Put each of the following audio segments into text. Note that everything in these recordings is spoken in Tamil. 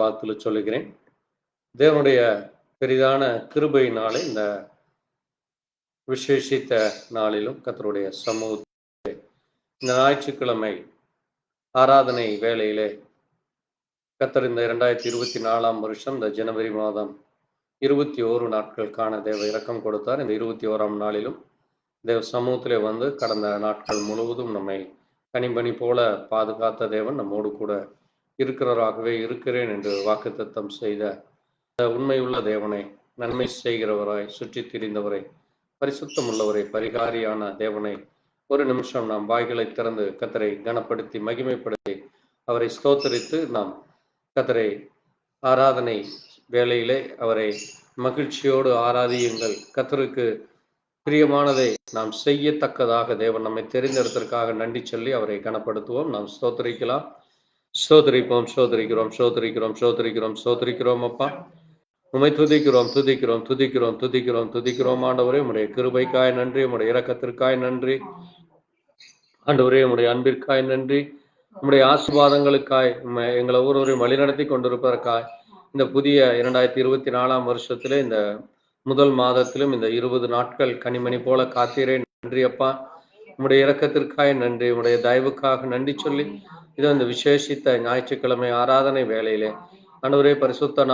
வாழ்த்துல சொல்லுகிறேன். தேவனுடைய பெரிதான கிருபையினாலே இந்த விசேஷித்த நாளிலும் கர்த்தருடைய சமூகத்திலே இந்த ஞாயிற்றுக்கிழமை ஆராதனை வேளையிலே கர்த்தர் இந்த 2024 வருஷம் இந்த ஜனவரி மாதம் 21 நாட்களுக்கான தேவ இரக்கம் கொடுத்தார். இந்த 21ஆம் நாளிலும் தேவ சமூகத்திலே வந்து கடந்த நாட்கள் முழுவதும் நம்மை கனிபனி போல பாதுகாத்த தேவன் நம்மோடு கூட இருக்கிறவராகவே இருக்கிறேன் என்று வாக்குத்தத்தம் செய்த உண்மையுள்ள தேவனை, நன்மை செய்கிறவராய், சுற்றி திரிந்தவரை, பரிசுத்தம் உள்ளவரை, பரிகாரியான தேவனை ஒரு நிமிஷம் நாம் வாய்களை திறந்து கர்த்தரை கனப்படுத்தி மகிமைப்படுத்தி அவரை ஸ்தோத்தரித்து நாம் கர்த்தரை ஆராதனை வேளையிலே அவரை மகிழ்ச்சியோடு ஆராதியுங்கள். கர்த்தருக்கு பிரியமானதை நாம் செய்யத்தக்கதாக தேவன் நம்மை தெரிந்தெடுத்ததற்காக நன்றி சொல்லி அவரை கனப்படுத்துவோம். நாம் ஸ்தோத்தரிக்கலாம். ஸ்தோத்தரிப்போம். ஸ்தோத்தரிக்கிறோம், ஸ்தோத்தரிக்கிறோம், ஸ்தோத்தரிக்கிறோம், ஸ்தோத்தரிக்கிறோம். அப்பா, உம்மை துதிக்கிறோம், துதிக்கிறோம், துதிக்கிறோம், துதிக்கிறோம், துதிக்கிறோம். ஆண்டவரே, உம்முடைய கிருபைக்காய் நன்றி, உம்முடைய இரக்கத்திற்காய் நன்றி. ஆண்டவரே, உம்முடைய அன்பிற்காய் நன்றி, உம்முடைய ஆசீர்வாதங்களுக்காய், எங்களை ஒவ்வொருவரையும் வழிநடத்தி கொண்டிருப்பதற்காய் இந்த புதிய 2024 வருஷத்திலே இந்த முதல் மாதத்திலும் இந்த 20 நாட்கள் கனிமணி போல காத்தீரே. நன்றி அப்பா, உம்முடைய இரக்கத்திற்காய் நன்றி, உம்முடைய தயவுக்காக நன்றி சொல்லி இது இந்த விசேஷித்த ஞாயிற்றுக்கிழமை ஆராதனை வேளையிலே ஆண்டவரே, பரிசுத்த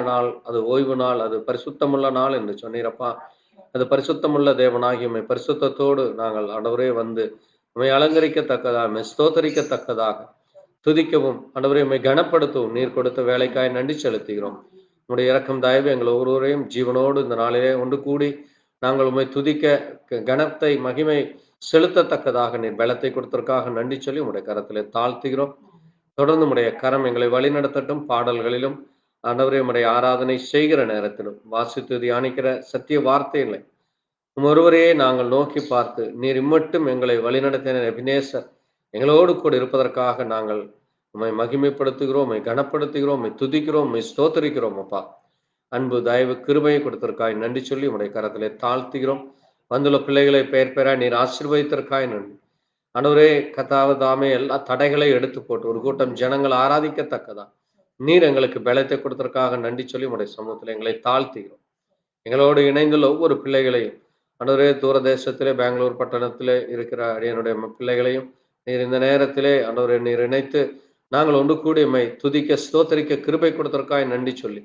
நாள், அது ஓய்வு நாள், அது பரிசுத்தமுள்ள நாள் என்று சொன்னீரப்பா. அது பரிசுத்தமுள்ள தேவனாகி உம்மை பரிசுத்தத்தோடு நாங்கள் ஆண்டவரே வந்து உம்மை அலங்கரிக்கத்தக்கதாக, உம்மை ஸ்தோத்தரிக்கத்தக்கதாக துதிக்கவும் ஆண்டவரே உம்மை கனப்படுத்தவும் நீர் கொடுத்த வேலைக்காய் நன்றி செலுத்துகிறோம். உம்முடைய இரக்கம் தயவு எங்கள் ஒவ்வொருவரையும் ஜீவனோடு இந்த நாளிலே ஒன்று கூடி நாங்கள் உம்மை துதிக்க கனத்தை மகிமை செலுத்தத்தக்கதாக நீர் பலத்தை கொடுத்ததற்காக நன்றி சொல்லி உம்முடைய கரத்திலே தாழ்த்துகிறோம். தொடர்ந்து உம்முடைய கரம் எங்களை வழிநடத்தட்டும். பாடல்களிலும் ஆண்டவரே உம்முடைய ஆராதனை செய்கிற நேரத்திலும் வாசித்து தியானிக்கிற சத்திய வார்த்தைகளை ஒருவரையே நாங்கள் நோக்கி பார்த்து நீர் இம்மட்டும் எங்களை வழிநடத்தின எபினேசர் எங்களோடு கூட இருப்பதற்காக நாங்கள் உம்மை மகிமைப்படுத்துகிறோம், உம்மை கனப்படுத்துகிறோம், உம்மை துதிக்கிறோம், உம்மை ஸ்தோத்தரிக்கிறோம். அப்பா, அன்பு தயவு கிருபையை கொடுத்ததற்காய் நன்றி சொல்லி உம்முடைய கரத்திலே தாழ்த்துகிறோம். வந்துள்ள பிள்ளைகளை பெயர் பெயராய் நீர் ஆசீர்வதித்ததற்காய் நன்றி. ஆண்டவரே, கர்த்தாவே தாமே எல்லா தடைகளை எடுத்து போட்டு ஒரு கூட்டம் ஜனங்கள் ஆராதிக்கத்தக்கதா நீர் எங்களுக்கு பலத்தை கொடுத்ததற்காக நன்றி சொல்லி உம்முடைய சமூகத்தில் எங்களை தாழ்த்துகிறோம். எங்களோடு இணைந்துள்ள ஒவ்வொரு பிள்ளைகளையும் ஆண்டவரே, தூரதேசத்திலே பெங்களூர் பட்டணத்திலே இருக்கிற அடியனுடைய பிள்ளைகளையும் நீர் இந்த நேரத்திலே ஆண்டவரே நீர் இணைத்து நாங்கள் ஒன்று கூடி உம்மை துதிக்க ஸ்தோத்தரிக்க கிருபை கொடுத்ததற்காய் நன்றி சொல்லி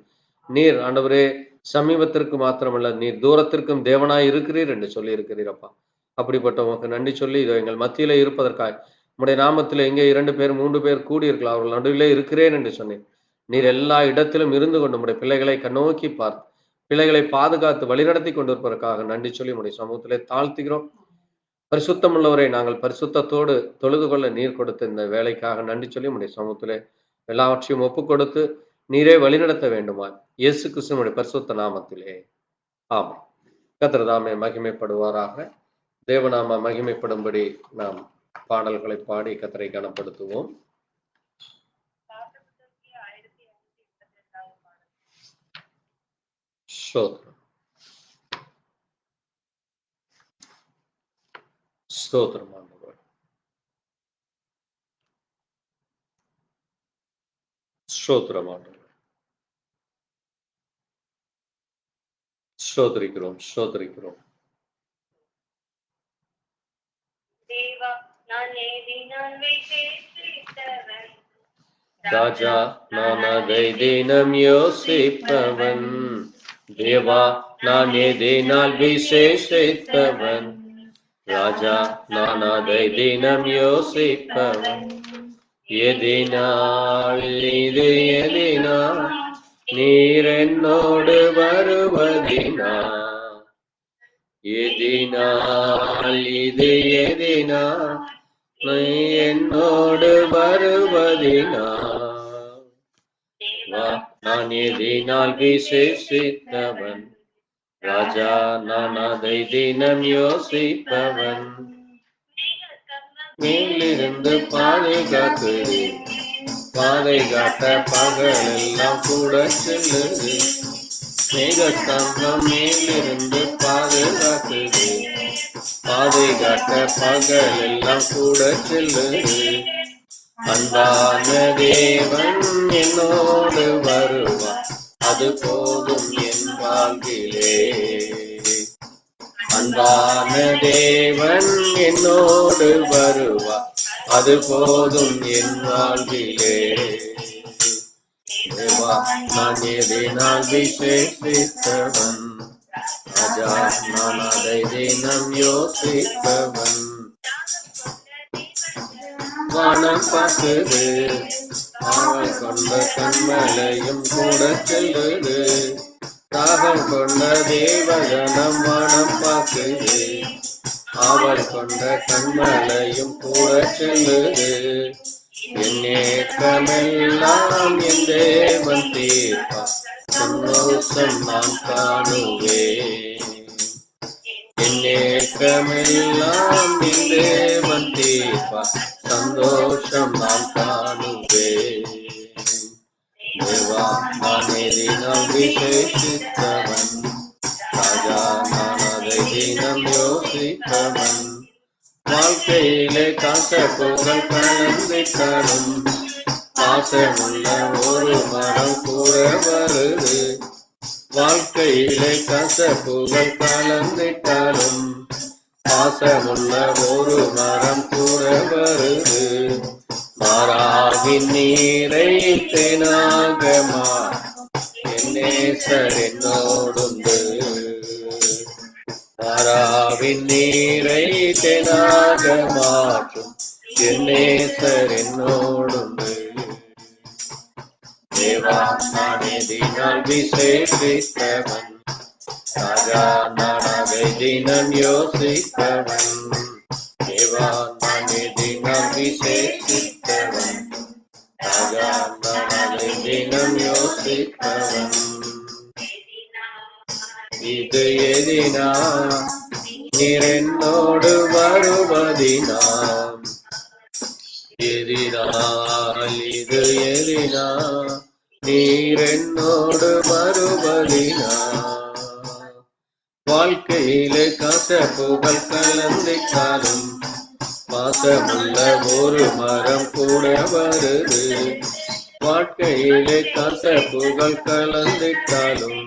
நீர் ஆண்டவரே சமீபத்திற்கு மாத்திரமல்ல நீர் தூரத்திற்கும் தேவனாய் இருக்கிறீர் என்று சொல்லி இருக்கிறீரப்பா. அப்படிப்பட்ட உமக்கு நன்றி சொல்லி இதோ எங்கள் மத்தியிலே இருப்பதற்காய் உம்முடைய நாமத்தில் எங்கே 2 பேர் 3 பேர் கூடியிருக்கலாம் அவர்கள் நடுவிலே இருக்கிறேன் என்று சொன்னேன். நீர் எல்லா இடத்திலும் இருந்து கொண்டு உம்முடைய பிள்ளைகளை கண்ணோக்கி பார்த்து பிள்ளைகளை பாதுகாத்து வழிநடத்தி கொண்டிருப்பதற்காக நன்றி சொல்லி உம்முடைய சமூகத்திலே தாழ்த்துகிறோம். பரிசுத்தம் உள்ளவரை நாங்கள் பரிசுத்தத்தோடு தொழுது கொள்ள நீர் கொடுத்த இந்த வேலைக்காக நன்றி சொல்லி உம்முடைய சமூகத்திலே எல்லாவற்றையும் ஒப்பு கொடுத்து நீரே வழிநடத்த வேண்டுமா இயேசு கிறிஸ்துவினுடைய பரிசுத்த நாமத்திலே ஆமென். கர்த்தர் தாமே மகிமைப்படுவாராக. தேவநாம மகிமைப்படும்படி நாம் பாடல்களை பாடி கர்த்தரை கனப்படுத்துவோம். ஸ்தோத்திரம் ஆண்டவரே, ஸ்தோத்திரம் ஆண்டவரே, ஸ்தோத்திரிக்கிறோம், ஸ்தோத்திரிக்கிறோம். ராஜா நான் அதை தினம் யோசிப்பவன், தேவா நான் எதினால் விசேஷித்தவன். ராஜா நான் அதை தினம் யோசிப்பவன், எதினால் இது எதினால் நீர் என்னோடு வருவதினா, எதினால் இது எதினால் நீ என்னோடு வருவதினா, நான் எதினால் விசேஷித்தவன். ராஜா நான் அதை தினம் யோசிப்பவன், மேலிருந்து பாதுகாத்து பாதை காட்ட பகலெல்லாம் கூட செல்லுது. மேகஸ்தம்பம் மேலிருந்து பாதுகாத்து பாதை காட்ட பகலெல்லாம் கூட செல்லுது. அன்பான தேவன் என்னோடு வருவார், அது போதும் என் வாழ்விலே. அன்பான தேவன் என்னோடு வருவார், அது போதும் என் வாழ்விலே. தேவா, நான் எதினால் விசேஷித்தவன், ராஜா, நான் அதை தினம் யோசித்தவன். வானம் பார்க்குது, அவள் கொண்ட கண்மலையும் கூட செல்லுது. தாகம் கொண்ட தேவகணம் வானம் பார்க்குது, அவள் கொண்ட கண்மலையும் கூட செல்லுது. என் ஏக்கமெல்லாம் என் தேவன் தீர்ப்பார், சந்தோஷம் நான் காணுவேன். என் ஏக்கமெல்லாம் என் தேவன் தீர்ப்பார், சந்தோஷம் நான் காணுவேன். தேவா, நான் எதினால் விசேஷித்தவன், ராஜா, நான் அதை தினம் யோசித்தவன். வாழ்க்கையிலே காசப்புகள் கலந்திட்டாலும், பாசமுள்ள ஒரு மரம் கூட வருது. வாழ்க்கையிலே காசப்புகள் கலந்திட்டாலும், பாசமுள்ள ஒரு மரம் கூட வருது. மாறாவின் நீரை தேனாக மாற், என் நேசர் என்னோடுண்டு. மாறாவின் நீரை தேனாக மாற்றும் என் நேசர் என்னோடுண்டு. தேவா, நான் எதினால் விசேஷித்தவன், ராஜா, நான் அதை தினம் யோசித்தவன். தேவா, நான் எதினால் விசேஷித்தவன், ராஜா, நான் அதை தினம் யோசித்தவன். இது எதினா நீர் என்னோடு வருவதினாம், எதினால் இது எதினா நீர் என்னோடு வருவதினா. வாழ்க்கையிலே கசப்புகள் கலந்திட்டாலும், பாசமுள்ள ஒரு மரம் கூட வருது. வாழ்க்கையிலே கசப்புகள் கலந்திட்டாலும்,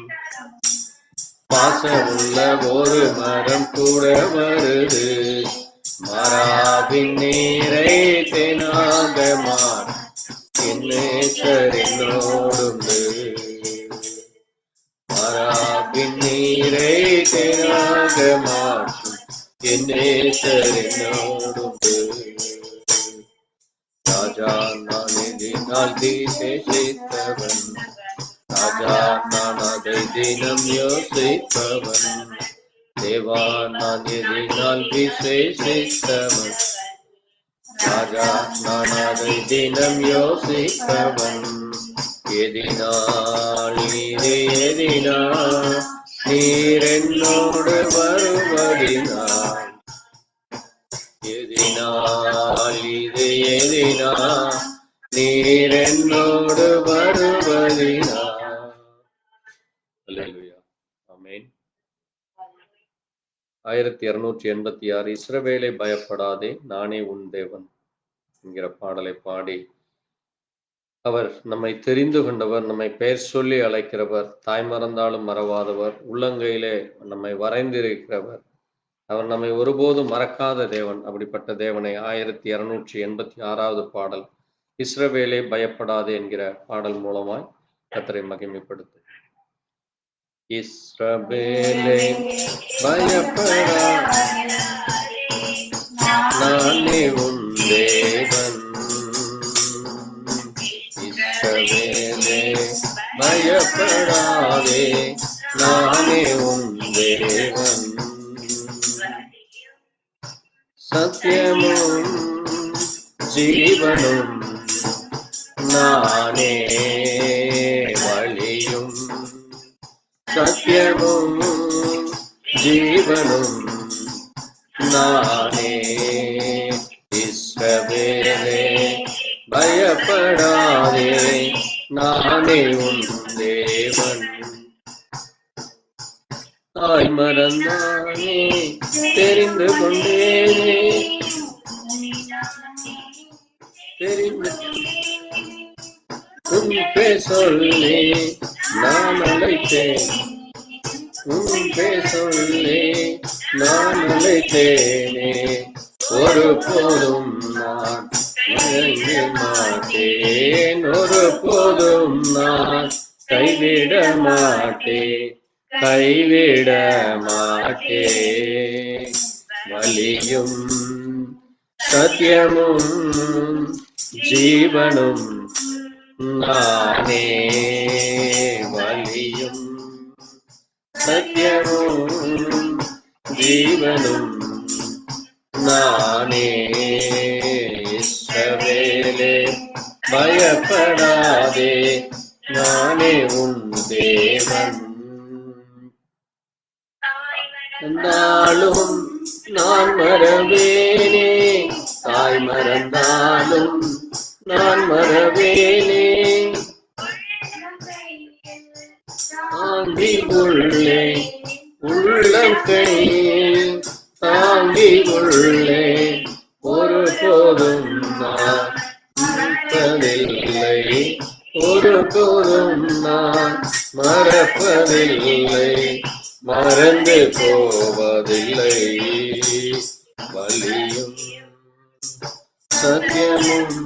பாசமுள்ள ஒரு மரம் கூட வருது. மாறாவின் நீரை தேனாக மாற், என் நேசர் என்னோடுண்டு. மாறாவின் நீரை தேனாக மாற்றும் என் நேசர் என்னோடுண்டு. ராஜா, நான் எதினால் விசேஷித்தவன், ராஜா, நான் அதை தினம் யோசிப்பவன். தேவா, நான் எதினால் விசேஷித்தவன், ராஜா, நான் அதை தினம் யோசிப்பவன். எதினால் இது எதினால் நீர் என்னோடு வருவதினால், எதினால் இது எதினால் நீர் என்னோடு வருவதினால். அல்லேலூயா, ஆமென். 1286 இஸ்ரவேலே பயப்படாதே, நானே உன் தேவன் என்கிற பாடலை பாடி, அவர் நம்மை தெரிந்து கொண்டவர், நம்மை பெயர் சொல்லி அழைக்கிறவர், தாய் மறந்தாலும் மறவாதவர், உள்ளங்கையிலே நம்மை வரைந்திருக்கிறவர், அவர் நம்மை ஒருபோதும் மறக்காத தேவன். அப்படிப்பட்ட தேவனை 1286வது பாடல் இஸ்ரவேலே பயப்படாதே என்கிற பாடல் மூலமாய் கர்த்தரை மகிமைப்படுத்து. இஸ்ரவேலே பயப்படாதே, நானே உன் தேவன். இஸ்ரவேலே பயப்படாதே, நானே உன் தேவன். சத்தியமும் ஜீவனும் நானே, வழியும் சத்தியமும் ஜீவனும் நானே. இஸ்ரவேலே பயப்படாதே, நானே உன் தேவன். தாய் மறந்தானே தெரிந்து கொண்டேனே, உன் பேர் சொல்லி நான் அழைத்தேன், உன் பேர் சொல்லி நான் அழைத்தேனே, ஒரு போதும் நான் மறக்க மாட்டேன், ஒரு போதும் நான் கைவிட மாட்டேன், கைவிட மாட்டேன். வலியும் சத்தியமும் ஜீவனும் நானே, வலியும் சத்தியமும் ஜீவனும் நானே. இஸ்ரவேலே பயப்படாதே, நானே உன் தேவன். நாளும் நான் மறவேனே, தாய் மறந்தாலும் நான் மறவேனே, தாங்கி உள்ளே உள்ளம் கையில் தாங்கி உள்ளே, ஒரு போதும் நான் மறப்பதில்லை, ஒரு போதும் நான் மறப்பதில்லை, மறந்து போவதில்லை. வலியும் சத்தியமும்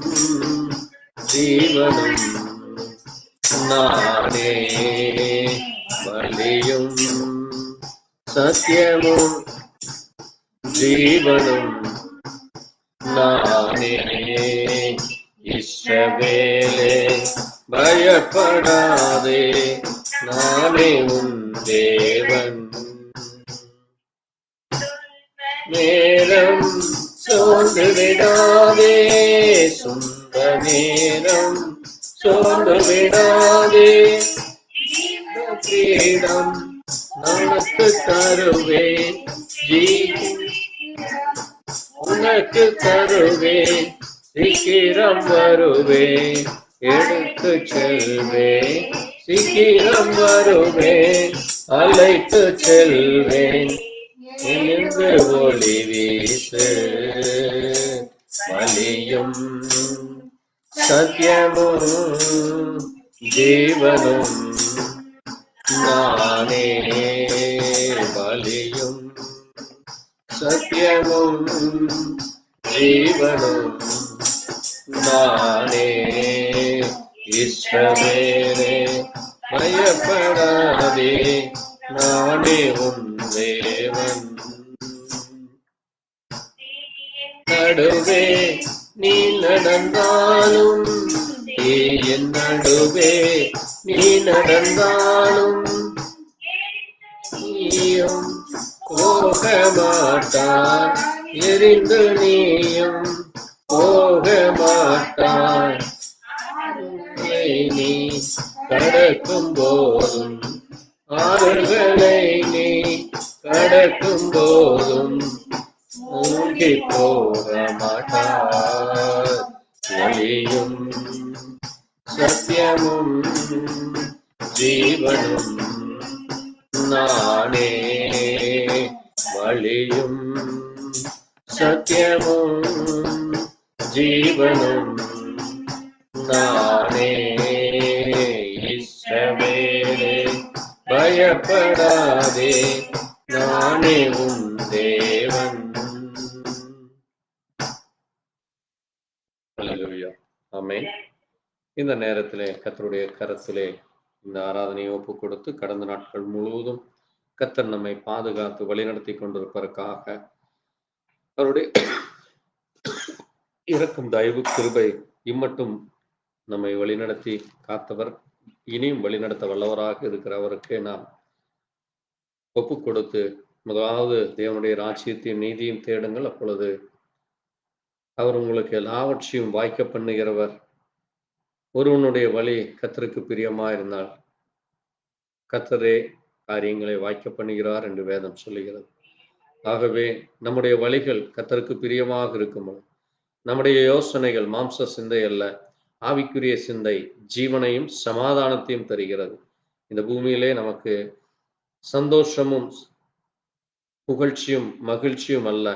ஜீவனும் நானே, வலியும் சத்தியமும் ஜீவனும் நானே. இஸ்ரவேலே பயப்படாதே, நானே உன் தேவன். நேரம் சோர்ந்து விடாதே, சொந்த நேரம் சோர்ந்து விடாதே, கிரீடம் உனக்கு தருவேன், உனக்கு தருவேன், சீக்கிரம் வருவேன், எடுத்து செல்வேன், சீக்கிரம் வருவேன், அழைத்து செல்வேன், என்று ஒளி வீசு. வலியும் சத்தியமும் ஜீவனும் நானே, வலியும் சத்தியமும் ஜீவனும் நானே. இஸ்ரவேலே பயப்படாதே, நானே உன் தேவன். நடுவே நீ நடந்தாலும், என் நடுவே நீ நடந்தாலும், நீயும் போக மாட்டாய், எரிந்து நீயும் போக மாட்டாய். நீ கடக்கும் போதும், ஆறுகளை நீ கடக்கும் போதும் மூழ்கி போக மாட்டார். வலியும் சத்தியமும் ஜீவனும் நானே, வலியும் சத்தியமும் ஜீவனும் நானே. இஸ்ரவேலே பயப்படாதே, நானே உன் தேவன். அல்லேலூயா, ஆமென். இந்த நேரத்திலே கர்த்தருடைய கரத்திலே இந்த ஆராதனையை ஒப்பு கொடுத்து கடந்த நாட்கள் முழுவதும் கர்த்தர் நம்மை பாதுகாத்து வழிநடத்தி கொண்டிருப்பதற்காக அவருடைய இரக்கம் தயவு கிருபை இம்மட்டும் நம்மை வழிநடத்தி காத்தவர், இனியும் வழிநடத்த வல்லவராக இருக்கிறவருக்கே நாம் ஒப்பு கொடுத்து, முதலாவது தேவனுடைய ராஜ்யத்தையும் நீதியும் தேடுங்கள், அப்பொழுது அவர் உங்களுக்கு எல்லாவற்றையும் வாய்க்க பண்ணுகிறவர். ஒருவனுடைய வழி கர்த்தருக்கு பிரியமாயிருந்தால் கர்த்தரே காரியங்களை வாய்க்க பண்ணுகிறார் என்று வேதம் சொல்லுகிறது. ஆகவே நம்முடைய வழிகள் கர்த்தருக்கு பிரியமாக இருக்கும், நம்முடைய யோசனைகள் மாம்ச சிந்தை அல்ல, ஆவிக்குரிய சிந்தை ஜீவனையும் சமாதானத்தையும் தருகிறது. இந்த பூமியிலே நமக்கு சந்தோஷமும் புகழ்ச்சியும் மகிழ்ச்சியும் அல்ல,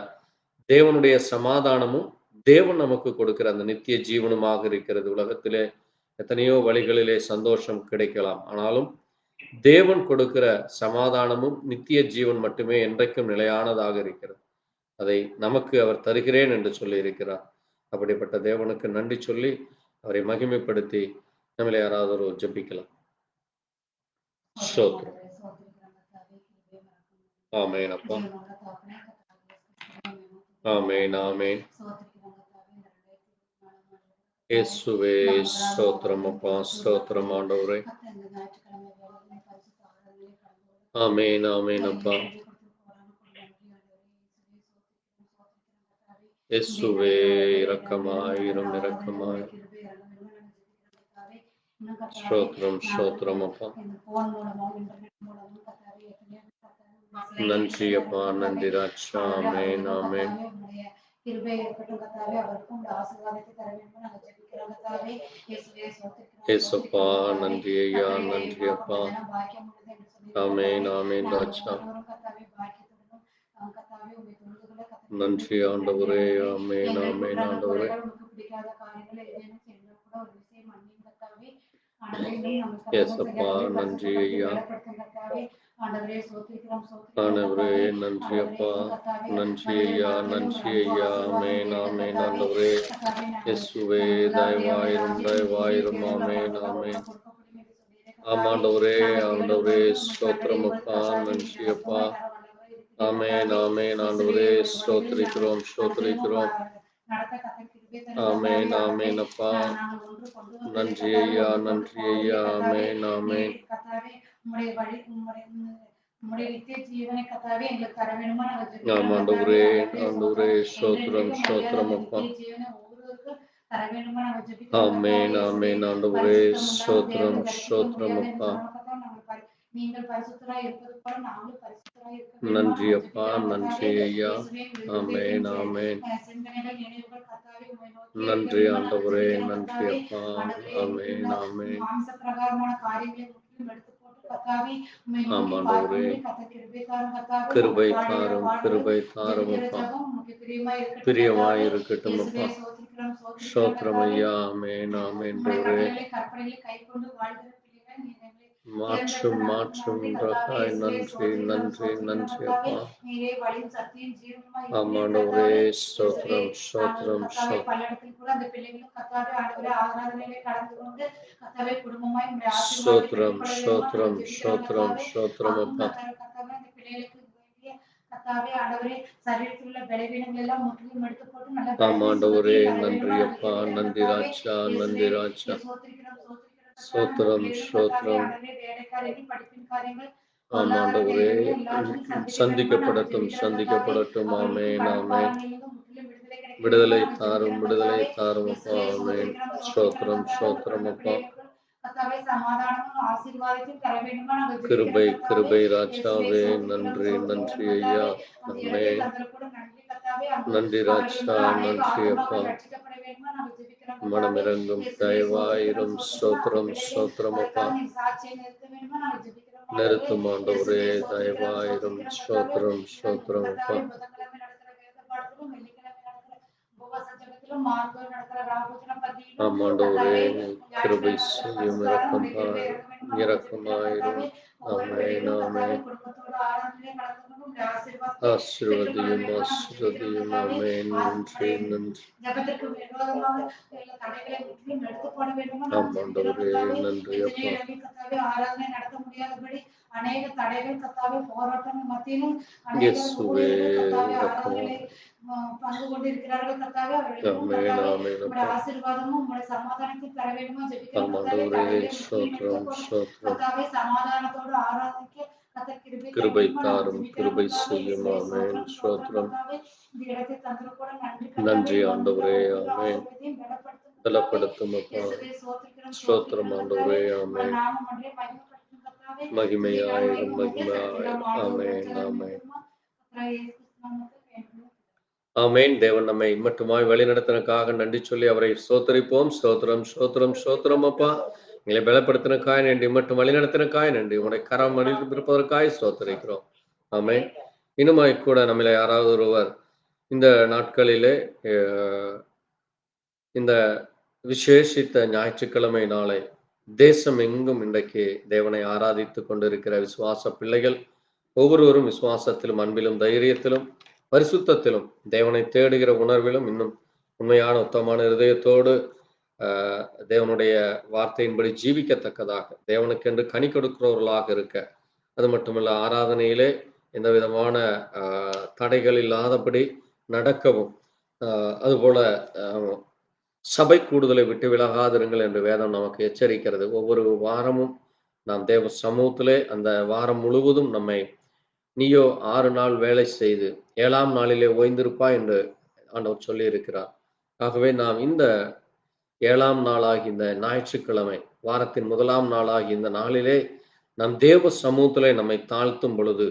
தேவனுடைய சமாதானமும் தேவன் நமக்கு கொடுக்கிற அந்த நித்திய ஜீவனுமாக இருக்கிறது. உலகத்திலே எத்தனையோ வழிகளிலே சந்தோஷம் கிடைக்கலாம். ஆனாலும் தேவன் கொடுக்கிற சமாதானமும் நித்திய ஜீவன் மட்டுமே என்றைக்கும் நிலையானதாக இருக்கிறது. அதை நமக்கு அவர் தருகிறேன் என்று சொல்லி இருக்கிறார். அப்படிப்பட்ட தேவனுக்கு நன்றி சொல்லி அவரை மகிமைப்படுத்தி நம்மளை யாராவது ஒரு ஜெபிக்கலாம். ஸ்தோத்திரம். ஆமென் அப்பா. ஆமென் ஆமென். இயேசுவே ஸ்தோத்திரம் அப்பா, ஸ்தோத்திரம் ஆண்டவரே. ஆமென் ஆமென் அப்பா. இயேசுவே இரக்கமாயிரும், இரக்கமாயிரும். ஸ்தோத்திரம் ஸ்தோத்திரம் அப்பா. நன்றி அப்பா, நன்றி ராஜா. ஆமென் ஆமென். இயேசுப்பா நன்றி ஐயா, நன்றி அப்பா. ஆமென் ஆமென் ராஜா. நன்றி ஆண்டவரே. ஆமென் ஆமென் ஆண்டவரே. இயேசுப்பா நன்றி ஐயா. ஆண்டவரே நன்றி அப்பா, நன்றி ஐயா, நன்றி ஐயா. ஆமென் ஆமென் ஆண்டவரே. இயேசுவே தயவாயிரும், தயவாயிரும். ஆமென் ஆமென். ஆமாண்டவரே, ஆண்டவரே ஸ்தோத்திரம் அப்பா, நன்றி அப்பா. ஆமென் ஆமென் ஆண்டவரே, ஸ்தோத்திரிக்கிறோம், ஸ்தோத்திரிக்கிறோம். ஆமென் ஆமென் அப்பா. நன்றி ஐயா, நன்றி ஐயா. ஆமென் ஆமென். ஆமாண்டவரே, ஆண்டவரே ஸ்தோத்திரம், ஸ்தோத்திரம் அப்பா. ஆமென் ஆமென் ஆண்டவரே, ஸ்தோத்திரம், ஸ்தோத்திரம் அப்பா. நன்றி அப்பா, நன்றி ஐயா. ஆமென் ஆமென். நன்றி ஆண்டவரே, நன்றி அப்பா. ஆமென் ஆமென். ஆமாண்டவரே, கிருபை தாரும், கிருபை தாரும் அப்பா. பிரியமாய் இருக்கட்டும் அப்பா. ஸ்தோத்திரம் ஐயா. ஆமென் ஆமென் ஆண்டவரே. மாற்றும் மாற்றும் ரகாய். நன்றி நன்றி நன்றி அப்பா. ஆமாண்டவரே ஸ்தோத்திரம், ஸ்தோத்திரம், ஸ்தோத்திரம், ஸ்தோத்திரம், ஸ்தோத்திரம், ஸ்தோத்திரம் அப்பா. ஆமாண்டவரே நன்றி அப்பா, நன்றி ராஜா, நன்றி ராஜா. ஸ்தோத்திரம், ஸ்தோத்திரம். ஆமாண்டவரே சந்திக்கப்படட்டும், சந்திக்கப்படட்டும். ஆமென் ஆமென். விடுதலை தாரும், விடுதலை தாரும் அப்பா. ஆமென். ஸ்தோத்திரம், ஸ்தோத்திரம் அப்பா. கிருபை, கிருபை ராஜாவே. நன்றி, நன்றி ஐயா. ஆமென். நன்றி ராஜா, நன்றி அப்பா. மனமிறங்கும், தயவாயிரும். ஸ்தோத்திரம், ஸ்தோத்திரம் அப்பா. நிறுத்தும் ஆண்டவரே, தயவாயிரும். ஸ்தோத்திரம், ஸ்தோத்திரம் அப்பா. ஆமாண்டவரே கிருபை செய்யும், இரக்கமாயிரும். ஆமென் ஆமென். ஆசீர்வதியும், ஆசீர்வதியும். ஆமென். நன்றி நன்றி. ஆமாண்டவரே நன்றி அப்பா. இயேசுவே இரக்கமாயிரும். பங்கு கொண்டிருக்கிறார்கள் கர்த்தாவே, ஆமென் ஆமென் அப்பா. ஆசீர்வாதமும் உம்முடைய சமாதானத்தையும் தர வேண்டுமா ஜெபிக்கிறோம் கர்த்தாவே. ஸ்தோத்திரம், ஸ்தோத்திரம். கர்த்தாவே சமாதானத்தோடு ஆராதிக்க கர்த்தர் கிருபை தாரும், கிருபை செய்யும். ஆமென். ஸ்தோத்திரம். நன்றி ஆண்டவரே. ஆமென். பலப்படுத்தும் அப்பா. ஸ்தோத்திரம் ஆண்டவரே. ஆமென். மகிமையாயிரும், மகிமையாயிரும். ஆமென் ஆமென். ஆமென். தேவன் நம்மை மட்டுமாய் வழி நடத்தினக்காக நன்றி சொல்லி அவரை ஸ்தோத்திரிப்போம். ஸ்தோத்திரம், ஸ்தோத்திரம், ஸ்தோத்திரம் அப்பா. எங்களை பலப்படுத்தினக்காய் நன்றி, மட்டும் வழி நடத்தினக்காய் நன்றி. உங்களுடைய கரம் அணிந்திருப்பதற்காய் ஸ்தோத்திரிக்கிறோம். ஆமென். இன்னுமாய் கூட நம்மள யாராவது ஒருவர் இந்த நாட்களிலே இந்த விசேஷித்த ஞாயிற்றுக்கிழமை நாளை தேசம் எங்கும் இன்றைக்கு தேவனை ஆராதித்து கொண்டிருக்கிற விசுவாச பிள்ளைகள் ஒவ்வொருவரும் விசுவாசத்திலும், அன்பிலும், தைரியத்திலும், பரிசுத்தத்திலும், தேவனை தேடுகிற உணர்விலும் இன்னும் உண்மையான உத்தமமான இருதயத்தோடு தேவனுடைய வார்த்தையின்படி ஜீவிக்கத்தக்கதாக தேவனுக்கென்று கனி கொடுக்கிறவர்களாக இருக்க, அது மட்டுமல்ல ஆராதனையிலே எந்த விதமான தடைகள் இல்லாதபடி நடக்கவும், அதுபோல சபை கூடுதலை விட்டு விலகாதிருங்கள் என்று வேதம் நமக்கு எச்சரிக்கிறது. ஒவ்வொரு வாரமும் நாம் தேவ சமூகத்திலே அந்த வாரம் முழுவதும் நம்மை நீயோ 6 நாள் வேலை செய்து 7ஆம் நாளிலே ஓய்ந்திருப்பா என்று ஆண்டவர் சொல்லி இருக்கிறார். ஆகவே நாம் இந்த 7ஆம் நாளாகி இந்த ஞாயிற்றுக்கிழமை வாரத்தின் 1ஆம் நாளாகி இந்த நாளிலே நம் தேவ சமூகத்திலே நம்மை தாழ்த்தும் பொழுது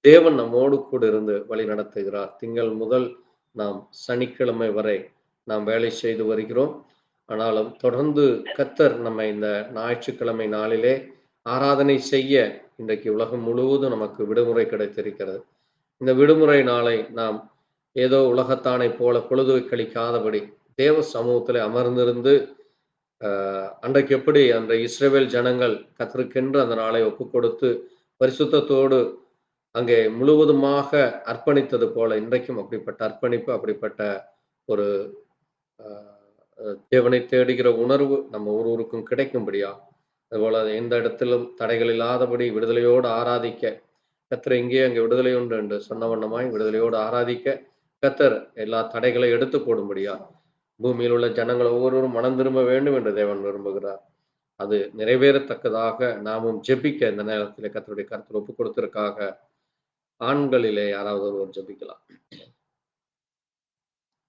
தேவன் நம்மோடு கூட இருந்து வழி நடத்துகிறார். திங்கள் முதல் நாம் சனிக்கிழமை வரை நாம் வேலை செய்து வருகிறோம். ஆனாலும் தொடர்ந்து கர்த்தர் நம்மை இந்த ஞாயிற்றுக்கிழமை நாளிலே ஆராதனை செய்ய இன்றைக்கு உலகம் முழுவதும் நமக்கு விடுமுறை கிடைத்திருக்கிறது. இந்த விடுமுறை நாளை நாம் ஏதோ உலகத்தானை போல பொழுது கழிக்காதபடி தேவ சமூகத்தில் அமர்ந்திருந்து அன்றைக்கு எப்படி அந்த இஸ்ரவேல் ஜனங்கள் கர்த்தருக்கென்று அந்த நாளை ஒப்பு கொடுத்து பரிசுத்தத்தோடு அங்கே முழுவதுமாக அர்ப்பணித்தது போல இன்றைக்கும் அப்படிப்பட்ட அர்ப்பணிப்பு, அப்படிப்பட்ட ஒரு தேவனை தேடுகிற உணர்வு நம்ம ஒருவருக்கும் கிடைக்கும்படியா, அதுபோல எந்த இடத்திலும் தடைகள் இல்லாதபடி விடுதலையோடு ஆராதிக்க கர்த்தர் இங்கே அங்கே விடுதலை உண்டு என்று சொன்ன வண்ணமாய் விடுதலையோடு ஆராதிக்க கர்த்தர் எல்லா தடைகளை எடுத்து போடும்படியா, பூமியில் உள்ள ஜனங்கள் ஒவ்வொருவரும் மனம் திரும்ப வேண்டும் என்று தேவன் விரும்புகிறார். அது நிறைவேறத்தக்கதாக நாமும் ஜெபிக்க இந்த நேரத்தில் கர்த்தருடைய கருத்தில் ஒப்பு கொடுத்திருக்காக ஆண்களிலே யாராவது ஒருவர் ஜெபிக்கலாம்.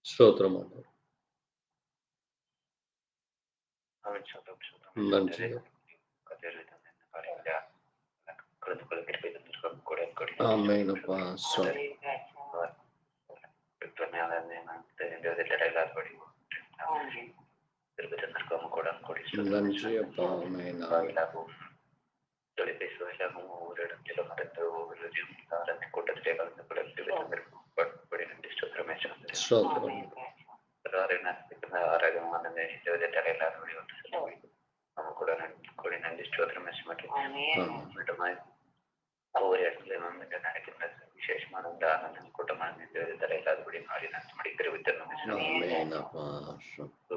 ஸ்தோத்திரம் ஆண்டவரே. நன்றி. ஆமென் அப்பா. நன்றி அப்பா. ஆமென். ஒவ்வொரு இடத்திலும் நடந்த ஒவ்வொரு கூட்டத்திலே கலந்து ஒவ்வொரு இடத்துலயும் நடக்கின்ற விசேஷமான ஆனந்தம் கூட்டமான தலையில்லாதபடி நாடி நடத்தபடி தெரிவித்தரும்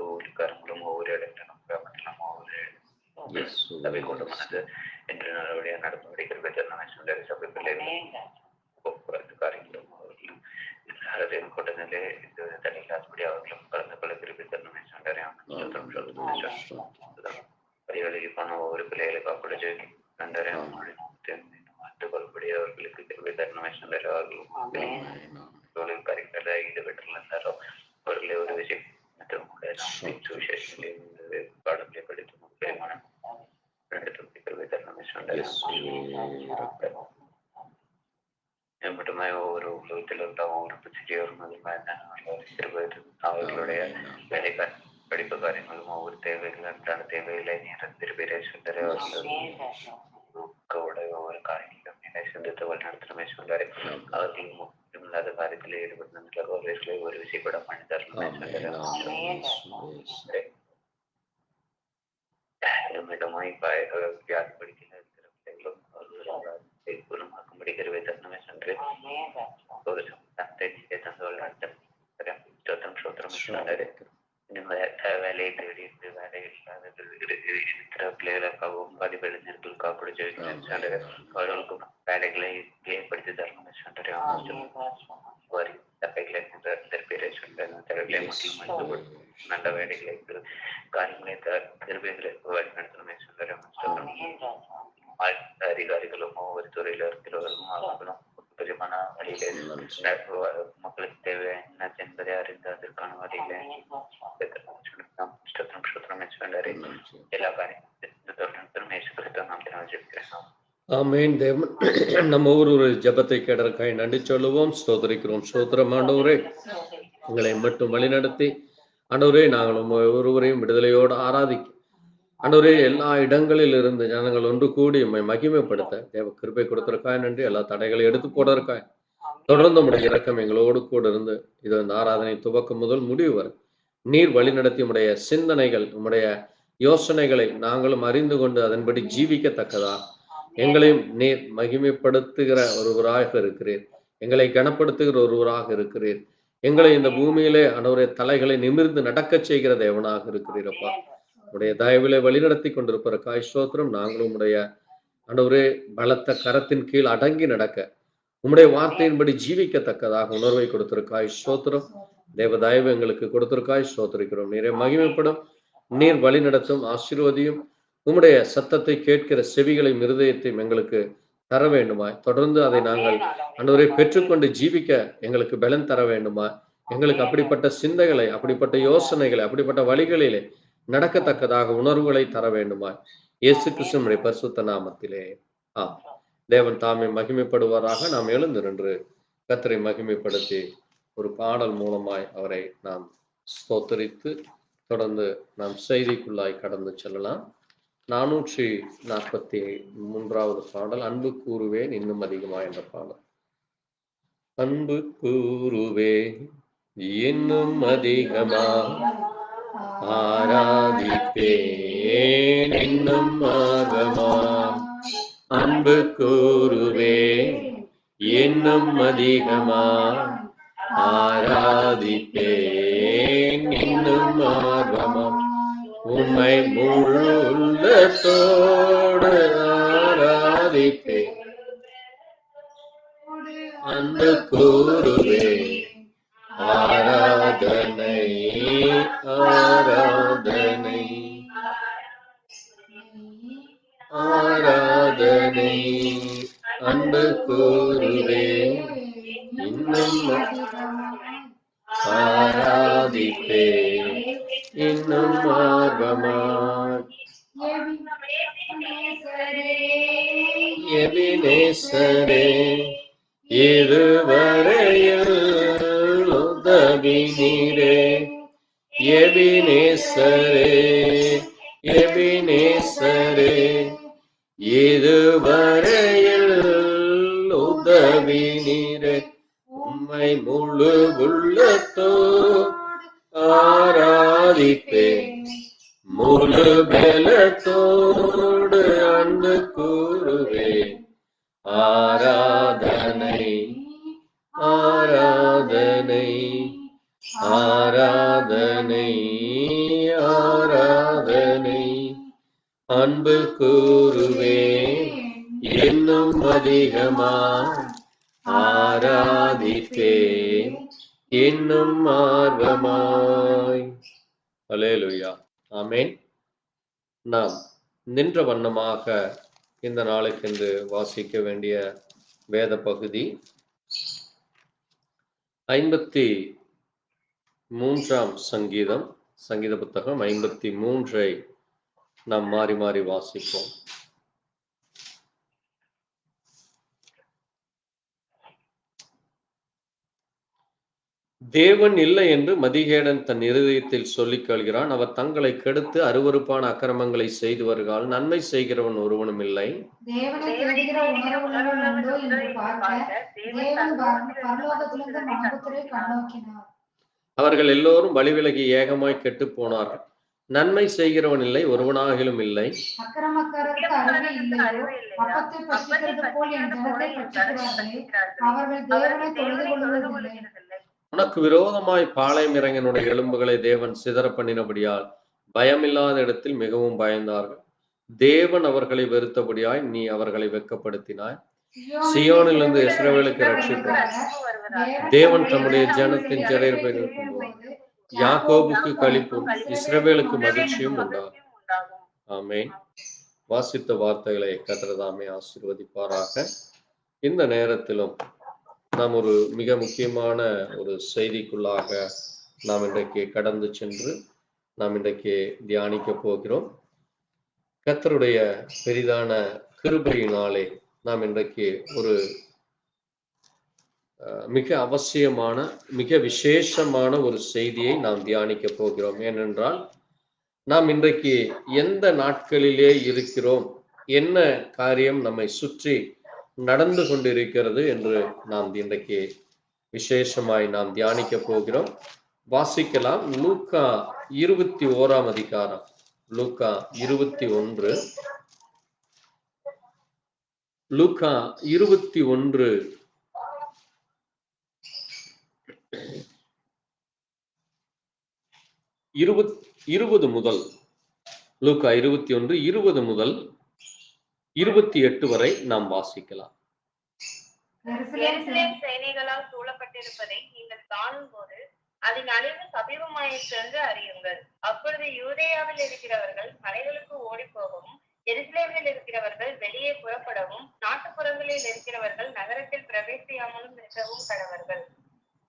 ஊருக்காரங்களும் ஒவ்வொரு இடத்திலும் ஒவ்வொரு சபை கூட்டமானது என்று நல்லபடியா நடத்தபடி தெரிவித்தரும் சபை பிள்ளைகளும் போக்குவரத்து காரியங்களும் அவர்களும் எல்லாரையும் கூட்டத்திலே தலையில்லாதபடி அவர்களும் கலந்து கொள்ள தெரிவித்தரும் பரிவழிக்கு போன ஒவ்வொரு பிள்ளைகளுக்கு அப்படி நன்றரையும் அவர்களுக்கு திருப்பி தருணம் தொழில் காரியங்களை ஈடுபட்டிருந்தாரோ அவர்களே ஒரு விஷயம் மற்றும் பாடங்களை படித்து முக்கியமான திருப்பி தருணம் மட்டுமே ஒவ்வொரு உலகத்தில் உள்ள ஒவ்வொரு சிறியோரும் அவர்களுடைய வேலைக்கார படிப்பு காரியங்களும் ஒவ்வொரு தேவைகள் அன்றாட தேவைகளை திருப்பி ஒவ்வொரு காரியங்களும் நிலை சிந்தித்து வழிநடத்தணுமே சொன்னாரு. அவர்கள் முக்கியமில்லாத காரியத்தில் ஈடுபட்டு ஒரு விசைப்பட மனிதர் வியாதி படிக்கல இருக்கிற பிள்ளைகளும் குணமாக்கும்படி கருவை தருணமே சென்று ஒரு தந்தை சொன்னாரு. வேலையை தேடி வேலை இருக்கிற பிள்ளைகளுக்காகவும் பதிவெளிஞர்கள் காப்பிட அவர்களுக்கும் வேலைகளை ஏற்படுத்தி தரணும் நல்ல வேலைகளை காரியங்களை திருப்பிகளை வழிநடத்தணுமே அதிகாரிகளும் ஒவ்வொரு துறையில இருக்கிறவர்களும் அவர்களும் பெரியமான வழியில மக்களுக்கு தேவை என்ன என்பதை அறிந்து அதற்கான வழியில எல்லா ஆமென். தேவன் நம்ம ஒரு ஜெபத்தை கேட்டதற்காக நன்றி சொல்லுவோம், ஸ்தோத்திரிக்கிறோம். ஸ்தோத்திரம் ஆண்டவரே, உங்களை மட்டும் வழிநடத்தி ஆண்டவரே நாங்கள் ஒருவரையும் விடுதலையோடு ஆராதிக்க ஆண்டவரே எல்லா இடங்களில் இருந்து ஜனங்கள் ஒன்று கூடி உம்மை மகிமைப்படுத்த தேவ கிருபை கொடுத்திருக்காய் நன்றி. எல்லா தடைகளை எடுத்து போடுறக்காய் தொடர்ந்து உடைய இரக்கம் எங்களோடு கூட இருந்து இது இந்த ஆராதனை துவக்கம் முதல் முடிவு வரை நீர் வழிநடத்தி உம்முடைய சிந்தனைகள், உம்முடைய யோசனைகளை நாங்களும் அறிந்து கொண்டு அதன்படி ஜீவிக்கத்தக்கதா எங்களையும் நீர் மகிமைப்படுத்துகிற ஒருவராக இருக்கிறீர். எங்களை கனப்படுத்துகிற ஒருவராக இருக்கிறீர். எங்களை இந்த பூமியிலே ஆண்டவரே தலைகளை நிமிர்ந்து நடக்கச் செய்கிற தேவனாக இருக்கிறீரப்பா. உடைய தயவிலே வழிநடத்தி கொண்டிருப்பதற்காய் ஸ்தோத்திரம். நாங்களும் உடைய ஆண்டவரே பலத்த கரத்தின் கீழ் அடங்கி நடக்க உம்முடைய வார்த்தையின்படி ஜீவிக்கத்தக்கதாக உணர்வை கொடுத்திருக்காய் ஸ்தோத்திரம். தேவ தயவு எங்களுக்கு கொடுத்திருக்காய் ஸ்தோத்திரிக்கிறோம். நீரே மகிமைப்படும். நீர் வழி நடத்தும், ஆசீர்வதியும். உம்முடைய சத்தத்தை கேட்கிற செவிகளையும் இருதயத்தையும் எங்களுக்கு தர வேண்டுமாய். தொடர்ந்து அதை நாங்கள் ஆண்டவரை பெற்றுக்கொண்டு ஜீவிக்க எங்களுக்கு பலன் தர வேண்டுமாய். எங்களுக்கு அப்படிப்பட்ட சிந்தைகளை, அப்படிப்பட்ட யோசனைகளை, அப்படிப்பட்ட வழிகளிலே நடக்கத்தக்கதாக உணர்வுகளை தர வேண்டுமாய். இயேசு கிறிஸ்துவின் பரிசுத்த நாமத்திலே தேவன் தாமே மகிமைப்படுவாராக. நாம் எழுந்து நின்று கர்த்தரை மகிமைப்படுத்தி ஒரு பாடல் மூலமாய் அவரை நாம் ஸ்தோத்தரித்து தொடர்ந்து நாம் செய்திக்குள்ளாய் கடந்து செல்லலாம். 443வது பாடல், அன்பு கூறுவேன் இன்னும் அதிகமா என்ற பாடல். அன்பு கூறுவேன் இன்னும் அதிகமா, ஆராதிப்பேன் இன்னும் ஆர்வமா. அன்பு கூறுவேன் இன்னும் அதிகமா, ஆராதிப்பேன் இன்னும் ஆர்வமா. உம்மை முழு உள்ளத்தோடு ஆராதிப்பேன். அன்பு கூறுவேன் ஆராதனை, ஆராதனை, ஆராதனை. அன்பு கூறுவேன் இன்னும் ஆராதிப்பேன் இன்னும் ஆர்வமாய். எபினேசரே இதுவரையில் உதவி நீரே. எபினேசரே, எபினேசரே இதுவரையில் உதவி நீரே. உம்மை முழு உள்ளத்தோடு ஆராதிப்பேன், முழு பலத்தோடு அன்பு கூறுவேன். ஆராதனை, ஆராதனை, ஆராதனை, ஆராதனை. அன்பு கூறுவேன் இன்னும் அதிகமா, ஆராதிப்பேன் இன்னும் ஆர்வமாய். அல்லேலூயா, ஆமென். நாம் நின்ற வண்ணமாக இந்த நாளுக்கென்று வாசிக்க வேண்டிய வேத பகுதி 53ஆம் சங்கீதம். சங்கீத புத்தகம் 53ஐ நாம் மாறி மாறி வாசிப்போம். தேவன் இல்லை என்று மதிகேடன் தன் இருதயத்தில் சொல்லிக் கொள்கிறான். அவர் தங்களை கெடுத்து அருவருப்பான அக்கிரமங்களை செய்து வருகிறாள். நன்மை செய்கிறவன் ஒருவனும் இல்லை. அவர்கள் எல்லோரும் வழிவிலகி ஏகமாய் கெட்டு போனார்கள். நன்மை செய்கிறவன் இல்லை, ஒருவனாகிலும் இல்லை. உனக்கு விரோதமாய் பாளையம் இறங்கினுடைய எலும்புகளை தேவன் சிதற பண்ணினபடியால் பயமில்லாத இடத்தில் மிகவும் பயந்தார்கள். தேவன் அவர்களை வெறுத்தபடியாய் நீ அவர்களை வெட்கப்படுத்தினாய். சியோனிலிருந்து இஸ்ரவேலுக்கு ரட்சிப்பார். தேவன் தம்முடைய ஜனத்தின் சிறையிருக்கும் யாக்கோபுக்கு களிப்பும் இஸ்ரவேலுக்கு மகிழ்ச்சியும் உண்டாகும். ஆமென். வாசித்த வார்த்தைகளை கர்த்தர் தாமே ஆசீர்வதிப்பாராக. இந்த நேரத்திலும் நாம் ஒரு மிக முக்கியமான ஒரு செய்திக்குள்ளாக நாம் இன்றைக்கு கடந்து சென்று நாம் இன்றைக்கு தியானிக்க போகிறோம். கர்த்தருடைய பெரிதான கிருபையினாலே நாம் இன்றைக்கு ஒரு மிக அவசியமான, மிக விசேஷமான ஒரு செய்தியை நாம் தியானிக்க போகிறோம். ஏனென்றால் நாம் இன்றைக்கு எந்த நாட்களிலே இருக்கிறோம், என்ன காரியம் நம்மை சுற்றி நடந்து கொண்டிருக்கிறது என்று நாம் இன்றைக்கு விசேஷமாய் நாம் தியானிக்க போகிறோம். வாசிக்கலாம். லூக்கா 21 அதிகாரம். லூக்கா 21. லூக்கா 21 20 முதல், லூக்கா 21 20 முதல் 28 வரை நாம் வாசிக்கலாம். எருசலேம் சேனைகளால் சூழப்பட்டிருப்பதை நீங்கள் காணும்போது அதன் அழிவு சமீபமாயிற்று என்று அறியுங்கள். அப்பொழுது யூதேயாவில் இருக்கிறவர்கள் மலைகளுக்கு ஓடி போகவும், எருசலேமில் இருக்கிறவர்கள் வெளியே புறப்படவும், நாட்டுப்புறங்களில் இருக்கிறவர்கள் நகரத்தில் பிரவேசியாமலும் இருக்கவும் கடவர்கள்.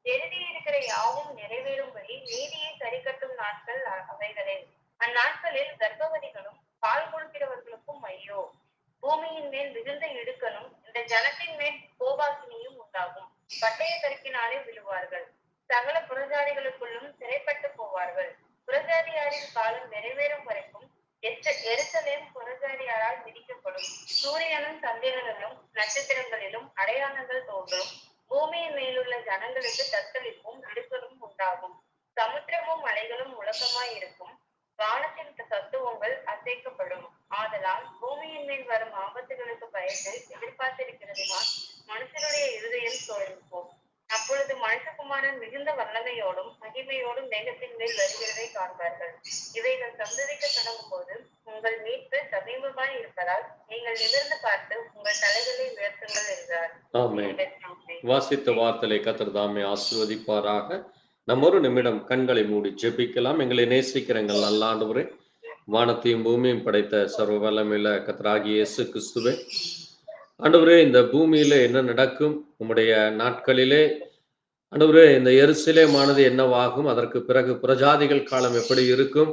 எழுதியிருக்கிற யாவும் நிறைவேறும்படி நீதியை சரிக்கட்டும் நாட்கள் அவைகளே. அந்நாட்களில் கர்ப்பவதிகளும் பால் கொடுக்கிறவர்களுக்கும் ஐயோ! பூமியின் மேல் மிகுந்த இடுக்கணும், இந்த ஜனத்தின் மேல் கோபாக்கினியும் உண்டாகும். பட்டய கருக்கினாலே விழுவார்கள், சகல புறஜாதிகளுக்குள்ளும் சிறைப்பட்டு போவார்கள். புறஜாதியாரின் காலம் நிறைவேறும் வரைக்கும் எருசலேம் புறஜாதியாரால் மிதிக்கப்படும். சூரியனும் சந்திரனிலும் நட்சத்திரங்களிலும் அடையாளங்கள் தோன்றும். பூமியின் மேலுள்ள ஜனங்களுக்கு தத்தளிப்பும் இடுக்கலும் உண்டாகும். சமுத்திரமும் மலைகளும் முழக்கமாய் இருக்கும். வானத்தின் தத்துவங்கள் அசைக்கப்படும். ஆதலால் பூமியின் மேல் வரும் ஆபத்துகளுக்கு பயந்து எதிர்பார்த்திருக்கிறதுனால் மனுஷனுடைய இருதயம் சோர்ந்துபோம். அப்பொழுது மனுஷகுமாரன் மிகுந்த வல்லமையோடும் மகிமையோடும் மேகத்தின் மேல் வருகிறதை காண்பார்கள். இவைகள் சந்ததிக்க தொடங்கும் போது உங்கள் மீட்பு சமீபமாய் இருப்பதால் நீங்கள் நிமிர்ந்து பார்த்து உங்கள் தலைகளை உயர்த்துங்கள் என்றார். வாசித்த வார்த்தையை கர்த்தர் தாமே ஆசீர்வதிப்பாராக. நம்ம ஒரு நிமிடம் கண்களை மூடி ஜெபிக்கலாம். எங்களை நேசிக்கிற எங்கள் நல்ல ஆண்டவரே, வானத்தையும் பூமியும் படைத்த சர்வ வல்லமையுள்ள கர்த்தராகிய இயேசு கிறிஸ்துவே, ஆண்டவரே, இந்த பூமியில என்ன நடக்கும், உம்முடைய நாட்களிலே ஆண்டவரே இந்த எருசலேமானது என்னவாகும், அதற்கு பிறகு புறஜாதிகள் காலம் எப்படி இருக்கும்,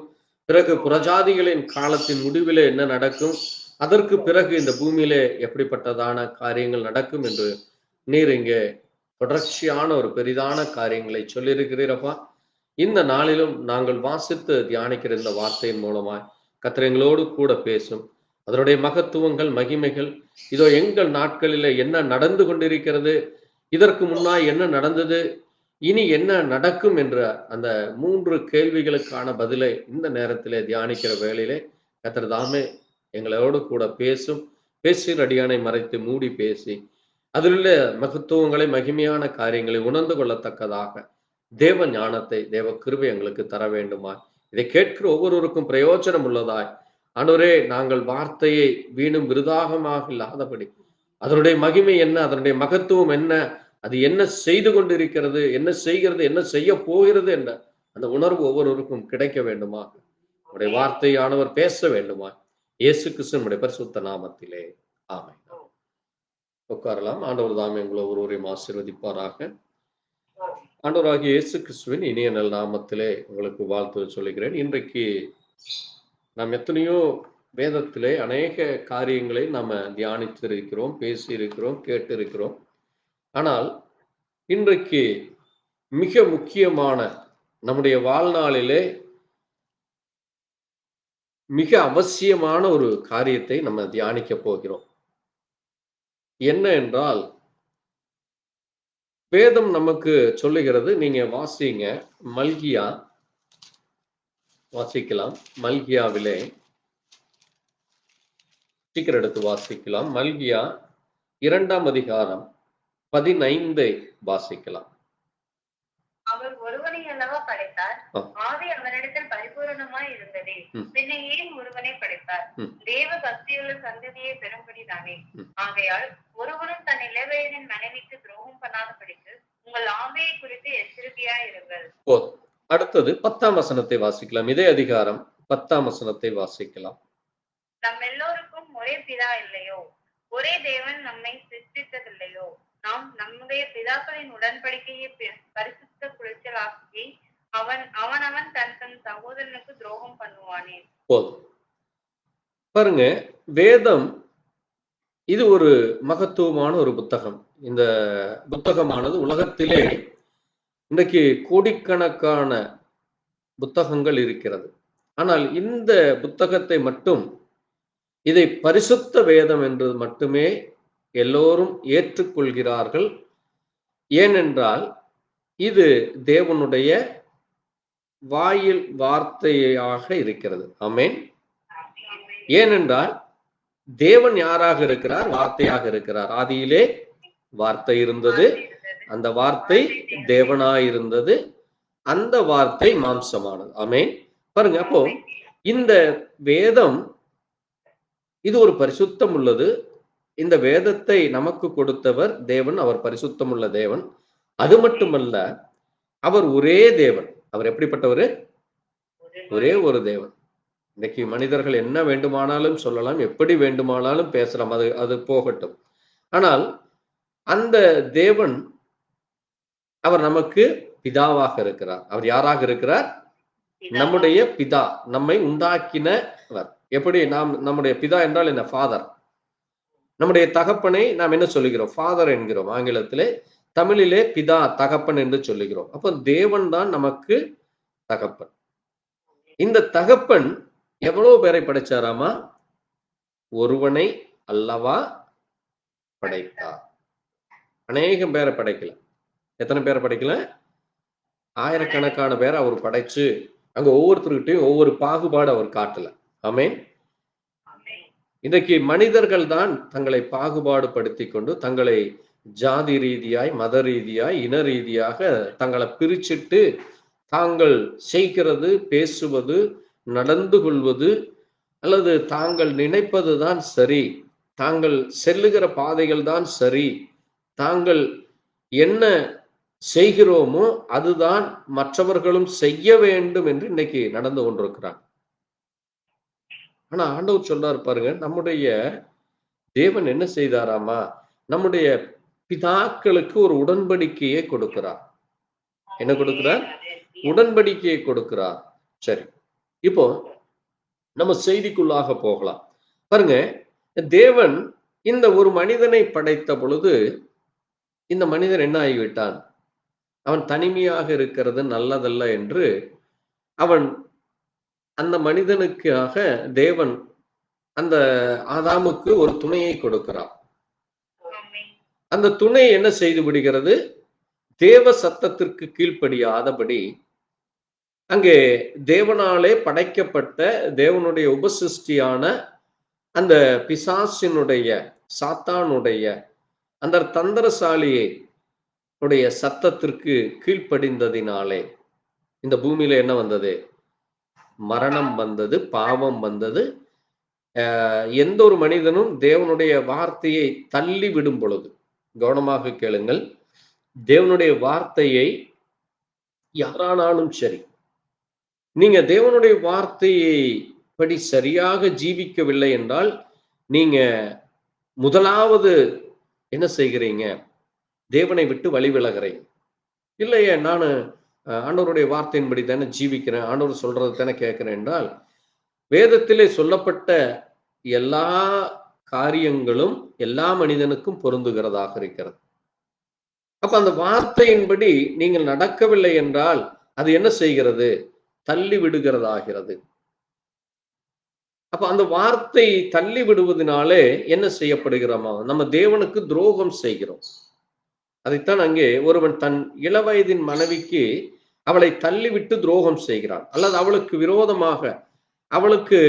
பிறகு புறஜாதிகளின் காலத்தின் முடிவிலே என்ன நடக்கும், அதற்கு பிறகு இந்த பூமியிலே எப்படிப்பட்டதான காரியங்கள் நடக்கும் என்று நீர் இங்கே தொடர்ச்சியான ஒரு பெரிதான காரியங்களை சொல்லியிருக்கிறீரப்பா. இந்த நாளிலும் நாங்கள் வாசித்து தியானிக்கிற இந்த வார்த்தையின் மூலமாய் கர்த்தர் எங்களோடு கூட பேசும். அதனுடைய மகத்துவங்கள், மகிமைகள், இதோ எங்கள் நாட்களில் என்ன நடந்து கொண்டிருக்கிறது, இதற்கு முன்னாய் என்ன நடந்தது, இனி என்ன நடக்கும் என்ற அந்த 3 கேள்விகளுக்கான பதிலை இந்த நேரத்திலே தியானிக்கிற வேளையிலே கர்த்தர் தாமே எங்களோடு கூட பேசும். பேசுகிற அடியானை மறைத்து மூடி பேசி அதிலுள்ள மகத்துவங்களை, மகிமையான காரியங்களை உணர்ந்து கொள்ளத்தக்கதாக தேவ ஞானத்தை, தேவ கிருபை எங்களுக்கு தர வேண்டுமாய், இதை கேட்கிற ஒவ்வொருவருக்கும் பிரயோஜனம் உள்ளதாய் ஆண்டவரே, நாங்கள் வார்த்தையை வீணும் விருதாகமாக இல்லாதபடி அதனுடைய மகிமை என்ன, அதனுடைய மகத்துவம் என்ன, அது என்ன செய்து கொண்டிருக்கிறது, என்ன செய்கிறது, என்ன செய்ய போகிறது என்ற அந்த உணர்வு ஒவ்வொருவருக்கும் கிடைக்க வேண்டுமா, உடைய வார்த்தையானவர் பேச வேண்டுமா, இயேசு கிறிஸ்துவின் பரிசுத்த நாமத்திலே ஆமென். உட்காரலாம். ஆண்டவர் தாமே உங்களை ஒருவரையும் ஆசீர்வதிப்பாராக. ஆண்டவராகிய இயேசு கிறிஸ்துவின் இனிய நல் நாமத்திலே உங்களுக்கு வாழ்த்து சொல்லுகிறேன். இன்றைக்கு நாம் எத்தனையோ வேதத்திலே அநேக காரியங்களை நாம் தியானித்திருக்கிறோம், பேசியிருக்கிறோம், கேட்டிருக்கிறோம். ஆனால் இன்றைக்கு மிக முக்கியமான, நம்முடைய வாழ்நாளிலே மிக அவசியமான ஒரு காரியத்தை நம்ம தியானிக்க போகிறோம். என்ன என்றால், வேதம் நமக்கு சொல்லுகிறது, நீங்க வாசிங்க, மல்கியா வாசிக்கலாம். மல்கியாவிலே சீக்கிரம் எடுத்து வாசிக்கலாம். மல்கியா 2ஆம் அதிகாரம் 15 வாசிக்கலாம். அவர் ஒருவனை அல்லவா படைத்தார், ஆவி அவரிடத்தில் பரிபூரணமாய் இருந்ததே, பின்ன ஏன் ஒருவனை படைத்தார்? தேவ பக்தியுள்ள சந்ததியை பெறும்படிதானே. ஆகையால் ஒருவரும் தன் இளவயதின் மனைவிக்கு துரோகம் பண்ணாதபடிக்கு உங்கள் ஆவியை குறித்து எச்சரிக்கையாய் இருங்கள். அடுத்தது 10ஆம் வசனத்தை வாசிக்கலாம். இதே அதிகாரம் 10ஆம் வசனத்தை வாசிக்கலாம். நம் எல்லோருக்கும் ஒரே பிதா இல்லையோ, ஒரே தேவன் நம்மை சிருஷ்டித்ததில்லையோ, நாம் நம்முடைய பிதாக்களின் உடன்படிக்கையை பரிசுத்த குலைச்சலாக்கி அவனவன் தன் சகோதரனுக்கு துரோகம் பண்ணுவானே. போதும் பாருங்க, வேதம் இது ஒரு மகத்துவமான ஒரு புத்தகம். இந்த புத்தகமானது உலகத்திலே இன்றைக்கு கோடிக்கணக்கான புத்தகங்கள் இருக்கிறது. ஆனால் இந்த புத்தகத்தை மட்டும், இதை பரிசுத்த வேதம் என்று மட்டுமே எல்லோரும் ஏற்றுக்கொள்கிறார்கள். ஏனென்றால் இது தேவனுடைய வாயில் வார்த்தையாக இருக்கிறது. ஆமென். ஏனென்றால் தேவன் யாராக இருக்கிறார்? வார்த்தையாக இருக்கிறார். ஆதியிலே வார்த்தை இருந்தது, அந்த வார்த்தை தேவனாயிருந்தது, அந்த வார்த்தை மாம்சமானது. ஆமென். பாருங்க, அப்போ இந்த வேதம் இது ஒரு பரிசுத்தம் உள்ளது. இந்த வேதத்தை நமக்கு கொடுத்தவர் தேவன். அவர் பரிசுத்தம் உள்ள தேவன். அது மட்டுமல்ல, அவர் ஒரே தேவன். அவர் எப்படிப்பட்டவர்? ஒரே ஒரு தேவன். இன்னைக்கு மனிதர்கள் என்ன வேண்டுமானாலும் சொல்லலாம், எப்படி வேண்டுமானாலும் பேசலாம், அது போகட்டும். ஆனால் அந்த தேவன் அவர் நமக்கு பிதாவாக இருக்கிறார். அவர் யாராக இருக்கிறார்? நம்முடைய பிதா, நம்மை உண்டாக்கினவர். எப்படி? நம்முடைய பிதா என்றால் என்ன? ஃபாதர். நம்முடைய தகப்பனை நாம் என்ன சொல்லுகிறோம்? ஃபாதர் என்கிறோம் ஆங்கிலத்திலே. தமிழிலே பிதா, தகப்பன் என்று சொல்லுகிறோம். அப்போ தேவன் தான் நமக்கு தகப்பன். இந்த தகப்பன் எவ்வளவு பேரை படைச்சாராமா? ஒருவனை அல்லவா படைத்தார். அநேகம் பேரை படைக்கல. எத்தனை பேரை படைக்கல? ஆயிரக்கணக்கான பேரை அவர் படைச்சு அங்க ஒவ்வொருத்தருக்கிட்டையும் ஒவ்வொரு பாகுபாடு அவர் காட்டல. ஆமென். இன்றைக்கு மனிதர்கள் தான் தங்களை பாகுபாடு படுத்தி கொண்டு தங்களை ஜாதி ரீதியாய், மத ரீதியாய், இன ரீதியாக தங்களை பிரிச்சிட்டு தாங்கள் செய்கிறது, பேசுவது, நடந்து கொள்வது, அல்லது தாங்கள் நினைப்பது தான் சரி, தாங்கள் செல்லுகிற பாதைகள் தான் சரி, தாங்கள் என்ன செய்கிறோமோ அதுதான் மற்றவர்களும் செய்ய வேண்டும் என்று இன்னைக்கு நடந்து கொண்டிருக்கிறாங்க. ஆனா ஆண்டவர் சொல்றாரு பாருங்க, நம்முடைய தேவன் என்ன செய்தாராமா? நம்முடைய பிதாக்களுக்கு ஒரு உடன்படிக்கையை கொடுக்கிறார். என்ன கொடுக்கிறார்? உடன்படிக்கையை கொடுக்கிறார். சரி, இப்போ நம்ம செய்திக்குள்ளாக போகலாம். பாருங்க, தேவன் இந்த ஒரு மனிதனை படைத்த பொழுது இந்த மனிதன் என்ன ஆகிவிட்டான்? அவன் தனிமையாக இருக்கிறது நல்லதல்ல என்று அவன் அந்த மனிதனுக்காக தேவன் அந்த ஆதாமுக்கு ஒரு துணையை கொடுக்கிறார். அந்த துணை என்ன செய்து விடுகிறது? தேவ சத்தத்திற்கு கீழ்ப்படியாதபடி அங்கே தேவனாலே படைக்கப்பட்ட தேவனுடைய உபசிருஷ்டியான அந்த பிசாசினுடைய, சாத்தானுடைய அந்த தந்திரசாலியை உடைய சத்தத்திற்கு கீழ்ப்படிந்ததினாலே இந்த பூமியில என்ன வந்தது? மரணம் வந்தது, பாவம் வந்தது. எந்த ஒரு மனிதனும் தேவனுடைய வார்த்தையை தள்ளி விடும் பொழுது, கவனமாக கேளுங்கள், தேவனுடைய வார்த்தையை யாரானாலும் சரி, நீங்க தேவனுடைய வார்த்தையை படி சரியாக ஜீவிக்கவில்லை என்றால் நீங்க முதலாவது என்ன செய்கிறீங்க? தேவனை விட்டு வழி விலகிறீங்க. இல்லையே, நான் ஆண்டவருடைய வார்த்தையின்படி தானே ஜீவிக்கிறேன், ஆண்டவர் சொல்றது தானே கேட்கிறேன் என்றால் வேதத்திலே சொல்லப்பட்ட எல்லா காரியங்களும் எல்லா மனிதனுக்கும் பொருந்துகிறதாக இருக்கிறது. அப்ப அந்த வார்த்தையின்படி நீங்கள் நடக்கவில்லை என்றால் அது என்ன செய்கிறது? தள்ளி விடுகிறதாகிறது. அப்ப அந்த வார்த்தை தள்ளி விடுவதனாலே என்ன செய்யப்படுகிறோமா? நம்ம தேவனுக்கு துரோகம் செய்கிறோம். அதைத்தான் அங்கே ஒருவன் தன் இளவயதின் மனைவிக்கு அவளை தள்ளிவிட்டு துரோகம் செய்கிறான், அல்லது அவளுக்கு விரோதமாக அவளுக்கு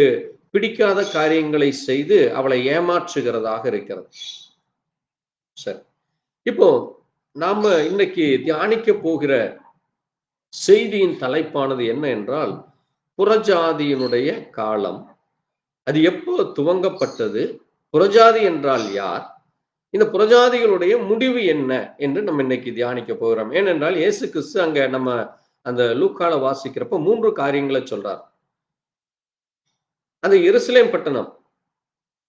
பிடிக்காத காரியங்களை செய்து அவளை ஏமாற்றுகிறதாக இருக்கிறது. சரி, இப்போ நாம இன்னைக்கு தியானிக்க போகிற செய்தியின் தலைப்பானது என்ன என்றால், புறஜாதியினுடைய காலம். அது எப்போ துவங்கப்பட்டது? புறஜாதி என்றால் யார்? இந்த புறஜாதிகளுடைய முடிவு என்ன என்று நம்ம இன்னைக்கு தியானிக்க போகிறோம். ஏனென்றால் இயேசு கிறிஸ்து அங்க நம்ம அந்த லூக்கால வாசிக்கிறப்ப 3 காரியங்களை சொல்றார். அந்த எருசலேம் பட்டணம்,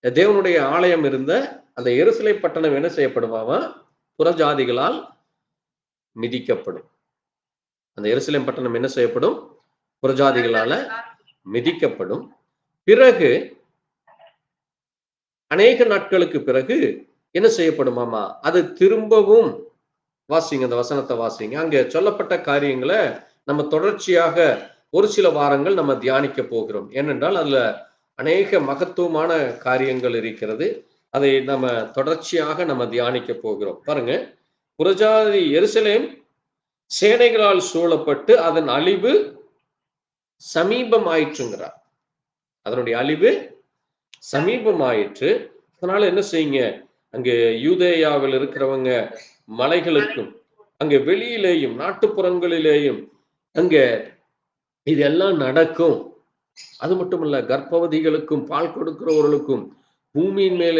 தேவனுடைய ஆலயம் இருந்த அந்த எருசலேம் பட்டணம் என்ன செய்யப்படுமாமா? புறஜாதிகளால் மிதிக்கப்படும். அந்த எருசலேம் பட்டணம் என்ன செய்யப்படும்? புறஜாதிகளால மிதிக்கப்படும். பிறகு அநேக நாட்களுக்கு பிறகு என்ன செய்யப்படுமாமா? அது திரும்பவும் வாசிங்க, அந்த வசனத்தை வாசிங்க. அங்க சொல்லப்பட்ட காரியங்களை நம்ம தொடர்ச்சியாக ஒரு சில வாரங்கள் நம்ம தியானிக்க போகிறோம். ஏனென்றால் அதுல அநேக மகத்துவமான காரியங்கள் இருக்கிறது. அதை நம்ம தொடர்ச்சியாக நம்ம தியானிக்க போகிறோம். பாருங்க, புறஜாதி எருசலேம் சேனைகளால் சூழப்பட்டு அதன் அழிவு சமீபம் ஆயிற்றுங்கிறார். அதனுடைய அழிவு சமீபம் ஆயிற்று. அதனால என்ன செய்யுங்க, அங்கே யூதேயாவில் இருக்கிறவங்க மலைகளுக்கும் அங்கே வெளியிலேயும் நாட்டுப்புறங்களிலேயும் அங்கே இதெல்லாம் நடக்கும். அது மட்டுமல்ல, கர்ப்பவதிகளுக்கும் பால் கொடுக்கிறவர்களுக்கும் பூமியின் மேல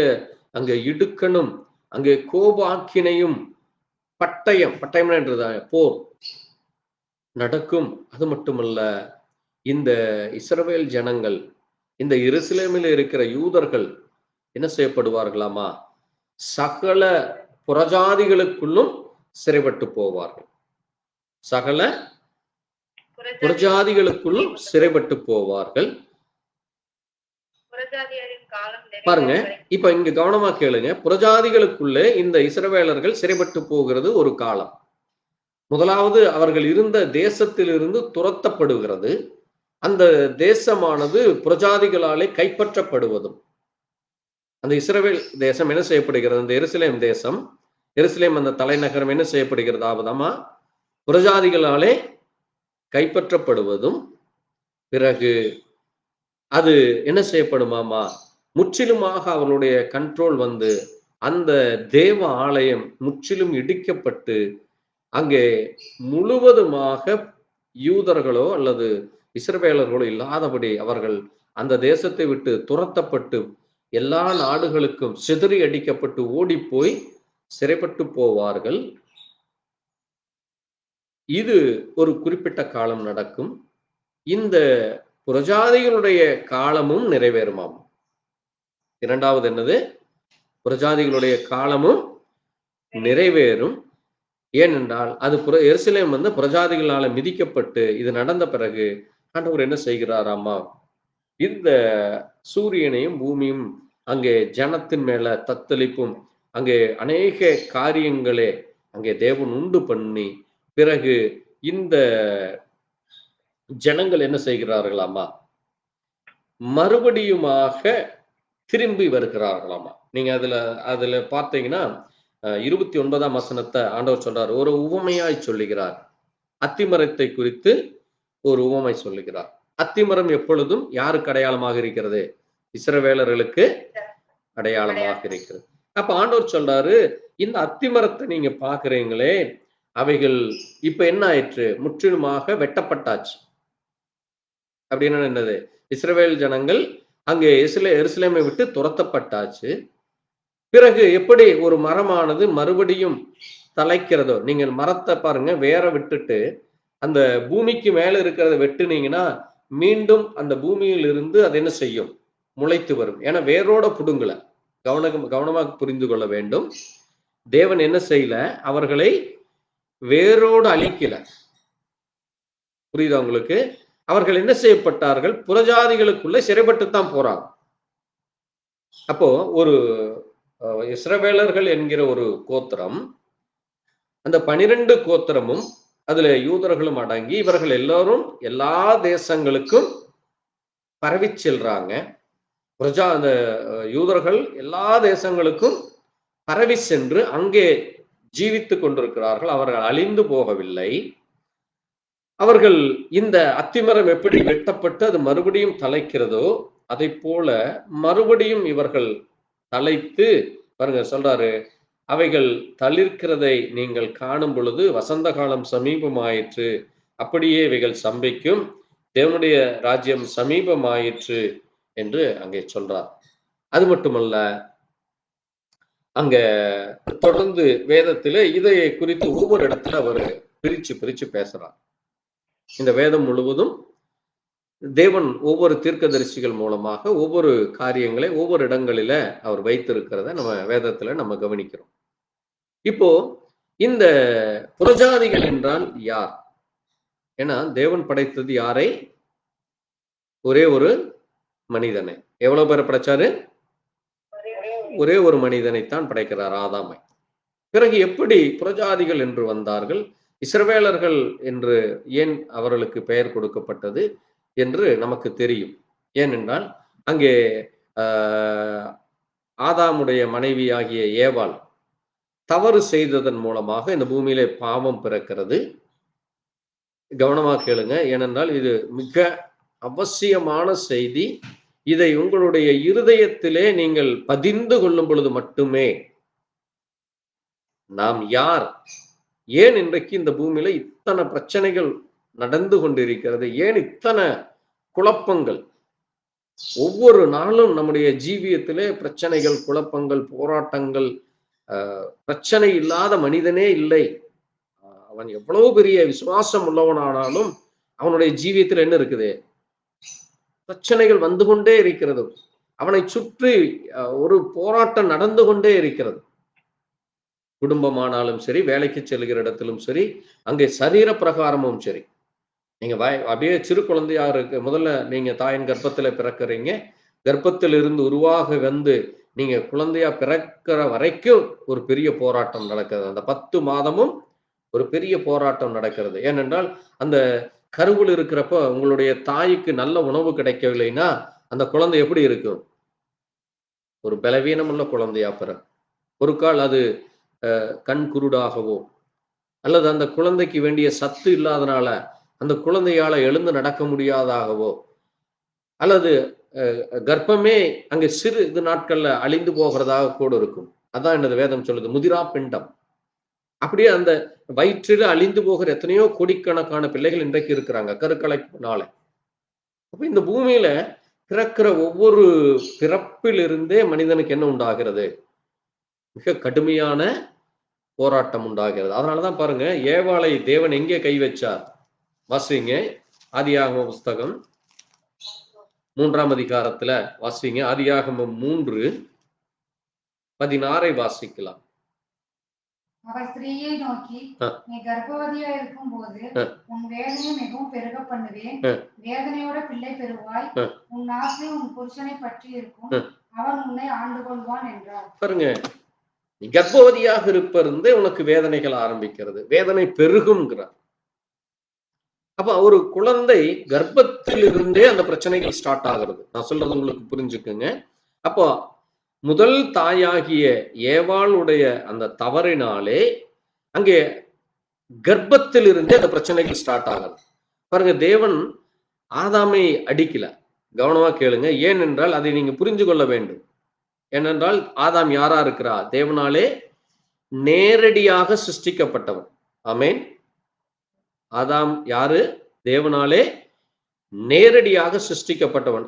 அங்கே இடுக்கணும், அங்கே கோபாக்கினையும் பட்டயம் என்றதா போர் நடக்கும். அது மட்டுமல்ல, இந்த இஸ்ரவேல் ஜனங்கள், இந்த எருசலேமில் இருக்கிற யூதர்கள் என்ன செய்யப்படுவார்களாமா, சகல புறஜாதிகளுக்குள்ளும் சிறைப்பட்டு போவார்கள். சகல புறஜாதிகளுக்குள்ளும் சிறைப்பட்டு போவார்கள். பாருங்க, இப்ப இங்க கவனமா கேளுங்க. புறஜாதிகளுக்குள்ளே இந்த இஸ்ரவேலர்கள் சிறைப்பட்டு போகிறது ஒரு காலம். முதலாவது அவர்கள் இருந்த தேசத்திலிருந்து துரத்தப்படுகிறது. அந்த தேசமானது புறஜாதிகளாலே கைப்பற்றப்படுவதும், அந்த இஸ்ரவேல் தேசம் என்ன செய்யப்படுகிறது, அந்த எருசலேம் தேசம், எருசலேம் அந்த தலைநகரம் என்ன செய்யப்படுகிறது ஆவதாமா, புறஜாதிகளாலே கைப்பற்றப்படுவதும், பிறகு அது என்ன செய்யப்படுமாமா, முற்றிலுமாக அவர்களுடைய கண்ட்ரோல் வந்து அந்த தேவ ஆலயம் முற்றிலும் இடிக்கப்பட்டு அங்கே முழுவதுமாக யூதர்களோ அல்லது இஸ்ரவேலர்களோ இல்லாதபடி அவர்கள் அந்த தேசத்தை விட்டு துரத்தப்பட்டு எல்லா நாடுகளுக்கும் சிதறி அடிக்கப்பட்டு ஓடி போய் சிறைப்பட்டு போவார்கள். இது ஒரு குறிப்பிட்ட காலம் நடக்கும். இந்த புறஜாதிகளுடைய காலமும் நிறைவேறுமாம். இரண்டாவது என்னது, புறஜாதிகளுடைய காலமும் நிறைவேறும். ஏனென்றால் அது எருசலேம் வந்து புறஜாதிகளால மிதிக்கப்பட்டு இது நடந்த பிறகு ஆண்டவர் என்ன செய்கிறாராமா, இந்த சூரியனையும் பூமியும் அங்கே ஜனத்தின் மேல தத்தளிப்பும் அங்கே அநேக காரியங்களே அங்கே தேவன் உண்டு பண்ணி பிறகு இந்த ஜனங்கள் என்ன செய்கிறார்களாமா, மறுபடியுமாக திரும்பி வருகிறார்களாமா. நீங்க அதுல பார்த்தீங்கன்னா 29ஆம் வசனத்தை ஆண்டவர் சொல்றார், ஒரு உவமையாய் சொல்லுகிறார். அத்திமரத்தை குறித்து ஒரு உவமை சொல்லுகிறார். அத்திமரம் எப்பொழுதும் யாருக்கு அடையாளமாக இருக்கிறது, இஸ்ரவேலர்களுக்கு அடையாளமாக இருக்கிறது. அப்ப ஆண்டவர் சொல்றாரு, இந்த அத்திமரத்தை நீங்க பாக்குறீங்களே, அவைகள் இப்ப என்ன ஆயிற்று, முற்றிலுமாக வெட்டப்பட்டாச்சு. அப்படின்னா என்னது, இஸ்ரவேல் ஜனங்கள் அங்கே எருசலேமை விட்டு துரத்தப்பட்டாச்சு. பிறகு எப்படி ஒரு மரமானது மறுபடியும் தலைக்கிறதோ, நீங்கள் மரத்தை பாருங்க, வேற விட்டுட்டு அந்த பூமிக்கு மேல இருக்கிறத வெட்டுனீங்கன்னா மீண்டும் அந்த பூமியில் இருந்து அது என்ன செய்யும், முளைத்து வரும். ஏன்னா வேரோட புடுங்கல. கவனமாக புரிந்து கொள்ள வேண்டும். தேவன் என்ன செய்யல, அவர்களை வேரோடு அழிக்கல. புரியுதா உங்களுக்கு? அவர்கள் என்ன செய்யப்பட்டார்கள், புறஜாதிகளுக்குள்ள சிறைப்பட்டுத்தான் போறாங்க. அப்போ ஒரு இஸ்ரவேலர்கள் என்கிற ஒரு கோத்திரம், அந்த 12 கோத்திரமும் அதுல யூதர்களும் அடங்கி இவர்கள் எல்லாரும் எல்லா தேசங்களுக்கும் பரவி செல்றாங்க. அந்த யூதர்கள் எல்லா தேசங்களுக்கும் பரவி சென்று அங்கே ஜீவித்து கொண்டிருக்கிறார்கள். அவர்கள் அழிந்து போகவில்லை. அவர்கள் இந்த அத்திமரம் எப்படி வெட்டப்பட்டு அது மறுபடியும் தலைக்கிறதோ அதை போல மறுபடியும் இவர்கள் தலைத்து, பாருங்க சொல்றாரு, அவைகள் தளிர்க்கிறதை நீங்கள் காணும் பொழுது வசந்த காலம் சமீபமாயிற்று, அப்படியே இவைகள் சம்பவிக்கும், தேவனுடைய ராஜ்யம் சமீபமாயிற்று என்று அங்கே சொல்றார். அது மட்டுமல்ல, அங்க தொடர்ந்து வேதத்திலே இதை குறித்து ஒவ்வொரு இடத்துல அவர் பிரிச்சு பேசுறார். இந்த வேதம் முழுவதும் தேவன் ஒவ்வொரு தீர்க்கதரிசிகள் மூலமாக ஒவ்வொரு காரியங்களை ஒவ்வொரு இடங்களில அவர் வைத்திருக்கிறத நம்ம வேதத்துல நம்ம கவனிக்கிறோம். இப்போ இந்த புறஜாதிகள் என்றால் யார்? ஏன்னா தேவன் படைத்தது யாரை? ஒரே ஒரு மனிதனை. எவ்வளவு பேரை படைச்சாரு? ஒரே ஒரு மனிதனைத்தான் படைக்கிறார், ஆதாமை. பிறகு எப்படி புறஜாதிகள் என்று வந்தார்கள், இஸ்ரவேலர்கள் என்று ஏன் அவர்களுக்கு பெயர் கொடுக்கப்பட்டது என்று நமக்கு தெரியும். ஏனென்றால் அங்கே ஆதாமுடைய மனைவி ஆகிய ஏவாள் தவறு செய்ததன் மூலமாக இந்த பூமியிலே பாவம் பிறக்கிறது. கவனமாக கேளுங்க, ஏனென்றால் இது மிக அவசியமான செய்தி. இதை உங்களுடைய இருதயத்திலே நீங்கள் பதிந்து கொள்ளும் பொழுது மட்டுமே நாம் யார், ஏன் இன்றைக்கு இந்த பூமியில இத்தனை பிரச்சனைகள் நடந்து கொண்டிருக்கிறது, ஏன் இத்தனை குழப்பங்கள், ஒவ்வொரு நாளும் நம்முடைய ஜீவியத்திலே பிரச்சனைகள், குழப்பங்கள், போராட்டங்கள், பிரச்சனை இல்லாத மனிதனே இல்லை. அவன் எவ்வளவு பெரிய விசுவாசம் உள்ளவனானாலும் அவனுடைய ஜீவியத்தில் என்ன இருக்குது? பிரச்சனைகள் வந்து கொண்டே இருக்கிறது. அவனை சுற்றி ஒரு போராட்டம் நடந்து கொண்டே இருக்கிறது. குடும்பமானாலும் சரி, வேலைக்கு செல்கிற இடத்திலும் சரி, அங்கே சரீர பிரகாரமும் சரி. நீங்க அப்படியே சிறு குழந்தையா இருக்கு, முதல்ல நீங்க தாயின் கர்ப்பத்துல பிறக்கிறீங்க, கர்ப்பத்தில் இருந்து உருவாக வந்து நீங்க குழந்தையா பிறக்கிற வரைக்கும் ஒரு பெரிய போராட்டம் நடக்கிறது. அந்த 10 மாதமும் ஒரு பெரிய போராட்டம் நடக்கிறது. ஏனென்றால் அந்த கருவில் இருக்கிறப்ப உங்களுடைய தாய்க்கு நல்ல உணவு கிடைக்கவில்லைன்னா அந்த குழந்தை எப்படி இருக்கும்? ஒரு பலவீனம் உள்ள குழந்தையா பிற. ஒரு கால் அது கண் குருடாகவோ, அல்லது அந்த குழந்தைக்கு வேண்டிய சத்து இல்லாதனால அந்த குழந்தையால எழுந்து நடக்க முடியாதாகவோ, அல்லது கர்ப்பமே அங்கே சிறு இது நாட்கள்ல அழிந்து போகிறதாக கூட இருக்கும். அதான் என்னது வேதம் சொல்லுது, முதிரா பிண்டம். அப்படியே அந்த வயிற்றில அழிந்து போகிற எத்தனையோ கோடிக்கணக்கான பிள்ளைகள் இன்றைக்கு இருக்கிறாங்க கருக்கலைப்பினால. அப்ப இந்த பூமியில பிறக்கிற ஒவ்வொரு பிறப்பிலிருந்தே மனிதனுக்கு என்ன உண்டாகிறது? மிக கடுமையான போராட்டம் உண்டாகிறது. அதனாலதான் பாருங்க, ஏவாளை தேவன் எங்கே கை வச்சார்? வாசிங்க ஆதியாகம புஸ்தகம் 3ஆம் அதிகாரத்துல வாசிங்க. ஆதியாகமம் 3:16 வாசிக்கலாம். அவர் ஸ்திரீயை நோக்கி, நீ கர்ப்பவதியா இருக்கும் போது உன் வேதனையை மிகவும் பெருக பண்ணுவேன், வேதனையோட பிள்ளை பெறுவாய், உன் ஆசை உன் புருஷனை பற்றி இருக்கும், அவன் உன்னை ஆண்டு கொள்வான் என்றார். பாருங்க, நீ கர்ப்பவதியாக இருப்பதே உனக்கு வேதனைகள் ஆரம்பிக்கிறது, வேதனை பெருகும்ங்கிறார். அப்ப ஒரு குழந்தை கர்ப்பத்தில் இருந்தே அந்த பிரச்சனைகள் ஸ்டார்ட் ஆகிறது. நான் சொல்றது உங்களுக்கு புரிஞ்சுக்குங்க. அப்போ முதல் தாயாகிய ஏவாளுடைய அந்த தவறினாலே அங்கே கர்ப்பத்தில் இருந்தே அந்த பிரச்சனைகள் ஸ்டார்ட் ஆகுது. பாருங்க, தேவன் ஆதாமை அடிக்கல. கவனமா கேளுங்க. ஏனென்றால் அதை நீங்க புரிஞ்சு கொள்ள வேண்டும். ஏனென்றால் ஆதாம் யாரா இருக்கிறா? தேவனாலே நேரடியாக சிருஷ்டிக்கப்பட்டவன். ஆமென். ஆதாம் யாரு? தேவனாலே நேரடியாக சிருஷ்டிக்கப்பட்டவன்.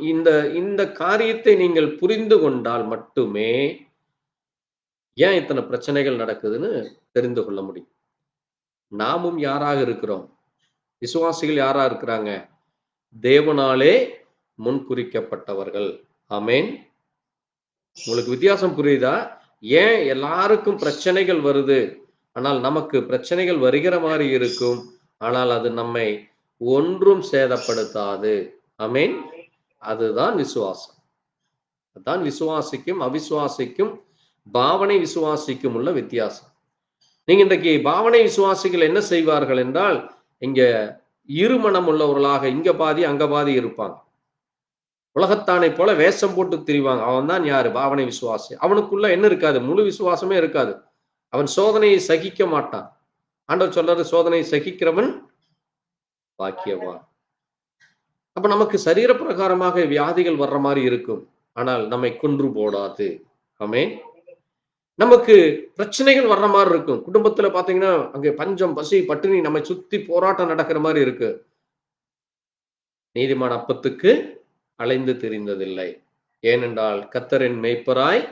இந்த காரியத்தை நீங்கள் புரிந்து கொண்டால் மட்டுமே ஏன் இத்தனை பிரச்சனைகள் நடக்குதுன்னு தெரிந்து கொள்ள முடியும். நாமும் யாராக இருக்கிறோம்? விசுவாசிகள் யாரா இருக்கிறாங்க? தேவனாலே முன்குறிக்கப்பட்டவர்கள். ஆமென். உங்களுக்கு வித்தியாசம் புரியுதா? ஏன் எல்லாருக்கும் பிரச்சனைகள் வருது, ஆனால் நமக்கு பிரச்சனைகள் வருகிற மாதிரி இருக்கும், ஆனால் அது நம்மை ஒன்றும் சேதப்படுத்தாது. ஆமென். அதுதான் விசுவாசம். அதுதான் விசுவாசிக்கும் அவிசுவாசிக்கும் பாவனை விசுவாசிக்கும் உள்ள வித்தியாசம். நீங்க இன்றைக்கு பாவனை விசுவாசிகள் என்ன செய்வார்கள் என்றால், இங்க இருமனம் உள்ளவர்களாக இங்க பாதி அங்க பாதி இருப்பாங்க. உலகத்தானை போல வேஷம் போட்டு திரிவாங்க. அவன் தான் யாரு? பாவனை விசுவாசி. அவனுக்குள்ள என்ன இருக்காது? முழு விசுவாசமே இருக்காது. அவன் சோதனையை சகிக்க மாட்டான். ஆண்டவர் சொல்றாரு, சோதனையை சகிக்கிறவன் பாக்கியவான். அப்ப நமக்கு சரீர பிரகாரமாக வியாதிகள் வர்ற மாதிரி இருக்கும், ஆனால் நம்மை கொன்று போடாது. ஆமென். நமக்கு பிரச்சனைகள் வர்ற மாதிரி இருக்கும். குடும்பத்துல பாத்தீங்கன்னா அங்கே பஞ்சம், பசி, பட்டினி நம்மை சுத்தி போராட்டம் நடக்கிற மாதிரி இருக்கு. நீதிமான் அப்பத்துக்கு அலைந்து திரிந்ததில்லை, ஏனென்றால் கர்த்தரின் மேய்ப்பராய்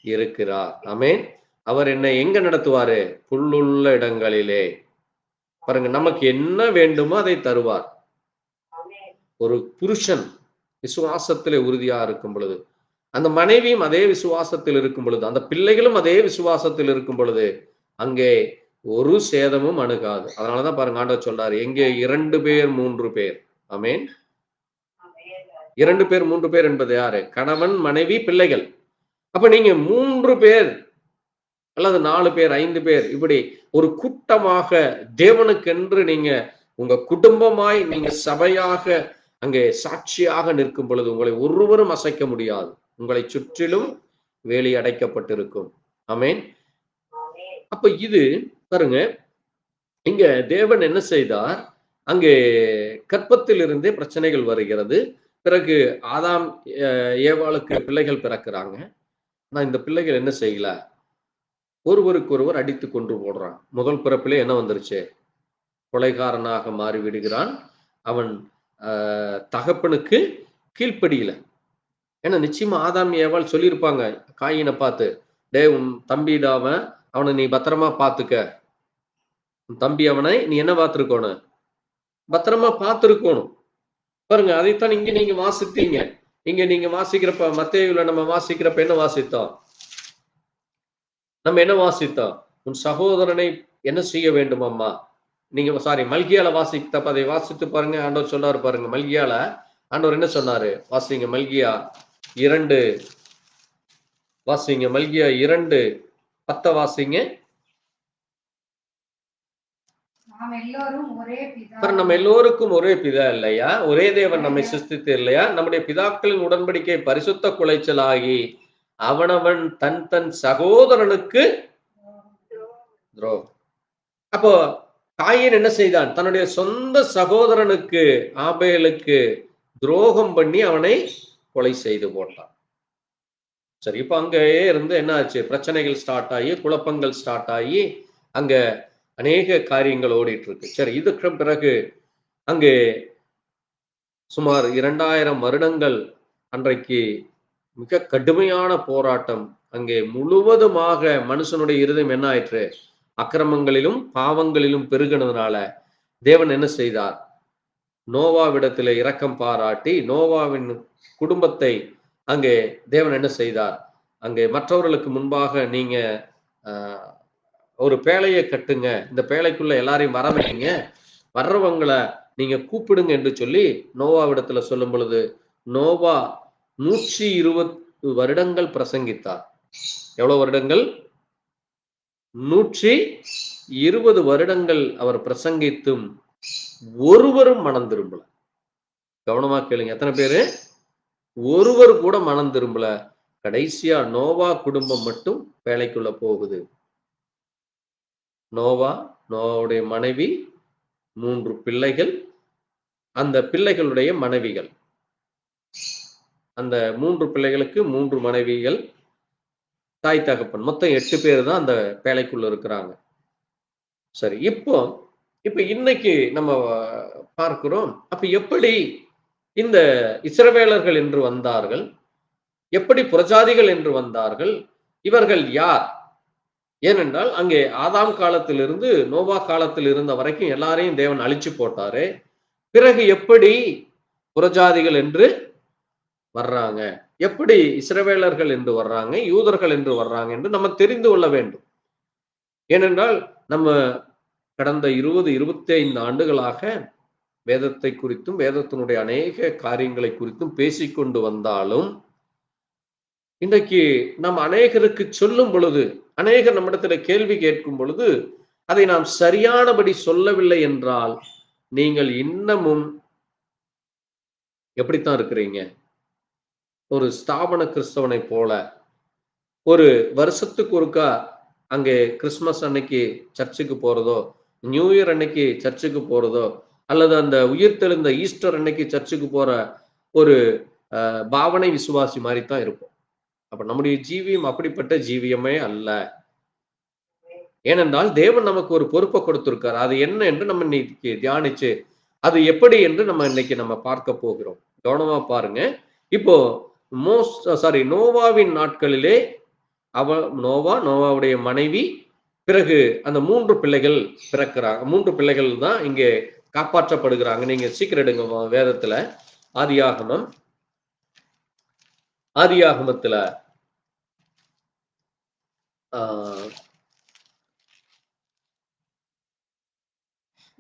இருக்கிறார். ஆமென். அவர் என்னை எங்க நடத்துவாரு? புல்லுள்ள இடங்களிலே. பாருங்க, நமக்கு என்ன வேண்டுமோ அதை தருவார். ஒரு புருஷன் விசுவாசத்திலே உறுதியா இருக்கும் பொழுது, அந்த மனைவியும் அதே விசுவாசத்தில் இருக்கும் பொழுது, அந்த பிள்ளைகளும் அதே விசுவாசத்தில் இருக்கும் பொழுது, அங்கே ஒரு சேதமும் அணுகாது. அதனாலதான் பாருங்க, ஆண்டவர் சொல்றாரு, எங்கே 2 பேர் 3 பேர். ஆமென். 2 பேர் 3 பேர் என்பது யாரு? கணவன், மனைவி, பிள்ளைகள். அப்ப நீங்க 3 பேர் அல்லது 4 பேர் 5 பேர் இப்படி ஒரு கூட்டமாக தேவனுக்கென்று நீங்க உங்க குடும்பமாய் நீங்க சபையாக அங்கே சாட்சியாக நிற்கும் பொழுது உங்களை ஒருவரும் அசைக்க முடியாது. உங்களை சுற்றிலும் வேலி அடைக்கப்பட்டிருக்கும். ஆமென். அப்ப இது பாருங்க, இங்க தேவன் என்ன செய்தார்? அங்கே கற்பத்தில் இருந்தே பிரச்சனைகள் வருகிறது. பிறகு ஆதாம் ஏவாளுக்கு பிள்ளைகள் பிறக்கிறாங்க. ஆனா இந்த பிள்ளைகள் என்ன செய்யல, ஒருவருக்கொருவர் அடித்து கொன்று போடுறான். முதல் பிறப்பிலே என்ன வந்துருச்சு, கொலைகாரனாக மாறி விடுகிறான். அவன் தகப்பனுக்கு கீழ்ப்படியில. ஏன்னா நிச்சயமா ஆதாம் ஏவாள் சொல்லியிருப்பாங்க காயினை பார்த்து, டே உன் தம்பிடாம அவனை நீ பத்திரமா பார்த்துக்க, உன் தம்பி அவனை நீ என்ன பார்த்துருக்கணும், பத்திரமா பார்த்துருக்கணும். பாருங்க, அதைத்தான் இங்க நீங்க வாசித்தீங்க. இங்க நீங்க வாசிக்கிறப்ப, மத்தேயுல நம்ம வாசிக்கிறப்ப என்ன வாசித்தோம், நம்ம என்ன வாசித்தோம், உன் சகோதரனை என்ன செய்ய வேண்டும் அம்மா. நீங்க மல்கியால வாசித்தப்ப அதை வாசித்து பாருங்க. ஆண்டவர் சொன்னாரு பாருங்க, மல்கியால ஆண்டவர் என்ன சொன்னாரு, வாசிங்க மல்கியா 2 வாசிங்க, மல்கியா 2:10 வாசிங்க. நம்ம எல்லோருக்கும் ஒரே பிதா இல்லையா, ஒரே தேவன் நம்மை சிருஷ்டித்து இல்லையா, நம்முடைய பிதாக்களின் உடன்படிக்கை பரிசுத்த குலைச்சலாகி அவனவன் தன் தன் சகோதரனுக்கு துரோகம். அப்போ காயின் என்ன செய்தான், தன்னுடைய சொந்த சகோதரனுக்கு ஆபேலுக்கு துரோகம் பண்ணி அவனை கொலை செய்து போட்டான். சரி, இப்ப அங்கேயே இருந்து என்ன ஆச்சு, பிரச்சனைகள் ஸ்டார்ட் ஆகி, குழப்பங்கள் ஸ்டார்ட் ஆகி, அங்க அநேக காரியங்கள் ஓடிட்டு இருக்கு. சரி, இதுக்கு பிறகு அங்கே சுமார் 2000 வருடங்கள் அன்றைக்கு மிக கடுமையான போராட்டம். அங்கே முழுவதுமாக மனுஷனுடைய இருதயம் என்ன ஆயிற்று, அக்கிரமங்களிலும் பாவங்களிலும் பெருகினதுனால தேவன் என்ன செய்தார், நோவாவிடத்தில் இரக்கம் பாராட்டி நோவாவின் குடும்பத்தை அங்கே தேவன் என்ன செய்தார், அங்கே மற்றவர்களுக்கு முன்பாக நீங்க ஒரு பேழையை கட்டுங்க, இந்த பேழைக்குள்ள எல்லாரையும் வர வைங்க, வர்றவங்களை நீங்க கூப்பிடுங்க என்று சொல்லி நோவாவிடத்துல சொல்லும் பொழுது நோவா 120 வருடங்கள் பிரசங்கித்தார். எவ்வளவு வருடங்கள், 120 வருடங்கள் அவர் பிரசங்கித்தும் ஒருவரும் மனம் திரும்பல. கவனமா கேளுங்க, எத்தனை பேரு, ஒருவர் கூட மனம் திரும்பல. கடைசியா நோவா குடும்பம் மட்டும் வேலைக்குள்ள போகுது. நோவாவுடைய மனைவி, 3 பிள்ளைகள், அந்த பிள்ளைகளுடைய மனைவிகள், அந்த 3 பிள்ளைகளுக்கு 3 மனைவிகள், தாய் தகப்பன், மொத்தம் 8 பேர் தான் அந்த பேழைக்குள்ள இருக்கிறாங்க. சரி, இப்போ இன்னைக்கு நம்ம பார்க்கிறோம், அப்ப எப்படி இந்த இஸ்ரவேலர்கள் என்று வந்தார்கள், எப்படி புறஜாதிகள் என்று வந்தார்கள், இவர்கள் யார்? ஏனென்றால் அங்கே ஆதாம் காலத்திலிருந்து நோவா காலத்தில் இருந்த வரைக்கும் எல்லாரையும் தேவன் அழிச்சு போட்டாரு. பிறகு எப்படி புறஜாதிகள் என்று வர்றாங்க, எப்படி இஸ்ரவேலர்கள் என்று வர்றாங்க, யூதர்கள் என்று வர்றாங்க என்று நம்ம தெரிந்து கொள்ள வேண்டும். ஏனென்றால் நம்ம கடந்த 20-25 ஆண்டுகளாக வேதத்தை குறித்தும் வேதத்தினுடைய அநேக காரியங்களை குறித்தும் பேசிக்கொண்டு வந்தாலும் இன்றைக்கு நாம் அநேகருக்கு சொல்லும் பொழுது, அநேகர் நம்மிடத்துல கேள்வி கேட்கும் பொழுது அதை நாம் சரியானபடி சொல்லவில்லை என்றால் நீங்கள் இன்னமும் எப்படித்தான் இருக்கிறீங்க, ஒரு ஸ்தாபன கிறிஸ்தவனை போல. ஒரு வருஷத்துக்கு ஒருக்கா அங்கே கிறிஸ்துமஸ் அன்னைக்கு சர்ச்சுக்கு போறதோ, நியூ இயர் அன்னைக்கு சர்ச்சுக்கு போறதோ, அல்லது அந்த உயிர்த்தெழுந்த ஈஸ்டர் அன்னைக்கு சர்ச்சுக்கு போற ஒரு பாவனை விசுவாசி மாதிரி தான் இருப்போம். அப்ப நம்முடைய ஜீவியம் அப்படிப்பட்ட ஜீவியமே அல்ல. ஏனென்றால் தேவன் நமக்கு ஒரு பொறுப்பை கொடுத்திருக்காரு. அது என்ன என்று நம்ம இன்னைக்கு தியானிச்சு அது எப்படி என்று நம்ம இன்னைக்கு நம்ம பார்க்க போகிறோம். கவனமா பாருங்க. இப்போ நோவாவின் நாட்களிலே நோவாவுடைய மனைவி, பிறகு அந்த 3 பிள்ளைகள் பிறக்கிறாங்க. 3 பிள்ளைகள் தான் இங்கே காப்பாற்றப்படுகிறாங்க. நீங்க சீக்கிரம் எடுங்க வேதத்துல, ஆதியாகமத்துல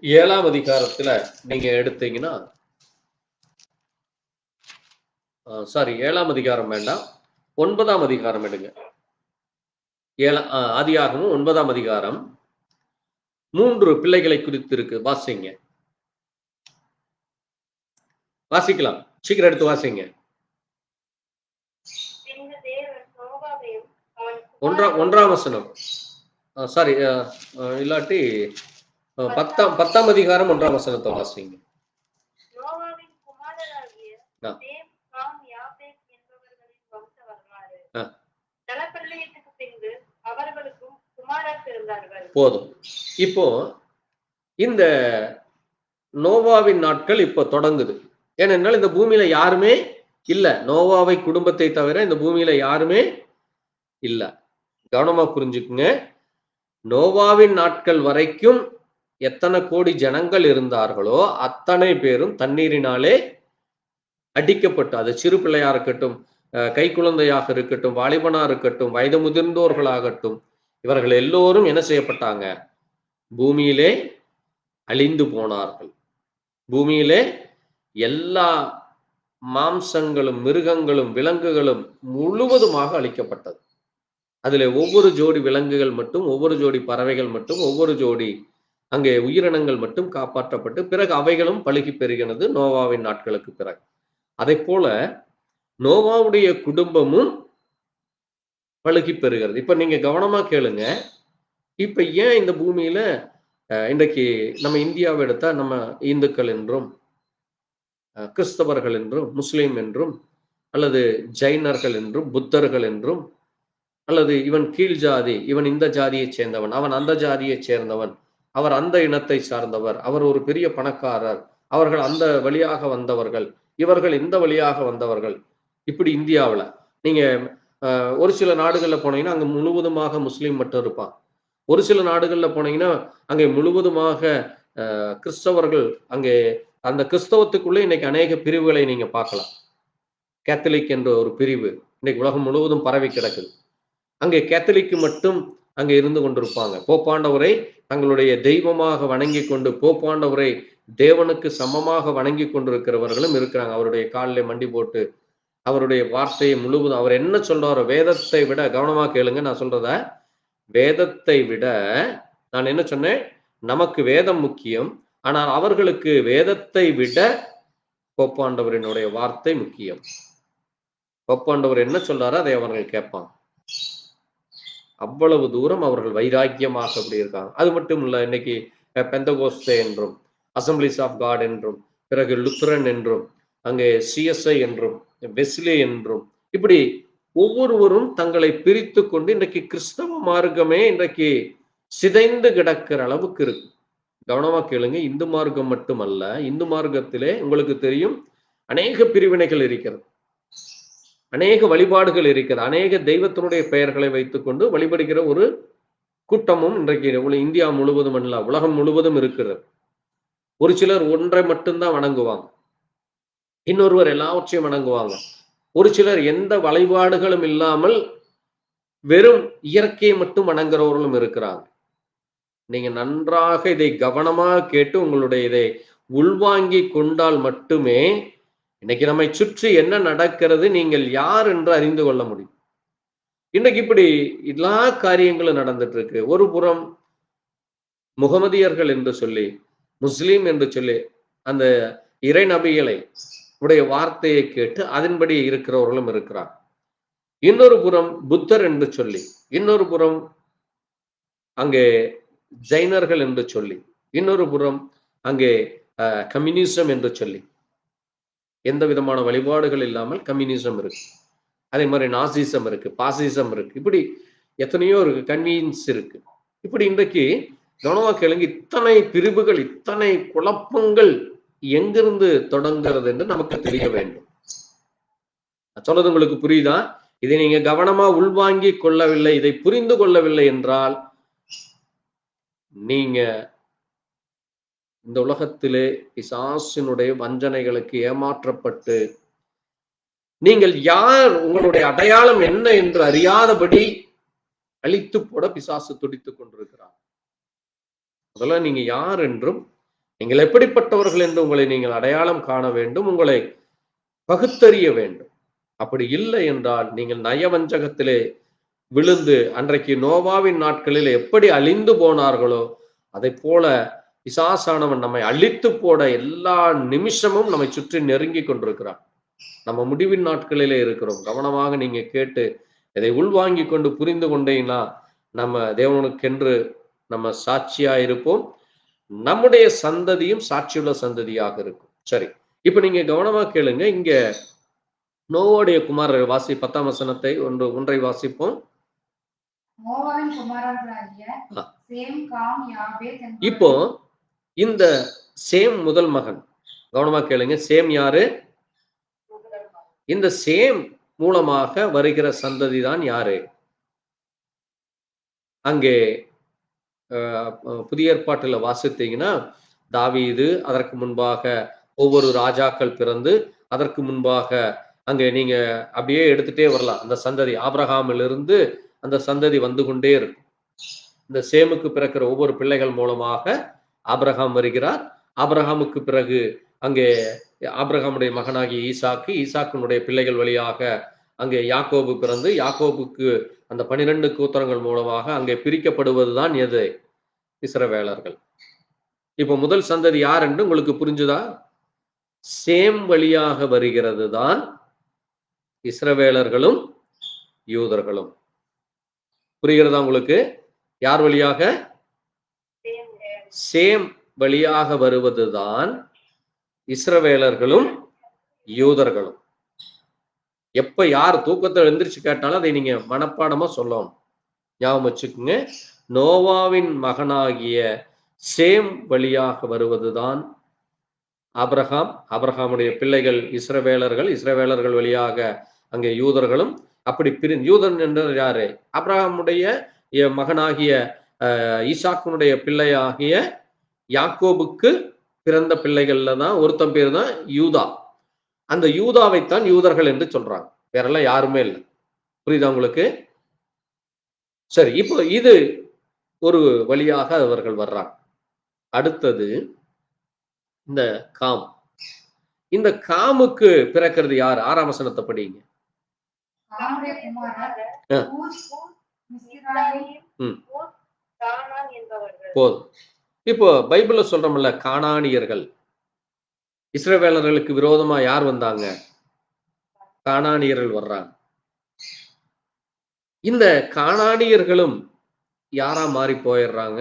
7ஆம் அதிகாரத்துல நீங்க எடுத்தீங்கன்னா, 7ஆம் அதிகாரம் வேண்டாம், 9ஆம் அதிகாரம் எடுங்க. ஆதியாகமம் 9ஆம் அதிகாரம் 3 பிள்ளைகளை குறித்து இருக்கு. வாசிங்க, வாசிக்கலாம், சீக்கிரம் எடுத்து வாசிங்க. 1ஆம் வசனம், இல்லாட்டி 10ஆம் அதிகாரம் 1ஆம் வசனத்தை வாசிங்க. நோவாவின் குமாரராகிய ஆ. சேம், காம், யாப்பேத் என்பவர்களின் வம்ச வரலாறு. ஆ. ஜலப்பிரளயத்துக்கு பின்பு அவர்களுக்கும் குமாரர் பிறந்தார்கள். போதும். இப்போ இந்த நோவாவின் நாட்கள் இப்ப தொடங்குது. ஏனென்றால் இந்த பூமியில யாருமே இல்ல. நோவாவை குடும்பத்தை தவிர இந்த பூமியில யாருமே இல்ல. கவனமா புரிஞ்சுக்குங்க. நோவாவின் நாட்கள் வரைக்கும் எத்தனை கோடி ஜனங்கள் இருந்தார்களோ அத்தனை பேரும் தண்ணீரினாலே அடிக்கப்பட்டு, அது சிறு பிள்ளையா இருக்கட்டும், கை குழந்தையாக இருக்கட்டும், வாலிபனா இருக்கட்டும், வயது முதிர்ந்தோர்களாகட்டும், இவர்கள் எல்லோரும் என்ன செய்யப்பட்டாங்க? பூமியிலே அழிந்து போனார்கள். பூமியிலே எல்லா மாம்சங்களும் மிருகங்களும் விலங்குகளும் முழுவதுமாக அழிக்கப்பட்டது. அதில் ஒவ்வொரு ஜோடி விலங்குகள் மட்டும், ஒவ்வொரு ஜோடி பறவைகள் மட்டும், ஒவ்வொரு ஜோடி அங்கே உயிரினங்கள் மட்டும் காப்பாற்றப்பட்டு பிறகு அவைகளும் பழுகி பெறுகிறது நோவாவின் நாட்களுக்கு பிறகு. அதை போல நோவாவுடைய குடும்பமும் பழுகி பெறுகிறது. இப்ப நீங்க கவனமா கேளுங்க. இப்ப ஏன் இந்த பூமியில இன்றைக்கு நம்ம இந்தியாவை எடுத்தா நம்ம இந்துக்கள் என்றும் கிறிஸ்தவர்கள் என்றும் முஸ்லீம் என்றும் அல்லது ஜைனர்கள் என்றும் புத்தர்கள் என்றும் அல்லது இவன் கீழ் ஜாதி, இவன் இந்த ஜாதியை சேர்ந்தவன், அவன் அந்த ஜாதியை சேர்ந்தவன், அவர் அந்த இனத்தை சார்ந்தவர், அவர் ஒரு பெரிய பணக்காரர், அவர்கள் அந்த வழியாக வந்தவர்கள், இவர்கள் இந்த வழியாக வந்தவர்கள். இப்படி இந்தியாவில் நீங்க ஒரு சில நாடுகளில் போனீங்கன்னா அங்கே முழுவதுமாக முஸ்லீம் மட்டும் இருப்பான். ஒரு சில நாடுகளில் போனீங்கன்னா அங்கே முழுவதுமாக கிறிஸ்தவர்கள், அங்கே அந்த கிறிஸ்தவத்துக்குள்ளே இன்னைக்கு அநேக பிரிவுகளை நீங்க பார்க்கலாம். கேத்தலிக் என்ற ஒரு பிரிவு இன்னைக்கு உலகம் முழுவதும் பரவி கிடக்குது. அங்கே கேத்தலிக்கு மட்டும் அங்கே இருந்து கொண்டிருப்பாங்க. போப்பாண்டவரை தங்களுடைய தெய்வமாக வணங்கி கொண்டு, போப்பாண்டவரை தேவனுக்கு சமமாக வணங்கி கொண்டிருக்கிறவர்களும் இருக்கிறாங்க. அவருடைய காலில் மண்டி போட்டு அவருடைய வார்த்தையை முழுவதும் அவர் என்ன சொல்றாரோ, வேதத்தை விட, கவனமா கேளுங்க நான் சொல்றத, வேதத்தை விட, நான் என்ன சொன்னேன், நமக்கு வேதம் முக்கியம், ஆனால் அவர்களுக்கு வேதத்தை விட போப்பாண்டவரினுடைய வார்த்தை முக்கியம். போப்பாண்டவர் என்ன சொல்றாரோ அதை அவர்கள் கேட்பாங்க. அவ்வளவு தூரம் அவர்கள் வைராக்கியமாக அப்படி இருக்காங்க. அது மட்டும் இல்ல, இன்னைக்கு பெந்தகோஸ்தே என்றும் அசம்பிளிஸ் ஆஃப் காட் என்றும் பிறகு லுத்ரன் என்றும் அங்கே சிஎஸ்ஐ என்றும் வெஸ்லி என்றும் இப்படி ஒவ்வொருவரும் தங்களை பிரித்து கொண்டு இன்றைக்கு கிறிஸ்தவ மார்க்கமே இன்றைக்கு சிதைந்து கிடக்கிற அளவுக்கு இருக்கு. கவனமா கேளுங்க. இந்து மார்க்கம் மட்டுமல்ல, இந்து மார்க்கத்திலே உங்களுக்கு தெரியும் அநேக பிரிவினைகள் இருக்கிறது, அநேக வழிபாடுகள் இருக்கிறது, அநேக தெய்வத்தினுடைய பெயர்களை வைத்துக்கொண்டு வழிபடுகிற ஒரு கூட்டமும் இன்றைக்கு இந்தியா முழுவதும் அல்ல, உலகம் முழுவதும் இருக்கிறது. ஒரு சிலர் ஒன்றை மட்டும்தான் வணங்குவாங்க, இன்னொருவர் எல்லாவற்றையும் வணங்குவாங்க. ஒரு சிலர் எந்த வழிபாடுகளும் இல்லாமல் வெறும் இயற்கையை மட்டும் வணங்குறவர்களும் இருக்கிறாங்க. நீங்க நன்றாக இதை கவனமாக கேட்டு உங்களுடைய இதை உள்வாங்கி கொண்டால் மட்டுமே இன்னைக்கு நம்மை சுற்றி என்ன நடக்கிறது, நீங்கள் யார் என்று அறிந்து கொள்ள முடியும். இன்னைக்கு இப்படி எல்லா காரியங்களும் நடந்துட்டு இருக்கு. ஒரு புறம் முகமதியர்கள் என்று சொல்லி, முஸ்லீம் என்று சொல்லி அந்த இறை நபிகளை உடைய வார்த்தையை கேட்டு அதன்படி இருக்கிறவர்களும் இருக்கிறார். இன்னொரு புறம் புத்தர் என்று சொல்லி, இன்னொரு புறம் அங்கே ஜைனர்கள் என்று சொல்லி, இன்னொரு புறம் அங்கே கம்யூனிசம் என்று சொல்லி, எந்த விதமான வழிபாடுகள் இல்லாமல் கம்யூனிசம் இருக்கு. அதே மாதிரி நாசிசம் இருக்கு, பாசிசம் இருக்கு, இப்படி எத்தனையோ இருக்கு, கன்வீன்ஸ் இருக்கு. இப்படி இன்றைக்கு கவனமா கேளுங்க, இத்தனை பிரிவுகள், இத்தனை குழப்பங்கள் எங்கிருந்து தொடங்குகிறது என்று நமக்கு தெரிய வேண்டும். சொல்றது உங்களுக்கு புரியுதா? இதை நீங்க கவனமா உள்வாங்கி கொள்ளவில்லை, இதை புரிந்து கொள்ளவில்லை என்றால் நீங்க இந்த உலகத்திலே பிசாசினுடைய வஞ்சனைகளுக்கு ஏமாற்றப்பட்டு நீங்கள் யார், உங்களுடைய அடையாளம் என்ன என்று அறியாதபடி அழித்து போட பிசாசு துடித்துக் கொண்டிருக்கிறார். அதெல்லாம் நீங்க யார் என்றும் நீங்கள் எப்படிப்பட்டவர்கள் என்று உங்களை நீங்கள் அடையாளம் காண வேண்டும், உங்களை பகுத்தறிய வேண்டும். அப்படி இல்லை என்றால் நீங்கள் நயவஞ்சகத்திலே விழுந்து அன்றைக்கு நோவாவின் நாட்களில் எப்படி அழிந்து போனார்களோ அதை போல பிசாசானவன் நம்மை அழித்து போட எல்லா நிமிஷமும் நம்மை சுற்றி நெருங்கி கொண்டிருக்கிறான். நம்ம முடிவின் நாட்களிலே இருக்கிறோம். கவனமாக நீங்க கேட்டு இதை உள்வாங்கி கொண்டு புரிந்து கொண்டீங்கன்னா நம்ம தேவனுக்கென்று நம்ம சாட்சியா இருப்போம். நம்முடைய சந்ததியும் சாட்சியுள்ள சந்ததியாக இருக்கும். சரி, இப்ப நீங்க கவனமா கேளுங்க. இங்க நோவோடைய குமாரர் வாசி 10ஆம் வசனத்தை ஒன்றை வாசிப்போம். நோவாவின் குமாரர்களாகிய சேம், காம், யாபேத் என்பவர்கள். இப்போ இந்த சேம் முதல் மகன், கவனமா கேளுங்க. சேம் யாரு? இந்த சேம் மூலமாக வருகிற சந்ததி தான் யாரு? அங்கே புதிய ஏற்பாட்டுல வாசித்தீங்கன்னா தாவீது, அதற்கு முன்பாக ஒவ்வொரு ராஜாக்கள் பிறந்து, அதற்கு முன்பாக அங்கே நீங்க அப்படியே எடுத்துட்டே வரலாம். அந்த சந்ததி ஆபிரகாமிலிருந்து அந்த சந்ததி வந்து கொண்டே இருக்கும். இந்த சேமுக்கு பிறக்கிற ஒவ்வொரு பிள்ளைகள் மூலமாக ஆபிரகாம் வருகிறார். ஆபிரகாமுக்கு பிறகு அங்கே ஆபிரகாமுடைய மகனாகிய ஈசாக்கு, ஈசாக்கினுடைய பிள்ளைகள் வழியாக அங்கே யாக்கோபு பிறந்து, யாக்கோபுக்கு அந்த 12 கோத்திரங்கள் மூலமாக அங்கே பிரிக்கப்படுவதுதான் எது? இஸ்ரவேலர்கள். இப்ப முதல் சந்ததி யார் என்று உங்களுக்கு புரிஞ்சுதா? சேம் வழியாக வருகிறது தான் இஸ்ரவேலர்களும் யூதர்களும். புரிகிறதா உங்களுக்கு? யார் வழியாக? சேம் வழியாக வருவதுதான் இஸ்ரவேலர்களும் யூதர்களும். எப்ப யார் தூக்கத்தை எழுந்திரிச்சு கேட்டாலும் அதை நீங்க மனப்பாடமா சொல்லணும். ஞாபகம் வச்சுக்கோங்க. நோவாவின் மகனாகிய சேம் வழியாக வருவதுதான் ஆபிரகாம், ஆபிரகாமுடைய பிள்ளைகள் இஸ்ரவேலர்கள், இஸ்ரவேலர்கள் வழியாக அங்கே யூதர்களும். அப்படி யூதன் என்றது யாரு? ஆபிரகாமுடைய மகனாகிய ஈசாக்கினுடைய பிள்ளையாகிய யாக்கோபுக்கு பிறந்த பிள்ளைகள்ல தான் ஒருத்தன் பேர் தான் யூதா. அந்த யூதாவைத்தான் யூதர்கள் என்று சொல்றாங்க. வேறெல்லாம் யாருமே இல்லை. புரியுதா உங்களுக்கு? சரி, இப்போ இது ஒரு வழியாக அவர்கள் வர்றாங்க. அடுத்தது இந்த காம். இந்த காமுக்கு பிறக்கிறது யார்? 6ஆம் வசனத்தை படிங்க. போதும். இப்போ பைபிள்ல சொல்றோம்ல, கானானியர்கள். இஸ்ரவேலர்களுக்கு விரோதமா யார் வந்தாங்க? கானானியர்கள் வர்றாங்க. இந்த கானானியர்களும் யாரா மாறி போயிடுறாங்க?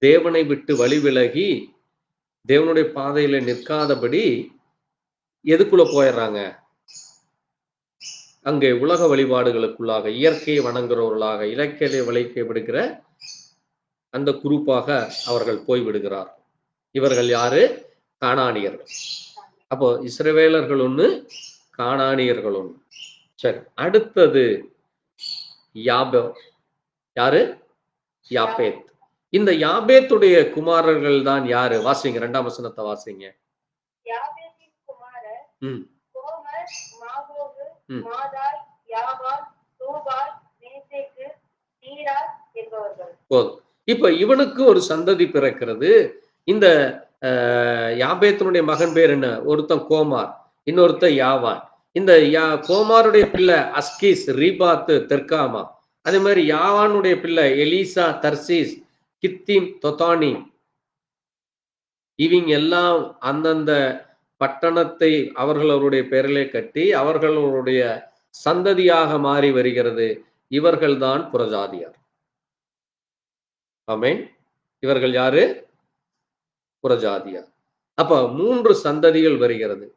தேவனை விட்டு வழி விலகி தேவனுடைய பாதையில நிற்காதபடி எதுக்குள்ள போயிடுறாங்க? அங்கே உலக வழிபாடுகளுக்குள்ளாக, இயற்கையை வணங்குறவர்களாக, இலக்கிய வழிக்கு விடுகிற அந்த குரூப்பாக அவர்கள் போய்விடுகிறார். இவர்கள் யாரு? கானானியர்கள். அப்போ இஸ்ரவேலர்கள் ஒண்ணு, கானானியர்கள் ஒண்ணு. சரி, அடுத்தது யாரு? யாபேத். இந்த யாபேத்துடைய குமாரர்கள் தான் யாரு? வாசிங்க, 2ஆம் வசனத்தை வாசிங்க. போதும். இப்ப இவனுக்கு ஒரு சந்ததி பிறக்கிறது. இந்த யாபேத்தினுடைய மகன் பேர் என்ன? ஒருத்தன் கோமார், இன்னொருத்தன் யாவான். இந்த கோமாருடைய பிள்ளை அஸ்கீஸ், ரீபாத்து, தெற்காமா. அதே மாதிரி யாவானுடைய பிள்ளை எலிசா, தர்சீஸ், கித்தீம், தொத்தானி. இவங்க எல்லாம் அந்தந்த பட்டணத்தை அவர்களுடைய பெயரிலே கட்டி அவர்களுடைய சந்ததியாக மாறி வருகிறது. இவர்கள்தான் புறஜாதியார். ஆமென். இவர்கள் யாரு? புறஜாதியார். அப்ப 3 சந்ததிகள் வருகிறது.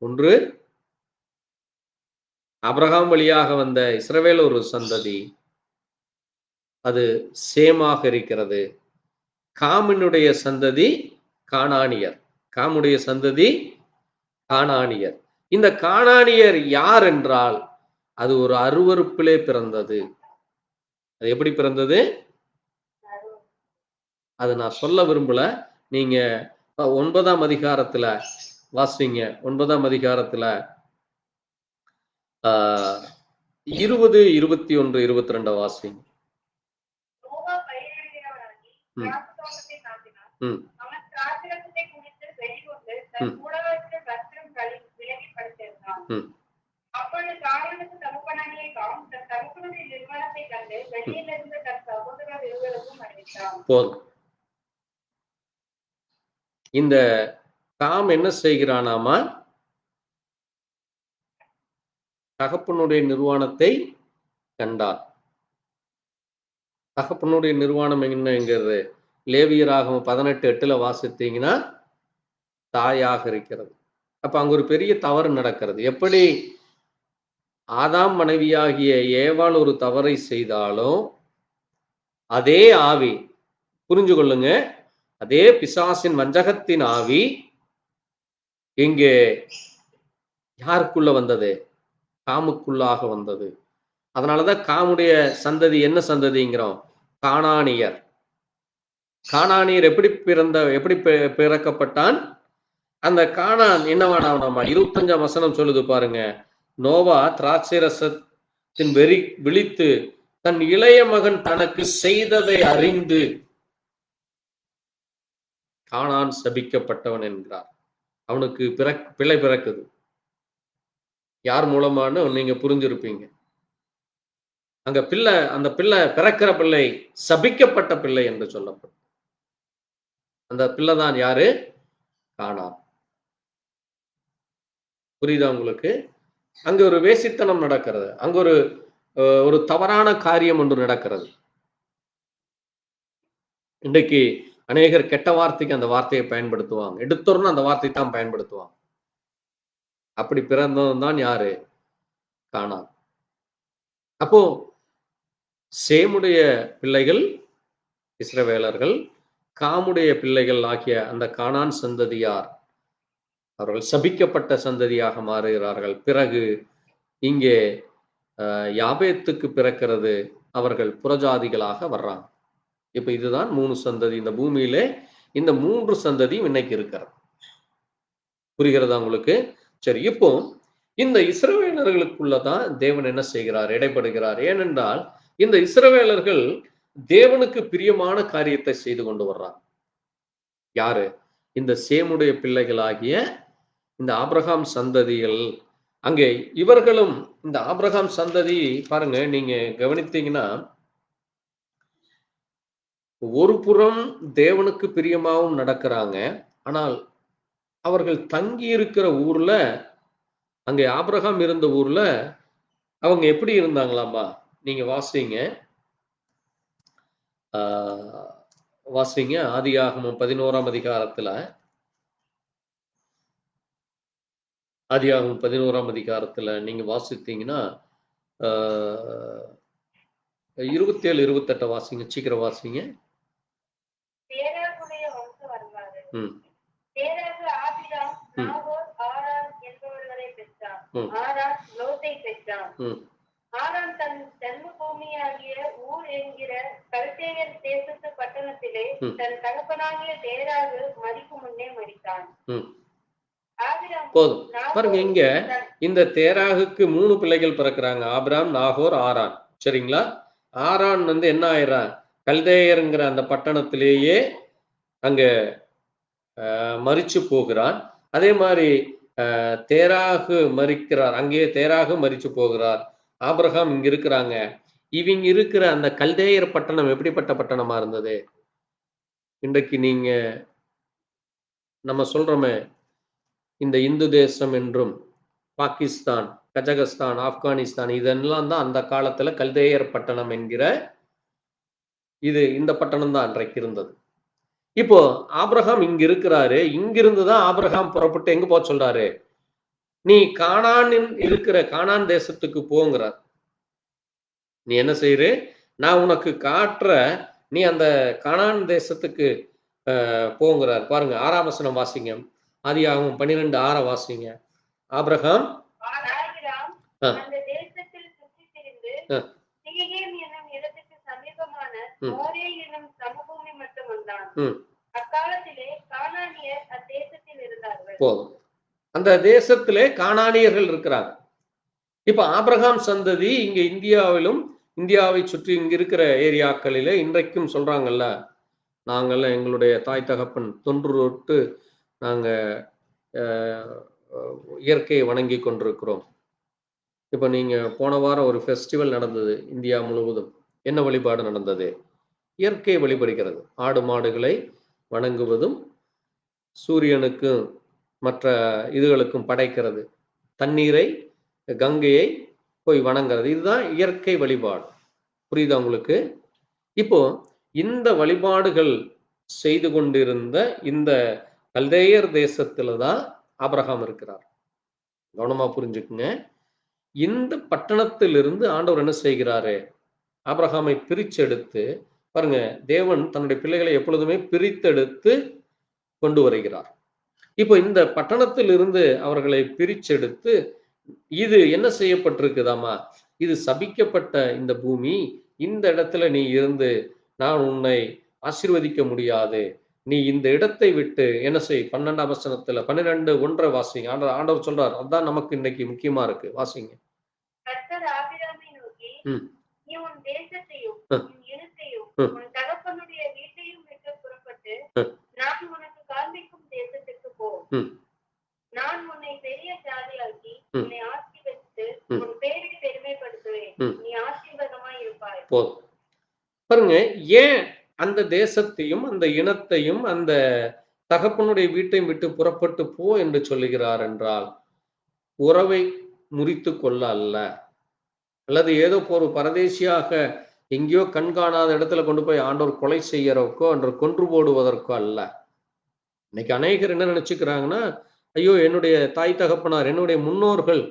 ஒன்று ஆபிரகாம் வழியாக வந்த இஸ்ரவேல் ஒரு சந்ததி, அது சேமாக இருக்கிறது. காமினுடைய சந்ததி கானானியர். காமுடைய சந்ததி கானானியர். இந்த கானானியர் யார் என்றால் அது ஒரு அருவருப்பிலே பிறந்தது. அது எப்படி பிறந்தது? அது நான் சொல்ல விரும்பல. நீங்க 9ஆம் அதிகாரத்துல வாசிங்க. 9ஆம் அதிகாரத்துல 20, 21, 22 வாசிங்க. போதும். இந்த காம் என்ன செய்கிறானாமா? தகப்பனுடைய நிர்வாணத்தை கண்டார். தகப்பனுடைய நிர்வாணம் என்னங்கிறது லேவியராகமம் 18:8 வாசித்தீங்கன்னா தாயாக இருக்கிறது. அப்ப அங்க ஒரு பெரிய தவறு நடக்கிறது. எப்படி ஆதாம் மனைவியாகிய ஏவாள் ஒரு தவறை செய்தாலும் அதே ஆவி, புரிஞ்சு கொள்ளுங்க, அதே பிசாசின் வஞ்சகத்தின் ஆவி இங்கே யாருக்குள்ள வந்தது? காமுக்குள்ளாக வந்தது. அதனாலதான் காமுடைய சந்ததி என்ன சந்ததிங்கிறோம்? கானானியர். கானானியர் எப்படி பிறக்கப்பட்டான்? அந்த கானான் என்னவானாமா? 25ஆம் வசனம் சொல்லுது பாருங்க. நோவா திராட்சை ரசத்தின் விழித்து தன் இளைய மகன் தனக்கு செய்ததை அறிந்து கானான் சபிக்கப்பட்டவன் என்கிறார். அவனுக்கு பிள்ளை பிறக்குது. யார் மூலமானு நீங்க புரிஞ்சிருப்பீங்க. அங்க அந்த பிள்ளை பிறக்கிற பிள்ளை சபிக்கப்பட்ட பிள்ளை என்று சொல்லப்படும். அந்த பிள்ளை தான் யாரு? கானான். புரியுதா உங்களுக்கு? அங்க ஒரு வேசித்தனம் நடக்கிறது. அங்க ஒரு தவறான காரியம் ஒன்று நடக்கிறது. இன்றைக்கு அநேகர் கெட்ட வார்த்தைக்கு அந்த வார்த்தையை பயன்படுத்துவாங்க. எடுத்தோர்னு அந்த வார்த்தை தான் பயன்படுத்துவாங்க. அப்படி பிறந்தவன் தான் யாரு? கானான். அப்போ சேமுடைய பிள்ளைகள் இஸ்ரவேலர்கள், காமுடைய பிள்ளைகள் ஆகிய அந்த கானான் சந்ததியார் அவர்கள் சபிக்கப்பட்ட சந்ததியாக மாறுகிறார்கள். பிறகு இங்கே யாபேத்துக்கு பிறக்கிறது, அவர்கள் புறஜாதிகளாக வர்றாங்க. இப்ப இதுதான் 3 சந்ததி. இந்த பூமியிலே இந்த 3 சந்ததியும் இன்னைக்கு இருக்கிறது. புரிகிறதா உங்களுக்கு? சரி, இப்போ இந்த இஸ்ரவேலர்களுக்குள்ளதான் தேவன் என்ன செய்கிறார்? இடைப்படுகிறார். ஏனென்றால் இந்த இஸ்ரவேலர்கள் தேவனுக்கு பிரியமான காரியத்தை செய்து கொண்டு வர்றாங்க. யாரு? இந்த சேமுடைய பிள்ளைகளாகிய இந்த ஆபிரகாம் சந்ததிகள். அங்கே இவர்களும் இந்த ஆபிரகாம் சந்ததி பாருங்க, நீங்க கவனித்தீங்கன்னா ஒரு புறம் தேவனுக்கு பிரியமாகவும் நடக்கிறாங்க. ஆனால் அவர்கள் தங்கி இருக்கிற ஊர்ல, அங்கே ஆபிரகாம் இருந்த ஊர்ல அவங்க எப்படி இருந்தாங்களாமா? நீங்க வாசிங்க ஆதியாகமம் 11ஆம் அதிகாரத்துல. ஆதியாகமம் 11ஆம் அதிகாரத்துல நீங்க வாசித்தீங்கன்னா 27, 28 வாசிங்க. சீக்கிரம் வாசிங்க. தேராகுடைய வம்ச வரலாறு. ம் தேராகு ஆபிராம், நாகோர், ஆரான் என்பவர்களை பெற்றான். ஆரான் லோத்தை பெற்றான். ஆரான் தன் ஜன்ம பூமியாகிய ஊர் என்கிற கல்தேயர் தேசத்து பட்டணத்திலே தன் தகப்பனாகிய தேராகு மரிக்கும் முன்னே மரித்தான். போதும் பாருங்க, இங்க இந்த தேராகுக்கு 3 பிள்ளைகள் பிறக்கிறாங்க. ஆபிராம், நாகோர், ஆரான். சரிங்களா? ஆரான் என்ன ஆயிரான்? கல்தேயருங்கிற அந்த பட்டணத்திலேயே அங்க மரிச்சு போகிறான். அதே மாதிரி தேராகு மரிக்கிறார். அங்கேயே தேராகு மரிச்சு போகிறார். ஆபிரகாம் இங்க இருக்கிறாங்க. இவங்க இருக்கிற அந்த கல்தேயர் பட்டணம் எப்படிப்பட்ட பட்டணமா இருந்தது? இன்றைக்கு நீங்க நம்ம சொல்றோமே, இந்த இந்து தேசம் என்றும் பாகிஸ்தான், கஜகஸ்தான், ஆப்கானிஸ்தான், இதெல்லாம் தான் அந்த காலத்துல கல்தேயர் பட்டணம் என்கிற இந்த பட்டணம் தான் அன்றைக்கு இருந்தது. இப்போ ஆபிரகாம் இங்க இருக்கிறாரு. இங்கிருந்து தான் ஆபிரகாம் புறப்பட்டு எங்க போக சொல்றாரு? நீ கானானின் இருக்கிற கானான் தேசத்துக்கு போங்கிறார். நீ என்ன செய்யற? நான் உனக்கு காட்டுற, நீ அந்த கானான் தேசத்துக்கு போங்கிறார். பாருங்க 6ஆம் வசனம் வாசிங்க. ஆதியாகமம் 12:6 வாசிங்க. ஆபிரகாம் அந்த தேசத்தில் சுற்றி திரிந்து சீகேம் என்னும் இடத்துக்கு சமீபமான மோரே என்னும் சமபூமி மட்டும் வந்தான். அக்காலத்திலே கானானியர் அத்தேசத்தில் இருந்தார்கள். போதும், அந்த தேசத்திலே கானானியர்கள் இருக்கிறாங்க. இப்ப ஆபிரகாம் சந்ததி இங்க இந்தியாவை சுற்றி இங்க இருக்கிற ஏரியாக்களிலே இன்றைக்கும் சொல்றாங்கல்ல, நாங்கள்லாம் எங்களுடைய தாய் தகப்பன் தொன்று நாங்க இயற்கையை வணங்கி கொண்டிருக்கிறோம். இப்ப நீங்க போன வாரம் ஒரு ஃபெஸ்டிவல் நடந்தது இந்தியா முழுவதும். என்ன வழிபாடு நடந்தது? இயற்கையை வழிபடுகிறது. ஆடு மாடுகளை வணங்குவதும், சூரியனுக்கும் மற்ற இதுகளுக்கும் படைக்கிறது, தண்ணீரை கங்கையை போய் வணங்குறது. இதுதான் இயற்கை வழிபாடு. புரியுதா உங்களுக்கு? இப்போ இந்த வழிபாடுகள் செய்து கொண்டிருந்த இந்த கல்தேயர் தேசத்துல தான் ஆபிரகாம் இருக்கிறார். கவனமா புரிஞ்சுக்குங்க. இந்த பட்டணத்திலிருந்து ஆண்டவர் என்ன செய்கிறாரு? ஆபிரகாமை பிரிச்செடுத்து, பாருங்க, தேவன் தன்னுடைய பிள்ளைகளை எப்பொழுதுமே பிரித்தெடுத்து கொண்டு வருகிறார். இப்போ இந்த பட்டணத்தில் இருந்து அவர்களை பிரிச்செடுத்து, இது என்ன செய்யப்பட்டிருக்குதாமா? இது சபிக்கப்பட்ட இந்த பூமி, இந்த இடத்துல நீ இருந்து நான் உன்னை ஆசீர்வதிக்க முடியாது, நீ இந்த இடத்தை விட்டு என்ன செய். 12ஆம் வசனத்துல 12:1 வாசிங்க. ஆண்டவர் சொல்றார். அதுதான் நமக்கு இன்னைக்கு முக்கியமா இருக்கு. வாசிங்க. கர்த்தர் ஆபிரகாமை நோக்கி, ம். நீ உன் தேசத்தையும் ம். உன் இனத்தையும் ம். உன் தகப்பனுடைய வீட்டையும் விட்டு புறப்பட்டு ம். நான் உனக்கு காண்பிக்கும் தேசத்திற்கு போ. ம். நான் உன்னை பெரிய ஜாதியாக்கி ம். உன்னை ஆசீர்வதித்து ம். உன் பேரை பெருமைப்படுத்துவேன். ம். நீ ஆசீர்வாதமாய் இருப்பாய். போதும். பாருங்க, ஏன் அந்த தேசத்தையும் அந்த இனத்தையும் அந்த தகப்பனுடைய வீட்டையும் விட்டு புறப்பட்டு போ என்று சொல்லுகிறார் என்றால், உறவை முறித்து கொள்ள அல்ல, அல்லது ஏதோ ஒரு பரதேசியாக எங்கேயோ கண்காணாத இடத்துல கொண்டு போய் ஆண்டவர் கொலை செய்யறதுக்கோ என்று கொன்று போடுவதற்கோ அல்ல. இன்னைக்கு அநேகர் என்ன நினைச்சுக்கிறாங்கன்னா, ஐயோ, என்னுடைய தாய் தகப்பனார், என்னுடைய முன்னோர்கள்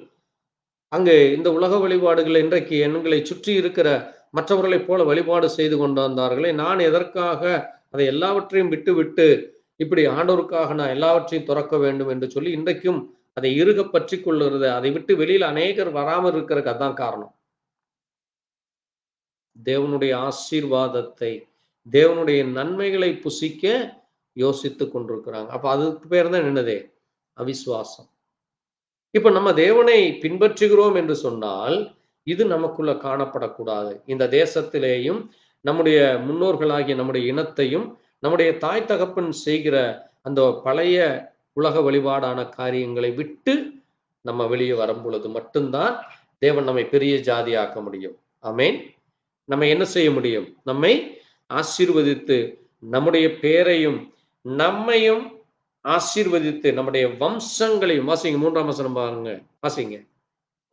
அங்கே இந்த உலக வழிபாடுகளை இன்றைக்கு எங்களை சுற்றி இருக்கிற மற்றவர்களைப் போல வழிபாடு செய்து கொண்டு வந்தார்களே, நான் எதற்காக அதை எல்லாவற்றையும் விட்டு விட்டு இப்படி ஆண்டவருக்காக நான் எல்லாவற்றையும் துறக்க வேண்டும் என்று சொல்லி இன்றைக்கும் அதை இறுக பற்றி கொள்ளுறது, அதை விட்டு வெளியில் அநேகர் வராமல் இருக்கிறதுக்கு அதான் காரணம். தேவனுடைய ஆசீர்வாதத்தை, தேவனுடைய நன்மைகளை புசிக்க யோசித்து கொண்டிருக்கிறாங்க. அப்ப அதுக்கு பேர் தான் என்னது? அவிசுவாசம். இப்ப நம்ம தேவனை பின்பற்றுகிறோம் என்று சொன்னால் இது நமக்குள்ள காணப்படக்கூடாது. இந்த தேசத்திலேயும் நம்முடைய முன்னோர்களாகிய நம்முடைய இனத்தையும் நம்முடைய தாய் தகப்பன் செய்கிற அந்த பழைய உலக வழிபாடான காரியங்களை விட்டு நம்ம வெளியே வரும் பொழுது மட்டும்தான் தேவன் நம்மை பெரிய ஜாதியாக்க முடியும். ஆமென். நம்ம என்ன செய்ய முடியும்? நம்மை ஆசீர்வதித்து நம்முடைய பேரையும் நம்மையும் ஆசீர்வதித்து நம்முடைய வம்சங்களையும். வாசிங்க 3ஆம் வசனம் பாருங்க. வாசிங்க.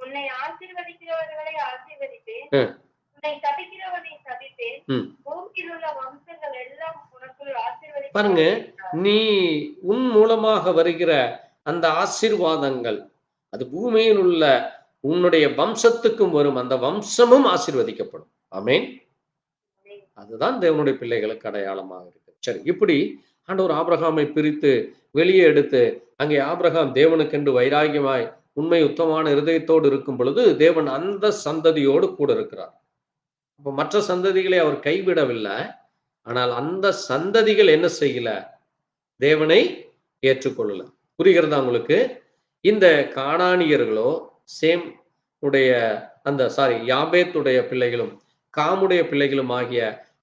உன்னை ஆசீர்வதிக்கிறவர்களை ஆசீர்வதிப்பேன், ம். உன்னை சபிக்கிறவனை சபிப்பேன், ம். பூமியில் உள்ள வம்சங்கள் எல்லாம் உனக்குள் பாருங்க, ஆசீர்வதிக்கப்படும். நீ உன் மூலமாக வருகிற அந்த ஆசீர்வாதங்கள் அது பூமியில் உள்ள உன்னுடைய வம்சத்துக்கும் வரும், அந்த வம்சமும் ஆசீர்வதிக்கப்படும். ஆமென். அதுதான் தேவனுடைய பிள்ளைகளுக்கு அடையாளமாக இருக்கு. சரி, இப்படி ஆண்டவர் ஆபிரகாமை பிரித்து வெளியே எடுத்து அங்கே ஆபிரகாம் தேவனுக்கென்று வைராகியமாய் உண்மை உத்தமான இருதயத்தோடு இருக்கும் பொழுது தேவன் அந்த சந்ததியோடு கூட இருக்கிறார். அப்ப மற்ற சந்ததிகளை அவர் கைவிடவில்லை. ஆனால் அந்த சந்ததிகள் என்ன செய்யல? தேவனை ஏற்றுக்கொள்ளல. புரிகிறதா உங்களுக்கு? இந்த கானானியர்களோ சேம் உடைய அந்த யாபேத்துடைய பிள்ளைகளும் காமுடைய பிள்ளைகளும் ஆகிய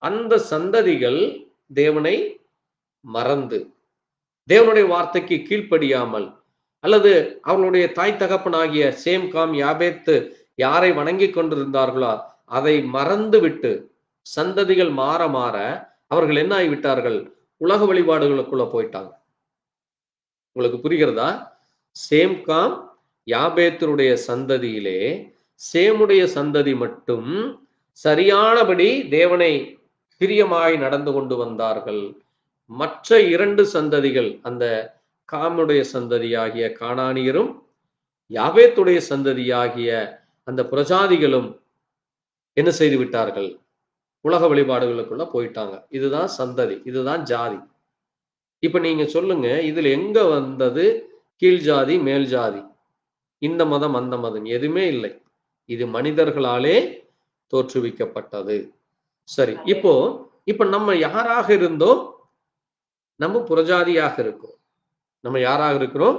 அந்த சந்ததிகள் தேவனை மறந்து தேவனுடைய வார்த்தைக்கு கீழ்ப்படியாமல், அல்லது அவர்களுடைய தாய் தகப்பன் ஆகிய சேம் காம் யாபேத்து யாரை வணங்கி கொண்டிருந்தார்களோ அதை மறந்து விட்டு சந்ததிகள் மாற மாற அவர்கள் என்ன ஆகிவிட்டார்கள்? உலக வழிபாடுகளுக்குள்ள போயிட்டாங்க. உங்களுக்கு புரிகிறதா? சேம் காம் யாபேத்தருடைய சந்ததியிலே சேமுடைய சந்ததி மட்டும் சரியானபடி தேவனை பிரியமாய் நடந்து கொண்டு வந்தார்கள். மற்ற 2 சந்ததிகள், அந்த காமுடைய சந்ததியாகிய கானானியரும் யாபேத்துடைய சந்ததியாகிய அந்த பிரஜாதிகளும் என்ன செய்து விட்டார்கள்? உலக வழிபாடுகளுக்குள்ள போயிட்டாங்க. இதுதான் சந்ததி, இதுதான் ஜாதி. இப்ப நீங்க சொல்லுங்க, இதுல எங்க வந்தது கீழ் ஜாதி மேல் ஜாதி, இந்த மதம் அந்த மதம்? எதுவுமே இல்லை. இது மனிதர்களாலே தோற்றுவிக்கப்பட்டது. சரி, இப்போ நம்ம யாராக இருந்தோம்? நம்ம புறஜாதியாக இருக்கிறோம். நம்ம யாராக இருக்கிறோம்?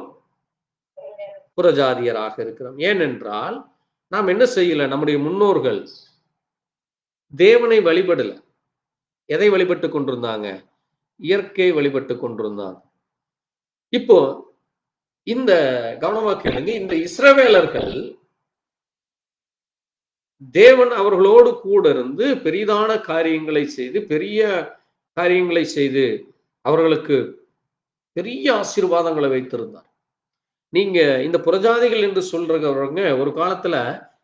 புறஜாதியராக இருக்கிறோம். ஏனென்றால் நாம் என்ன செய்யல? நம்முடைய முன்னோர்கள் தேவனை வழிபடல. எதை வழிபட்டு கொண்டிருந்தாங்க? இயற்கை வழிபட்டு கொண்டிருந்தாங்க. இப்போ இந்த கவனமா கேளுங்க, இந்த இஸ்ரவேலர்கள் தேவன் அவர்களோடு கூட இருந்து பெரிதான காரியங்களை செய்து, பெரிய காரியங்களை செய்து அவர்களுக்கு பெரிய ஆசீர்வாதங்களை வைத்திருந்தார். நீங்க இந்த புறஜாதிகள் என்று சொல்றவங்க ஒரு காலத்துல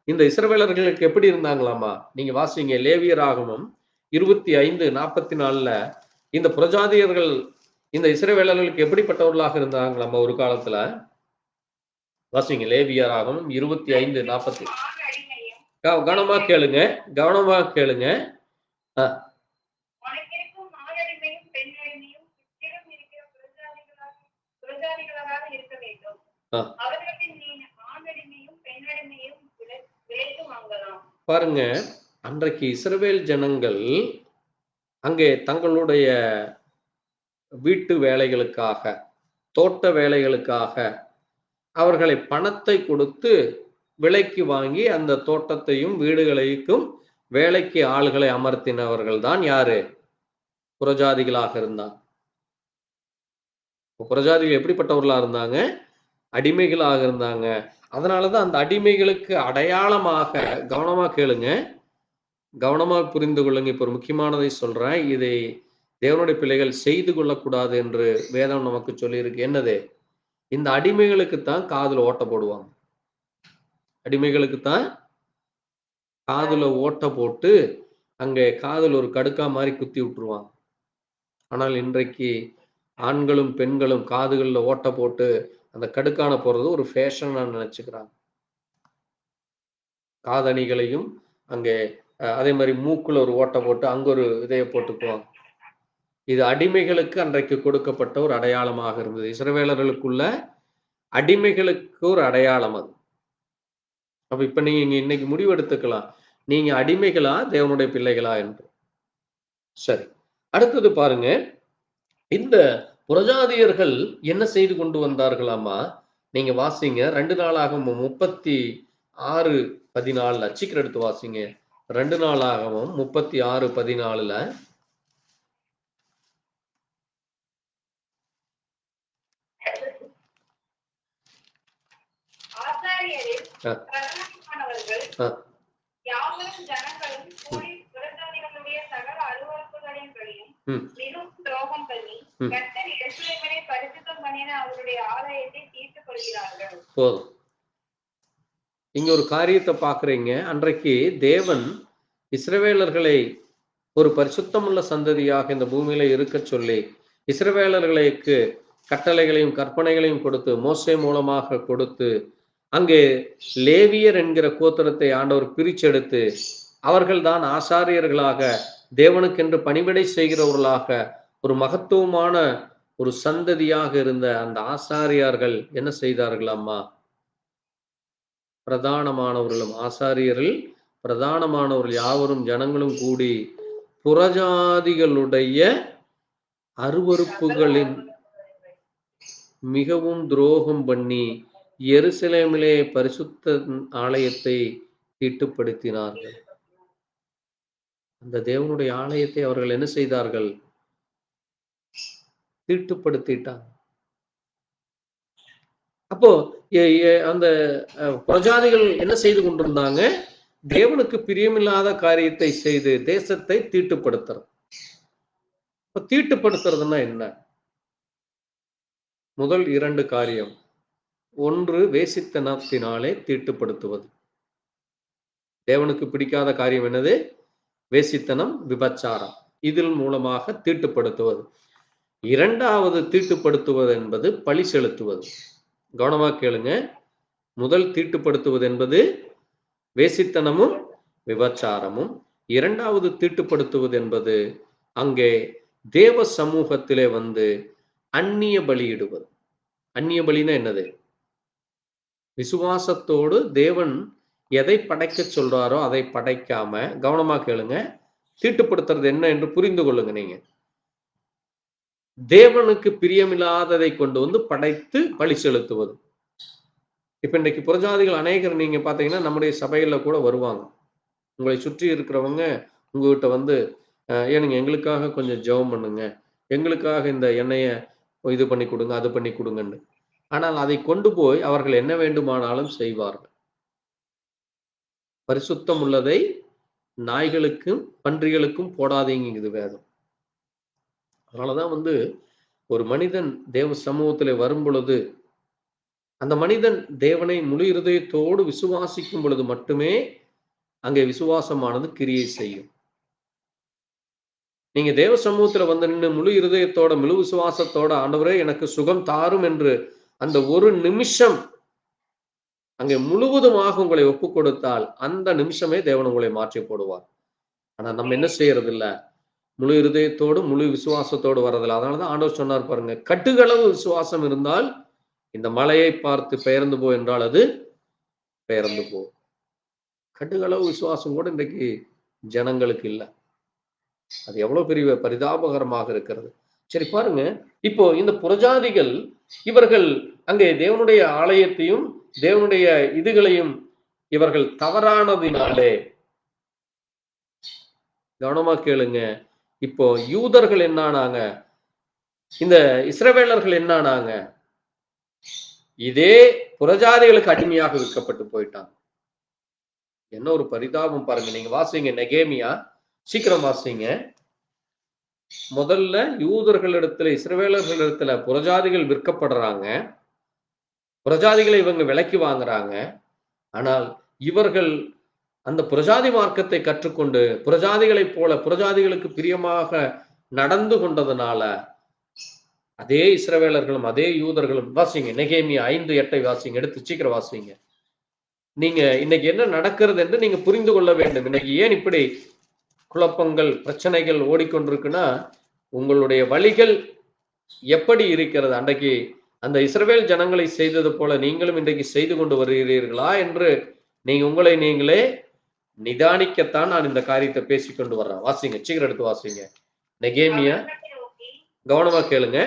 இந்த இஸ்ரவேலர்களுக்கு எப்படி இருந்தாங்களாமா? நீங்க வாசிங்க லேவியராகமம் 25:44 இந்த புறஜாதியர்கள் இந்த இஸ்ரவேலர்களுக்கு எப்படிப்பட்டவர்களாக இருந்தாங்க? நம்ம ஒரு காலத்துல வாசிங்க, லேவியராகவும் 25:40. கவனமா கேளுங்க, கவனமா கேளுங்க. உனக்கிருக்கும் ஆணடிமையும் பெண்ணடிமையும் சுற்றிலும் இருக்கிற புறஜாதிகளாக இருக்க வேண்டும். அவர்களுக்கு நீ ஆணடிமையும் பெண்ணடிமையும் விலைக்கு வாங்கலாம். பாருங்க, அன்றைக்கு இஸ்ரவேல் ஜனங்கள் அங்கே தங்களுடைய வீட்டு வேலைகளுக்காக, தோட்ட வேலைகளுக்காக அவர்களை பணத்தை கொடுத்து விலைக்கு வாங்கி அந்த தோட்டத்தையும் வீடுகளையும் வேலைக்கு ஆள்களை அமர்த்தினவர்கள் தான் யாரு? புறஜாதிகளாக இருந்தாங்க. புறஜாதிகள் எப்படிப்பட்டவர்களா இருந்தாங்க? அடிமைகளாக இருந்தாங்க. அதனாலதான் அந்த அடிமைகளுக்கு அடையாளமாக, கவனமா கேளுங்க, கவனமா புரிந்து கொள்ளுங்க. இப்ப ஒரு முக்கியமானதை சொல்றேன், இதை தேவனுடைய பிள்ளைகள் செய்து கொள்ளக்கூடாது என்று வேதம் நமக்கு சொல்லியிருக்கு. என்னது? இந்த அடிமைகளுக்குத்தான் காதுல ஓட்ட போடுவாங்க. அடிமைகளுக்குத்தான் காதுல ஓட்ட போட்டு அங்கே காதுல ஒரு கடுக்கா மாதிரி குத்தி விட்டுருவாங்க. ஆனால் இன்றைக்கு ஆண்களும் பெண்களும் காதுகளில் ஓட்ட போட்டு அந்த கடுக்கான போறது ஒரு ஃபேஷனா நினைச்சுக்கிறாங்க. காதணிகளையும் அங்கே அதே மாதிரி மூக்குல ஒரு ஓட்ட போட்டு அங்க ஒரு இதைய போட்டுக்குவாங்க. இது அடிமைகளுக்கு அன்றைக்கு கொடுக்கப்பட்ட ஒரு அடையாளமாக இருந்தது. இஸ்ரவேலர்களுக்குள்ள அடிமைகளுக்கு ஒரு அடையாளம் அது. அப்ப இப்ப நீங்க இன்னைக்கு முடிவெடுத்துக்கலாம், நீங்க அடிமைகளா தேவனுடைய பிள்ளைகளா என்று. சரி, அடுத்தது பாருங்க, இந்த புறஜாதியர்கள் என்ன செய்து கொண்டு வந்தார்களாமா? நீங்க வாசிங்க 2 நாளாகமம் 36:14 சீக்கிரம் எடுத்து வாசிங்க. 2 நாளாகமம் 36:14. ஆசாரியரில் பிரதானமானவர்கள் யாவரும் ஜனங்களும் கூடி புறஜாதிகளுடைய சகல அருவருப்புகளின்படியும் மிகவும் துரோகம் பண்ணி கர்த்தர் எருசலேமிலே பரிசுத்தம் பண்ணின அவருடைய ஆலயத்தை தீர்த்துக் கொள்கிறார்கள். போதும். இங்க ஒரு காரியத்தை பாக்குறீங்க. அன்றைக்கு தேவன் இஸ்ரவேலர்களை ஒரு பரிசுத்தமுள்ள சந்ததியாக இந்த பூமியில இருக்க சொல்லி இஸ்ரவேலர்களுக்கு கட்டளைகளையும் கற்பனைகளையும் கொடுத்து மோசே மூலமாக கொடுத்து அங்கே லேவியர் என்கிற கோத்திரத்தை ஆண்டவர் பிரிச்செடுத்து அவர்கள் தான் ஆசாரியர்களாக தேவனுக்கென்று பணிவிடை செய்கிறவர்களாக ஒரு மகத்துவமான ஒரு சந்ததியாக இருந்த அந்த ஆசாரியார்கள் என்ன செய்தார்களாமா? பிரதானமானவர்களும் ஆசாரியர்கள் பிரதானமானவர்கள் யாவரும் ஜனங்களும் கூடி புறஜாதிகளுடைய அருவருப்புகளின் மிகவும் துரோகம் பண்ணி எருசலேமிலே பரிசுத்த ஆலயத்தை தீட்டுப்படுத்தினார்கள். அந்த தேவனுடைய ஆலயத்தை அவர்கள் என்ன செய்தார்கள்? தீட்டுப்படுத்திட்டாங்க. அப்போ அந்த பிரஜாதிகள் என்ன செய்து கொண்டிருந்தாங்க? தேவனுக்கு பிரியமில்லாத காரியத்தை செய்து தேசத்தை தீட்டுப்படுத்துறது. தீட்டுப்படுத்துறதுன்னா என்ன? முதல் 2 காரியம். ஒன்று, வேசித்தனத்தினாலே தீட்டுப்படுத்துவது. தேவனுக்கு பிடிக்காத காரியம் என்னது? வேசித்தனம், விபச்சாரம். இதில் மூலமாக தீட்டுப்படுத்துவது. 2வது தீட்டுப்படுத்துவது என்பது பழி செலுத்துவது. கவனமா கேளுங்க. முதல் தீட்டுப்படுத்துவது என்பது வேசித்தனமும் விபச்சாரமும். 2வது தீட்டுப்படுத்துவது என்பது அங்கே தேவ சமூகத்திலே வந்து அந்நிய பலியிடுவது. அந்நிய பலினா என்னது? விசுவாசத்தோடு தேவன் எதை படைக்க சொல்றாரோ அதை படைக்காம, கவனமா கேளுங்க, தீட்டுப்படுத்துறது என்ன என்று புரிந்து கொள்ளுங்க. நீங்க தேவனுக்கு பிரியமில்லாததை கொண்டு வந்து படைத்து பழி செலுத்துவது. இப்ப இன்னைக்கு புறஜாதிகள் அநேகர் நீங்க பாத்தீங்கன்னா நம்முடைய சபையில கூட வருவாங்க. உங்களை சுற்றி இருக்கிறவங்க உங்ககிட்ட வந்து ஏனுங்க எங்களுக்காக கொஞ்சம் ஜெபம் பண்ணுங்க, எங்களுக்காக இந்த எண்ணெய இது பண்ணி கொடுங்க, அது பண்ணி கொடுங்கன்னு. ஆனால் அதை கொண்டு போய் அவர்கள் என்ன வேண்டுமானாலும் செய்வார்கள். பரிசுத்தம் உள்ளதை நாய்களுக்கும் பன்றிகளுக்கும் போடாதீங்குது வேதம். அதனாலதான் வந்து ஒரு மனிதன் தேவ சமூகத்திலே வரும் பொழுது அந்த மனிதன் தேவனை முழு இருதயத்தோடு விசுவாசிக்கும் பொழுது மட்டுமே அங்கே விசுவாசமானது கிரியை செய்யும். நீங்க தேவ சமூகத்துல வந்து நின்று முழு இருதயத்தோட முழு விசுவாசத்தோட ஆண்டவரே எனக்கு சுகம் தாரும் என்று அந்த ஒரு நிமிஷம் அங்கே முழுவதுமாக உங்களை ஒப்பு கொடுத்தால் அந்த நிமிஷமே தேவன் உங்களை மாற்றி போடுவார். ஆனா நம்ம என்ன செய்யறது இல்ல, முழு இருதயத்தோடு முழு விசுவாசத்தோடு வர்றதில்ல. அதனாலதான் ஆண்டவர் சொன்னார் பாருங்க, கட்டுகளவு விசுவாசம் இருந்தால் இந்த மலையை பார்த்து பெயர்ந்து போ என்றால் அது பெயர்ந்து போ. கட்டுகளவு விசுவாசம் கூட இன்றைக்கு ஜனங்களுக்கு இல்லை. அது எவ்வளவு பெரிய பரிதாபகரமாக இருக்கிறது. சரி பாருங்க, இப்போ இந்த புறஜாதிகள் இவர்கள் அங்கே தேவனுடைய ஆலயத்தையும் தேவனுடைய இதுகளையும் இவர்கள் தவறானதினாலே, கவனமா கேளுங்க, இப்போ யூதர்கள் என்னானாங்க, இந்த இஸ்ரவேலர்கள் என்னானாங்க, இதே புறஜாதிகளுக்கு அடிமையாக விற்கப்பட்டு போயிட்டாங்க. என்ன ஒரு பரிதாபம் பாருங்க. நீங்க வாசிங்க நெகேமியா, சீக்கிரம் வாசிங்க. முதல்ல யூதர்களிடத்துல இஸ்ரவேலர்களிடத்துல புறஜாதிகள் விற்கப்படுறாங்க, புறஜாதிகளை இவங்க விலைக்கு வாங்குறாங்க. ஆனால் இவர்கள் அந்த புறஜாதி மார்க்கத்தை கற்றுக்கொண்டு புறஜாதிகளைப் போல புறஜாதிகளுக்கு பிரியமாக நடந்து கொண்டதுனால அதே இஸ்ரவேலர்களும் அதே யூதர்களும், வாசிங்க நெகேமியா 5:8 வாசிங்க, எடுத்து சீக்கிரம் வாசிங்க. நீங்க இன்னைக்கு என்ன நடக்கிறது என்று நீங்க புரிந்து கொள்ள வேண்டும். இன்னைக்கு ஏன் இப்படி குழப்பங்கள் பிரச்சனைகள் ஓடிக்கொண்டிருக்குன்னா, உங்களுடைய வழிகள் எப்படி இருக்கிறது? அன்றைக்கு அந்த இஸ்ரவேல் ஜனங்களை செய்தது போல நீங்களும் இன்றைக்கு செய்து கொண்டு வருகிறீர்களா என்று நீங்க உங்களை நீங்களே நிதானிக்கத்தான் நான் இந்த காரியத்தை பேசிக்கொண்டு வர்றேன். வாசிங்க, சீக்கிரம் எடுத்து வாசிங்க நெகேமியா, கவனமா கேளுங்க.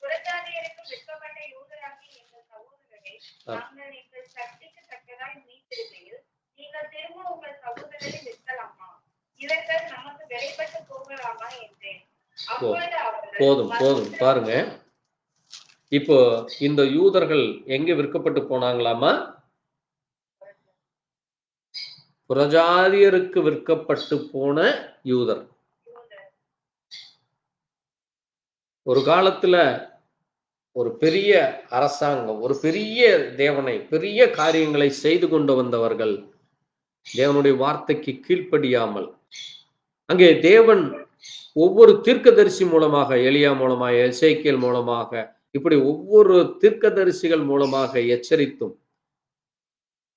புறஜாதியருக்கு விற்கப்பட்ட யூதராகிய எங்கள் சகோதரரை நாங்கள் எங்கள் சக்திக்கு தக்கதாய் மீட்டிருக்கையில் நீங்கள் திரும்ப உங்கள் சகோதரரை விற்கலாமா? இவர்கள் நமக்கு விலைப்பட்டு போகலாமா என்றேன். அப்பொழுது அவர்கள் போதும் போதும் பாருங்க. இப்போ இந்த யூதர்கள் எங்க விற்கப்பட்டு போனாங்களாமா? புறஜாதியருக்கு விற்கப்பட்டு போன யூதர். ஒரு காலத்துல ஒரு பெரிய அரசாங்கம், ஒரு பெரிய தேவனை, பெரிய காரியங்களை செய்து கொண்டு வந்தவர்கள் தேவனுடைய வார்த்தைக்கு கீழ்ப்படியாமல், அங்கே தேவன் ஒவ்வொரு தீர்க்கதரிசி மூலமாக, எலியா மூலமாக, எசேக்கியேல் மூலமாக, இப்படி ஒவ்வொரு தீர்க்கதரிசிகள் மூலமாக எச்சரித்தும்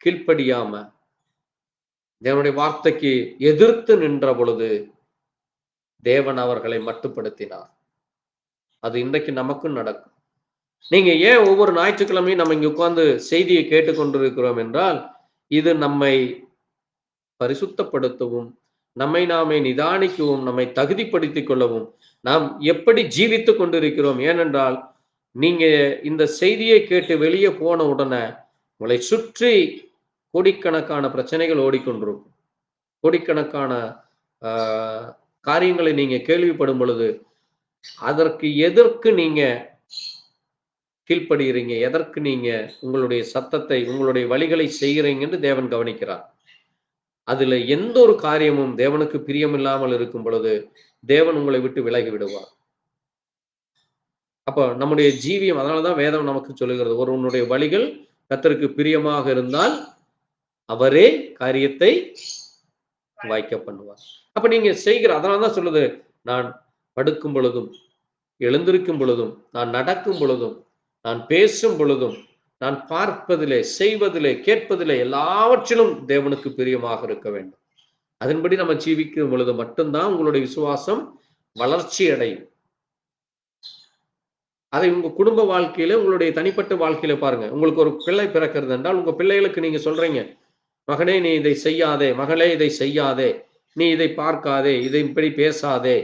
கீழ்ப்படியாம தேவனுடைய வார்த்தைக்கு எதிர்த்து நின்ற பொழுது தேவன் அவர்களை மட்டுப்படுத்தினார். அது இன்றைக்கு நமக்கும் நடக்கும். நீங்க ஏன் ஒவ்வொரு ஞாயிற்றுக்கிழமையும் நம்ம இங்க உட்கார்ந்து செய்தியை கேட்டுக்கொண்டிருக்கிறோம் என்றால், இது நம்மை பரிசுத்தப்படுத்தவும், நம்மை நாமே நிதானிக்கவும், நம்மை தகுதிப்படுத்திக் கொள்ளவும், நாம் எப்படி ஜீவித்து கொண்டிருக்கிறோம். ஏனென்றால் நீங்க இந்த செய்தியை கேட்டு வெளியே போன உடனே உங்களை சுற்றி கோடிக்கணக்கான பிரச்சனைகள் ஓடிக்கொண்டிருக்கும். கோடிக்கணக்கான காரியங்களை நீங்க கேள்விப்படும் பொழுது அதற்கு எதற்கு நீங்க கீழ்ப்படுகிறீங்க, எதற்கு நீங்க உங்களுடைய சத்தத்தை உங்களுடைய வழிகளை செய்கிறீங்க என்று தேவன் கவனிக்கிறார். அதுல எந்த ஒரு காரியமும் தேவனுக்கு பிரியமில்லாமல் இருக்கும் பொழுது தேவன் உங்களை விட்டு விலகி விடுவார். அப்ப நம்முடைய ஜீவியம், அதனாலதான் வேதம் நமக்கு சொல்லுகிறது, ஒருவனுடைய வழிகள் கர்த்தருக்கு பிரியமாக இருந்தால் அவரே காரியத்தை வாய்க்க பண்ணுவார். அப்ப நீங்க செய்கிற, அதனாலதான் சொல்லுது, நான் படுக்கும் பொழுதும் எழுந்திருக்கும் பொழுதும் நான் நடக்கும் பொழுதும் நான் பேசும் பொழுதும் நான் பார்ப்பதிலே செய்வதிலே கேட்பதிலே எல்லாவற்றிலும் தேவனுக்கு பிரியமாக இருக்க வேண்டும். அதன்படி நம்ம ஜீவிக்கும் பொழுது மட்டும்தான் உங்களுடைய விசுவாசம் வளர்ச்சி அடையும். அதை உங்க குடும்ப வாழ்க்கையில, உங்களுடைய தனிப்பட்ட வாழ்க்கையில பாருங்க. உங்களுக்கு ஒரு பிள்ளை பிறக்கிறது என்றால் உங்க பிள்ளைகளுக்கு நீங்க சொல்றீங்க, மகனே நீ இதை செய்யாதே, மகளே இதை செய்யாதே, நீ இதை பார்க்காதே, இதை இப்படி பேசாதே,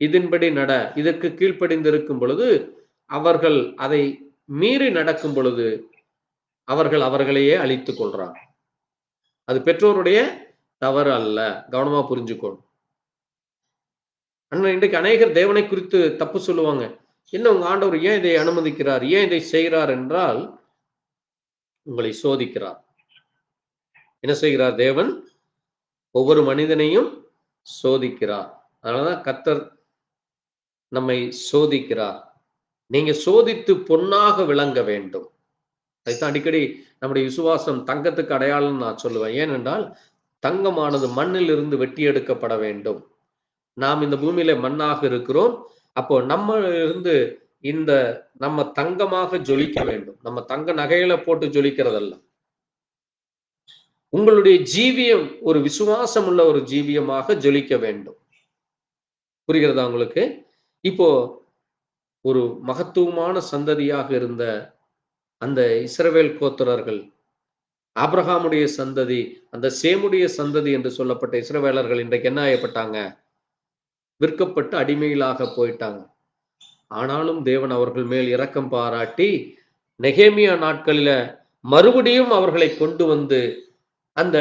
இதன்படி நட, இதற்கு கீழ்ப்படிந்திருக்கும் பொழுது அவர்கள் அதை மீறி நடக்கும் பொழுது அவர்கள் அவர்களையே அழித்துக் கொள்றாங்க. அது பெற்றோருடைய தவறு அல்ல. கவனமா புரிஞ்சுக்கணும். இன்றைக்கு அநேகர் தேவனை குறித்து தப்பு சொல்லுவாங்க. என்ன உங்க ஆண்டவர் ஏன் இதை அனுமதிக்கிறார், ஏன் இதை செய்கிறார் என்றால் உங்களை சோதிக்கிறார். என்ன செய்கிறார் தேவன்? ஒவ்வொரு மனிதனையும் சோதிக்கிறார். அதனாலதான் கர்த்தர் நம்மை சோதிக்கிறார். நீங்க சோதித்து பொன்னாக விளங்க வேண்டும். அதுதான் அடிக்கடி நம்முடைய விசுவாசம் தங்கத்துக்கு அடையாளம் நான் சொல்லுவேன். ஏனென்றால் தங்கமானது மண்ணில் இருந்து வெட்டி எடுக்கப்பட வேண்டும். நாம் இந்த பூமியில மண்ணாக இருக்கிறோம். அப்போ நம்ம இருந்து இந்த நம்ம தங்கமாக ஜொலிக்க வேண்டும். நம்ம தங்க நகைகளை போட்டு ஜொலிக்கிறதல்ல. உங்களுடைய ஜீவியம் ஒரு விசுவாசம் உள்ள ஒரு ஜீவியமாக ஜொலிக்க வேண்டும். புரிகிறதா உங்களுக்கு? இப்போ ஒரு மகத்துவமான சந்ததியாக இருந்த அந்த இஸ்ரவேல் கோத்திரர்கள், ஆபிரகாமுடைய சந்ததி, அந்த சேமுடைய சந்ததி என்று சொல்லப்பட்ட இஸ்ரவேலர்கள் இன்றைக்கு என்ன ஆயப்பட்டாங்க? விற்கப்பட்டு அடிமைகளாக போயிட்டாங்க. ஆனாலும் தேவன் அவர்கள் மேல் இரக்கம் பாராட்டி நெகேமியா நாட்களில மறுபடியும் அவர்களை கொண்டு வந்து அந்த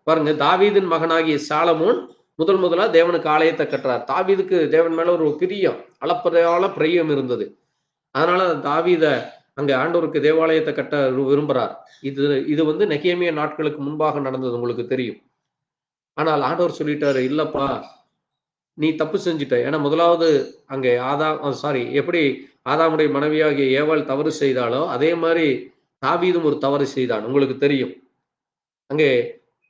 பாருங்க, தாவீதின் மகனாகிய சாலமோன் முதலா தேவனுக்கு ஆலயத்தை கட்டுறார். தாவீதுக்கு தேவன் மேல ஒரு பிரியம், அளப்பறையால பிரியம் இருந்தது. அதனால தாவீத அங்க ஆண்டவருக்கு தேவாலயத்தை கட்ட விரும்புறார். இது வந்து நெகேமியா நாட்களுக்கு முன்பாக நடந்தது, உங்களுக்கு தெரியும். ஆனால் ஆண்டவர் சொல்லிட்டாரு, இல்லப்பா நீ தப்பு செஞ்சுட்ட. ஏன்னா முதலாவது அங்கே எப்படி ஆதாமுடைய மனைவியாகிய ஏவாள் தவறு செய்தாலோ அதே மாதிரி தாவீதும் ஒரு தவறு செய்தான், உங்களுக்கு தெரியும். அங்கே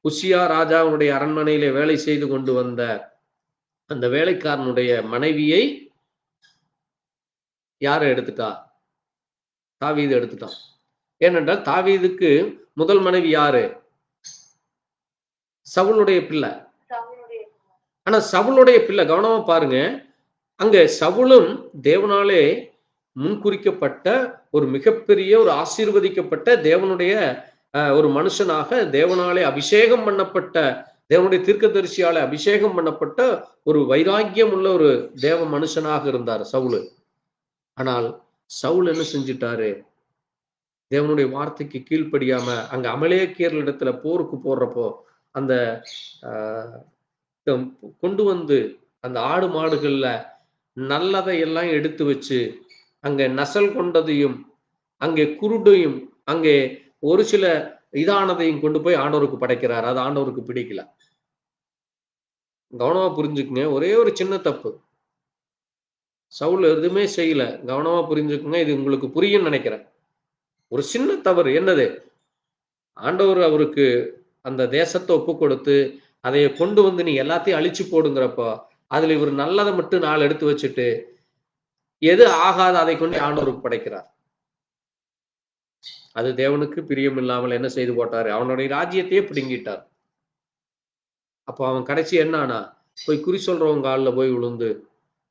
உசியா ராஜாவுடைய அரண்மனையிலே வேலை செய்து கொண்டு வந்த அந்த வேலைக்காரனுடைய மனைவியை யாரை எடுத்துட்டா? தாவீது எடுத்துட்டான். ஏனென்றால் தாவீதுக்கு முதல் மனைவி யாரு? சவுலுடைய பிள்ளை. ஆனா சவுலுடைய பிள்ளை, கவனமா பாருங்க, அங்க சவுலும் தேவனாலே முன்குறிக்கப்பட்ட ஒரு மிகப்பெரிய ஒரு ஆசீர்வதிக்கப்பட்ட தேவனுடைய ஒரு மனுஷனாக, தேவனாலே அபிஷேகம் பண்ணப்பட்ட, தேவனுடைய தீர்க்கதரிசியாலே அபிஷேகம் பண்ணப்பட்ட ஒரு வைராக்கியம் உள்ள ஒரு தேவ மனுஷனாக இருந்தார் சவுலு. ஆனால் சவுல் என்ன செஞ்சிட்டாரு? தேவனுடைய வார்த்தைக்கு கீழ்ப்படியாம அங்க அமலேக்கியர்கள் இடத்துல போருக்கு போடுறப்போ அந்த கொண்டு வந்து அந்த ஆடு மாடுகள்ல நல்லதை எல்லாம் எடுத்து வச்சு அங்க நசல் கொண்டதையும் அங்கே குருடையும் அங்கே ஒரு சில இதானதையும் கொண்டு போய் ஆண்டவருக்கு படைக்கிறார். அது ஆண்டவருக்கு பிடிக்கல. கவனமா புரிஞ்சுக்குங்க. ஒரே ஒரு சின்ன தப்பு, சவுல் எதுவுமே செய்யல. கவனமா புரிஞ்சுக்குங்க, இது உங்களுக்கு புரியும் நினைக்கிறேன். ஒரு சின்ன தவறு என்னது? ஆண்டவர் அவருக்கு அந்த தேசத்தை ஒப்பு கொடுத்து அதைய கொண்டு வந்து நீ எல்லாத்தையும் அழிச்சு போடுங்கிறப்போ அதுல இவர் நல்லதை மட்டும் 4 எடுத்து வச்சுட்டு எது ஆகாத அதை கொண்டு ஆண்டவருக்கு படைக்கிறார். அது தேவனுக்கு பிரியம் இல்லாமல் என்ன செய்து போட்டாரு? அவனுடைய ராஜ்யத்தையே பிடுங்கிட்டார். அப்போ அவன் கடைசி என்னானா? போய் குறி சொல்றவங்க காலில் போய் விழுந்து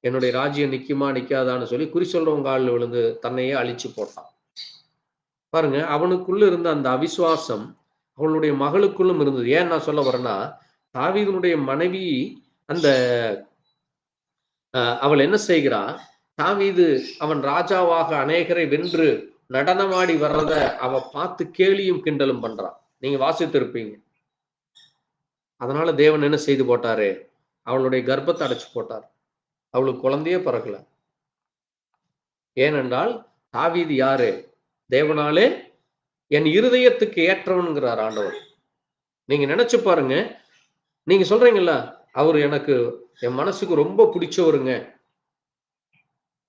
என்னுடைய ராஜ்யம் நிக்குமா நிக்காதான்னு சொல்லி குறி சொல்றவங்க காலில் விழுந்து தன்னையே அழிச்சு போட்டான். பாருங்க, அவனுக்குள்ள இருந்த அந்த அவிசுவாசம் அவளுடைய மகளுக்குள்ளும் இருந்தது. ஏன் நான் சொல்ல வரேன்னா, தாவீதுனுடைய மனைவி அந்த அவள் என்ன செய்கிறா? தாவீது அவன் ராஜாவாக அநேகரை வென்று நடனமாடி வர்றத அவ பார்த்து கேலியும் கிண்டலும் பண்றான். நீங்க வாசித்திருப்பீங்க. அதனால தேவன் என்ன செய்து போட்டாரு? அவளுடைய கர்ப்பத்தை அடைச்சு போட்டார். அவளுக்கு குழந்தையே பிறக்கல. ஏனென்றால் தாவீது யாரு? தேவனாலே என் இருதயத்துக்கு ஏற்றவன்கிறார் ஆண்டவர். நீங்க நினைச்சு பாருங்க. நீங்க சொல்றீங்கல்ல, அவர் எனக்கு என் மனசுக்கு ரொம்ப பிடிச்சவருங்க.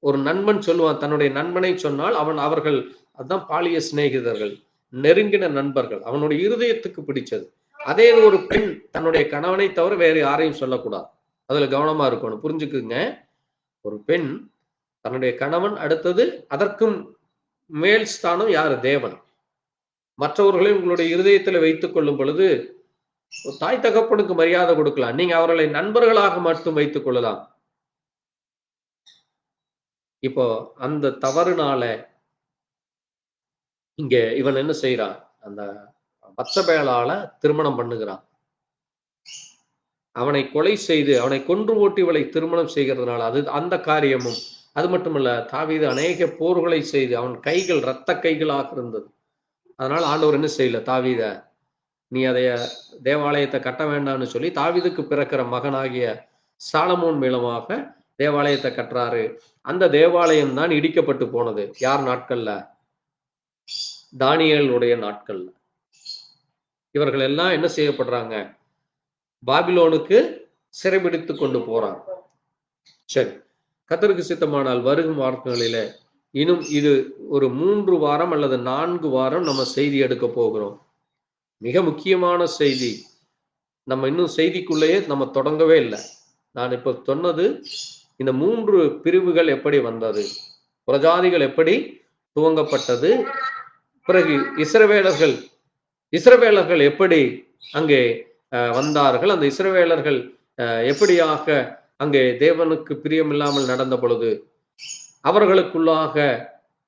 ஒரு நண்பன் சொல்லுவான், தன்னுடைய நண்பனை சொன்னால் அவர்கள் அதுதான் பாலிய சிநேகிதர்கள், நெருங்கின நண்பர்கள், அவனுடைய இருதயத்துக்கு பிடிச்சது. அதே ஒரு பெண் தன்னுடைய கணவனை தவிர வேற யாரையும் சொல்லக்கூடாது. அதுல கவனமா இருக்கணும். புரிஞ்சுக்குங்க. ஒரு பெண் தன்னுடைய கணவன், அடுத்தது அதற்கும் மேல் ஸ்தானம் யாரு? தேவன். மற்றவர்களை உங்களுடைய இருதயத்தில் வைத்துக் கொள்ளும் பொழுது தாய் தகப்பனுக்கு மரியாதை கொடுக்கலாம். நீங்க அவர்களை நண்பர்களாக மட்டும் வைத்துக் கொள்ளலாம். இப்போ அந்த தவறுனால இங்க இவன் என்ன செய்யறான்? அந்த பத்சபேலால திருமணம் பண்ணுகிறான். அவனை கொலை செய்து அவனை கொன்று ஓட்டி இவளை திருமணம் செய்கிறதுனால அது அந்த காரியமும். அது மட்டுமல்ல, தாவீது அநேக போர்களை செய்து அவன் கைகள் இரத்த கைகளாக இருந்தது. அதனால ஆண்டவர் என்ன செய்யல? தாவீத நீ அதைய தேவாலயத்தை கட்ட வேண்டாம்னு சொல்லி தாவீதுக்கு பிறக்கிற மகனாகிய சாலமோன் மூலமாக தேவாலயத்தை கட்டுறாரு. அந்த தேவாலயம் தான் இடிக்கப்பட்டு போனது. யார் நாட்கள்ல? தானியேலுடைய நாட்கள்ல. இவர்கள் எல்லாம் என்ன செய்யப்படுறாங்க? பாபிலோனுக்கு சிறைபிடித்து கொண்டு போறாங்க. சரி, கர்த்தருக்கு சித்தமானால் வரும் வாரங்களில இன்னும் இது ஒரு 3 வாரம் அல்லது 4 வாரம் நம்ம செய்தி எடுக்க போகிறோம். மிக முக்கியமான செய்தி. நம்ம இன்னும் செய்திக்குள்ளேயே நம்ம தொடங்கவே இல்லை. நான் இப்ப சொன்னது இந்த 3 பிரிவுகள் எப்படி வந்தது, புறஜாதிகள் எப்படி துவங்கப்பட்டது, பிறகு இஸ்ரவேலர்கள் எப்படி அங்கே வந்தார்கள், அந்த இஸ்ரவேலர்கள் எப்படியாக அங்கே தேவனுக்கு பிரியமில்லாமல் நடந்த பொழுது அவர்களுக்குள்ளாக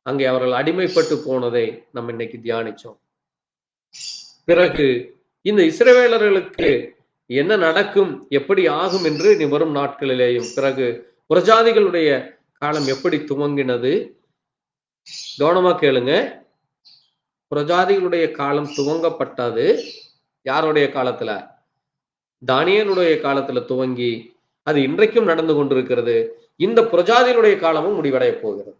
அங்கே அவர்கள் அடிமைப்பட்டு போனதை நம்ம இன்னைக்கு தியானிச்சோம். பிறகு இந்த இஸ்ரவேலர்களுக்கு என்ன நடக்கும், எப்படி ஆகும் என்று இனி வரும் நாட்களிலேயும், பிறகு புறஜாதிகளுடைய காலம் எப்படி துவங்கினது, கவனமா கேளுங்க. புறஜாதிகளுடைய காலம் துவங்கப்பட்டது யாருடைய காலத்துல? தானியேலுடைய காலத்துல துவங்கி அது இன்றைக்கும் நடந்து கொண்டிருக்கிறது. இந்த புறஜாதிகளுடைய காலமும் முடிவடைய போகிறது.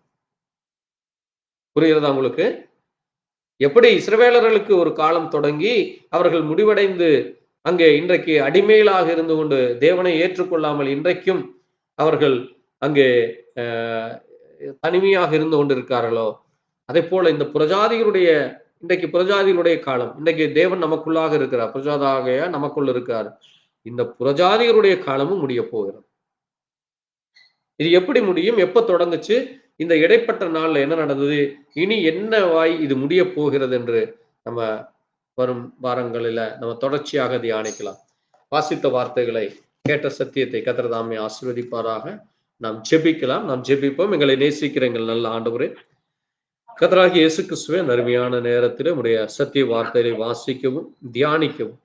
புரிகிறதா உங்களுக்கு? எப்படி இஸ்ரவேலர்களுக்கு ஒரு காலம் தொடங்கி அவர்கள் முடிவடைந்து அங்கே இன்றைக்கு அடிமைகளாக இருந்து கொண்டு தேவனை ஏற்றுக்கொள்ளாமல் இன்றைக்கும் அவர்கள் அங்கே தனிமையாக இருந்து கொண்டிருக்கார்களோ, அதே போல இந்த இன்றைக்கு புறஜாதிகளுடைய காலம், இன்றைக்கு தேவன் நமக்குள்ளாக இருக்கிறார், புறஜாதியாக நமக்குள்ள இருக்கார். இந்த புறஜாதிகளுடைய காலமும் முடிய போகிறது. இது எப்படி முடியும், எப்ப தொடங்குச்சு, இந்த இடைப்பட்ட நாள்ல என்ன நடந்தது, இனி என்னவாய் இது முடிய போகிறது என்று நம்ம வரும் வாரங்களில நம்ம தொடர்ச்சியாக தியானிக்கலாம். வாசித்த வார்த்தைகளை, கேட்ட சத்தியத்தை கர்த்தர் தாமே ஆசீர்வதிப்பாராக. நாம் ஜெபிக்கலாம். நாம் ஜெபிப்போம். எங்களை நேசிக்கிற எங்கள் நல்ல ஆண்டவரே, கர்த்தராகிய இயேசு கிறிஸ்துவே, அருமையான நேரத்தில் உடைய சத்திய வார்த்தைகளை வாசிக்கவும் தியானிக்கவும்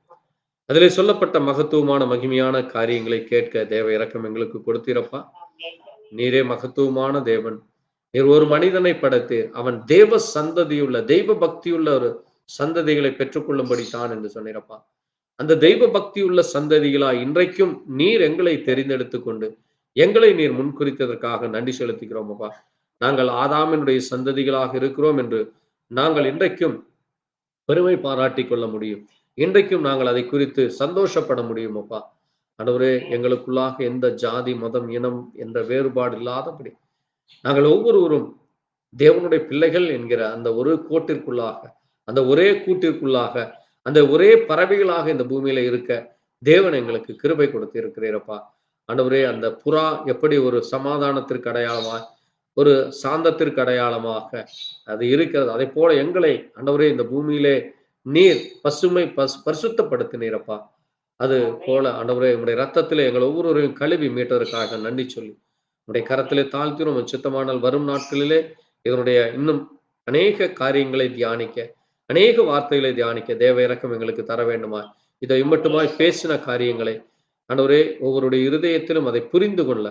அதிலே சொல்லப்பட்ட மகத்துவமான மகிமையான காரியங்களை கேட்க தேவ இரக்கம் எங்களுக்கு கொடுத்திருப்பா. நீரே மகத்துவமான தேவன். நீர் ஒரு மனிதனை படைத்து அவன் தேவ சந்ததியுள்ள தெய்வ பக்தியுள்ள ஒரு சந்ததிகளை பெற்றுக்கொள்ளும்படி தான் என்று சொன்னிருப்பா. அந்த தெய்வ பக்தியுள்ள சந்ததிகளா இன்றைக்கும் நீர் எங்களை தெரிந்தெடுத்து கொண்டு எங்களை நீர் முன்குறித்ததற்காக நன்றி செலுத்துகிறோம் அப்பா. நாங்கள் ஆதாமினுடைய சந்ததிகளாக இருக்கிறோம் என்று நாங்கள் இன்றைக்கும் பெருமை பாராட்டி கொள்ள முடியும். இன்றைக்கும் நாங்கள் அதை குறித்து சந்தோஷப்பட முடியும் அப்பா. ஆண்டவரே, எங்களுக்குள்ளாக எந்த ஜாதி மதம் இனம் என்ற வேறுபாடு இல்லாதபடி நாங்கள் ஒவ்வொருவரும் தேவனுடைய பிள்ளைகள் என்கிற அந்த ஒரு கோட்டிற்குள்ளாக, அந்த ஒரே கூட்டிற்குள்ளாக, அந்த ஒரே பறவைகளாக இந்த பூமியில இருக்க தேவன் எங்களுக்கு கிருபை கொடுத்து இருக்கிறீரப்பா. ஆண்டவரே, அந்த புறா எப்படி ஒரு சமாதானத்திற்கு அடையாளமாக, ஒரு சாந்தத்திற்கு அடையாளமாக அது இருக்கிறது, அதை போல எங்களை ஆண்டவரே இந்த பூமியிலே நீர் பரிசுத்தப்படுத்தினீரப்பா. அது போல ஆண்டவரே, உங்களுடைய ரத்தத்திலே எங்கள் ஒவ்வொருவரையும் கழுவி மீட்டதற்காக நன்றி சொல்லி உடைய கரத்திலே தாழ்த்தினோம். சித்தமானால் வரும் நாட்களிலே இதனுடைய இன்னும் அநேக காரியங்களை தியானிக்க, அநேக வார்த்தைகளை தியானிக்க தேவ இரக்கம் எங்களுக்கு தர வேண்டுமா. இதை இம்மட்டுமாய் பேசின காரியங்களை ஆண்டவரே ஒவ்வொருடைய இருதயத்திலும் அதை புரிந்து கொள்ள,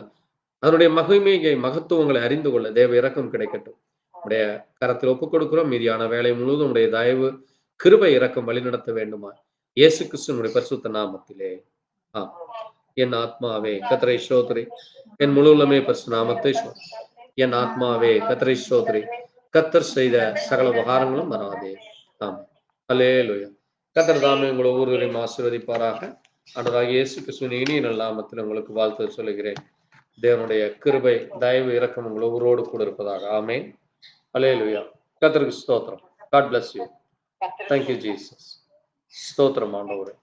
அதனுடைய மகத்துவங்களை அறிந்து கொள்ள தேவ இரக்கம் கிடைக்கட்டும். உடைய கரத்தில் ஒப்புக் கொடுக்கிறோம். மீதியான வேலை முழுவதும் உடைய தயவு கிருபை இரக்கம் வழிநடத்த வேண்டுமா இயேசு கிறிஸ்துவினுடைய பரிசுத்த நாமத்திலே. என் ஆத்மாவே கர்த்தரை ஸ்தோத்திரி, என் முழு உள்ளமே பரிசுத்த நாமத்தை ஸ்தோத்திரி. என் ஆத்மாவே கர்த்தரை ஸ்தோத்திரி, கர்த்தர் செய்த சகல உபகாரங்களும் மறவாதே. ஆமென். அல்லேலூயா. கர்த்தர் தாமே உங்களை ஒவ்வொருவரையும் ஆசீர்வதிப்பாராக. ஆண்டவராகிய இயேசு கிறிஸ்துவின் இனிய நல்ல நாமத்தில் உங்களுக்கு வாழ்த்து சொல்லுகிறேன். தேவனுடைய கிருபை தயவு இரக்கம் உங்கள் ஒவ்வொருவரோடு கூட இருப்பதாக. ஆமென். அல்லேலூயா. கர்த்தருக்கு ஸ்தோத்திரம். God bless you. Thank you, Jesus. ஸ்தோத்திரம் ஆண்டவரே.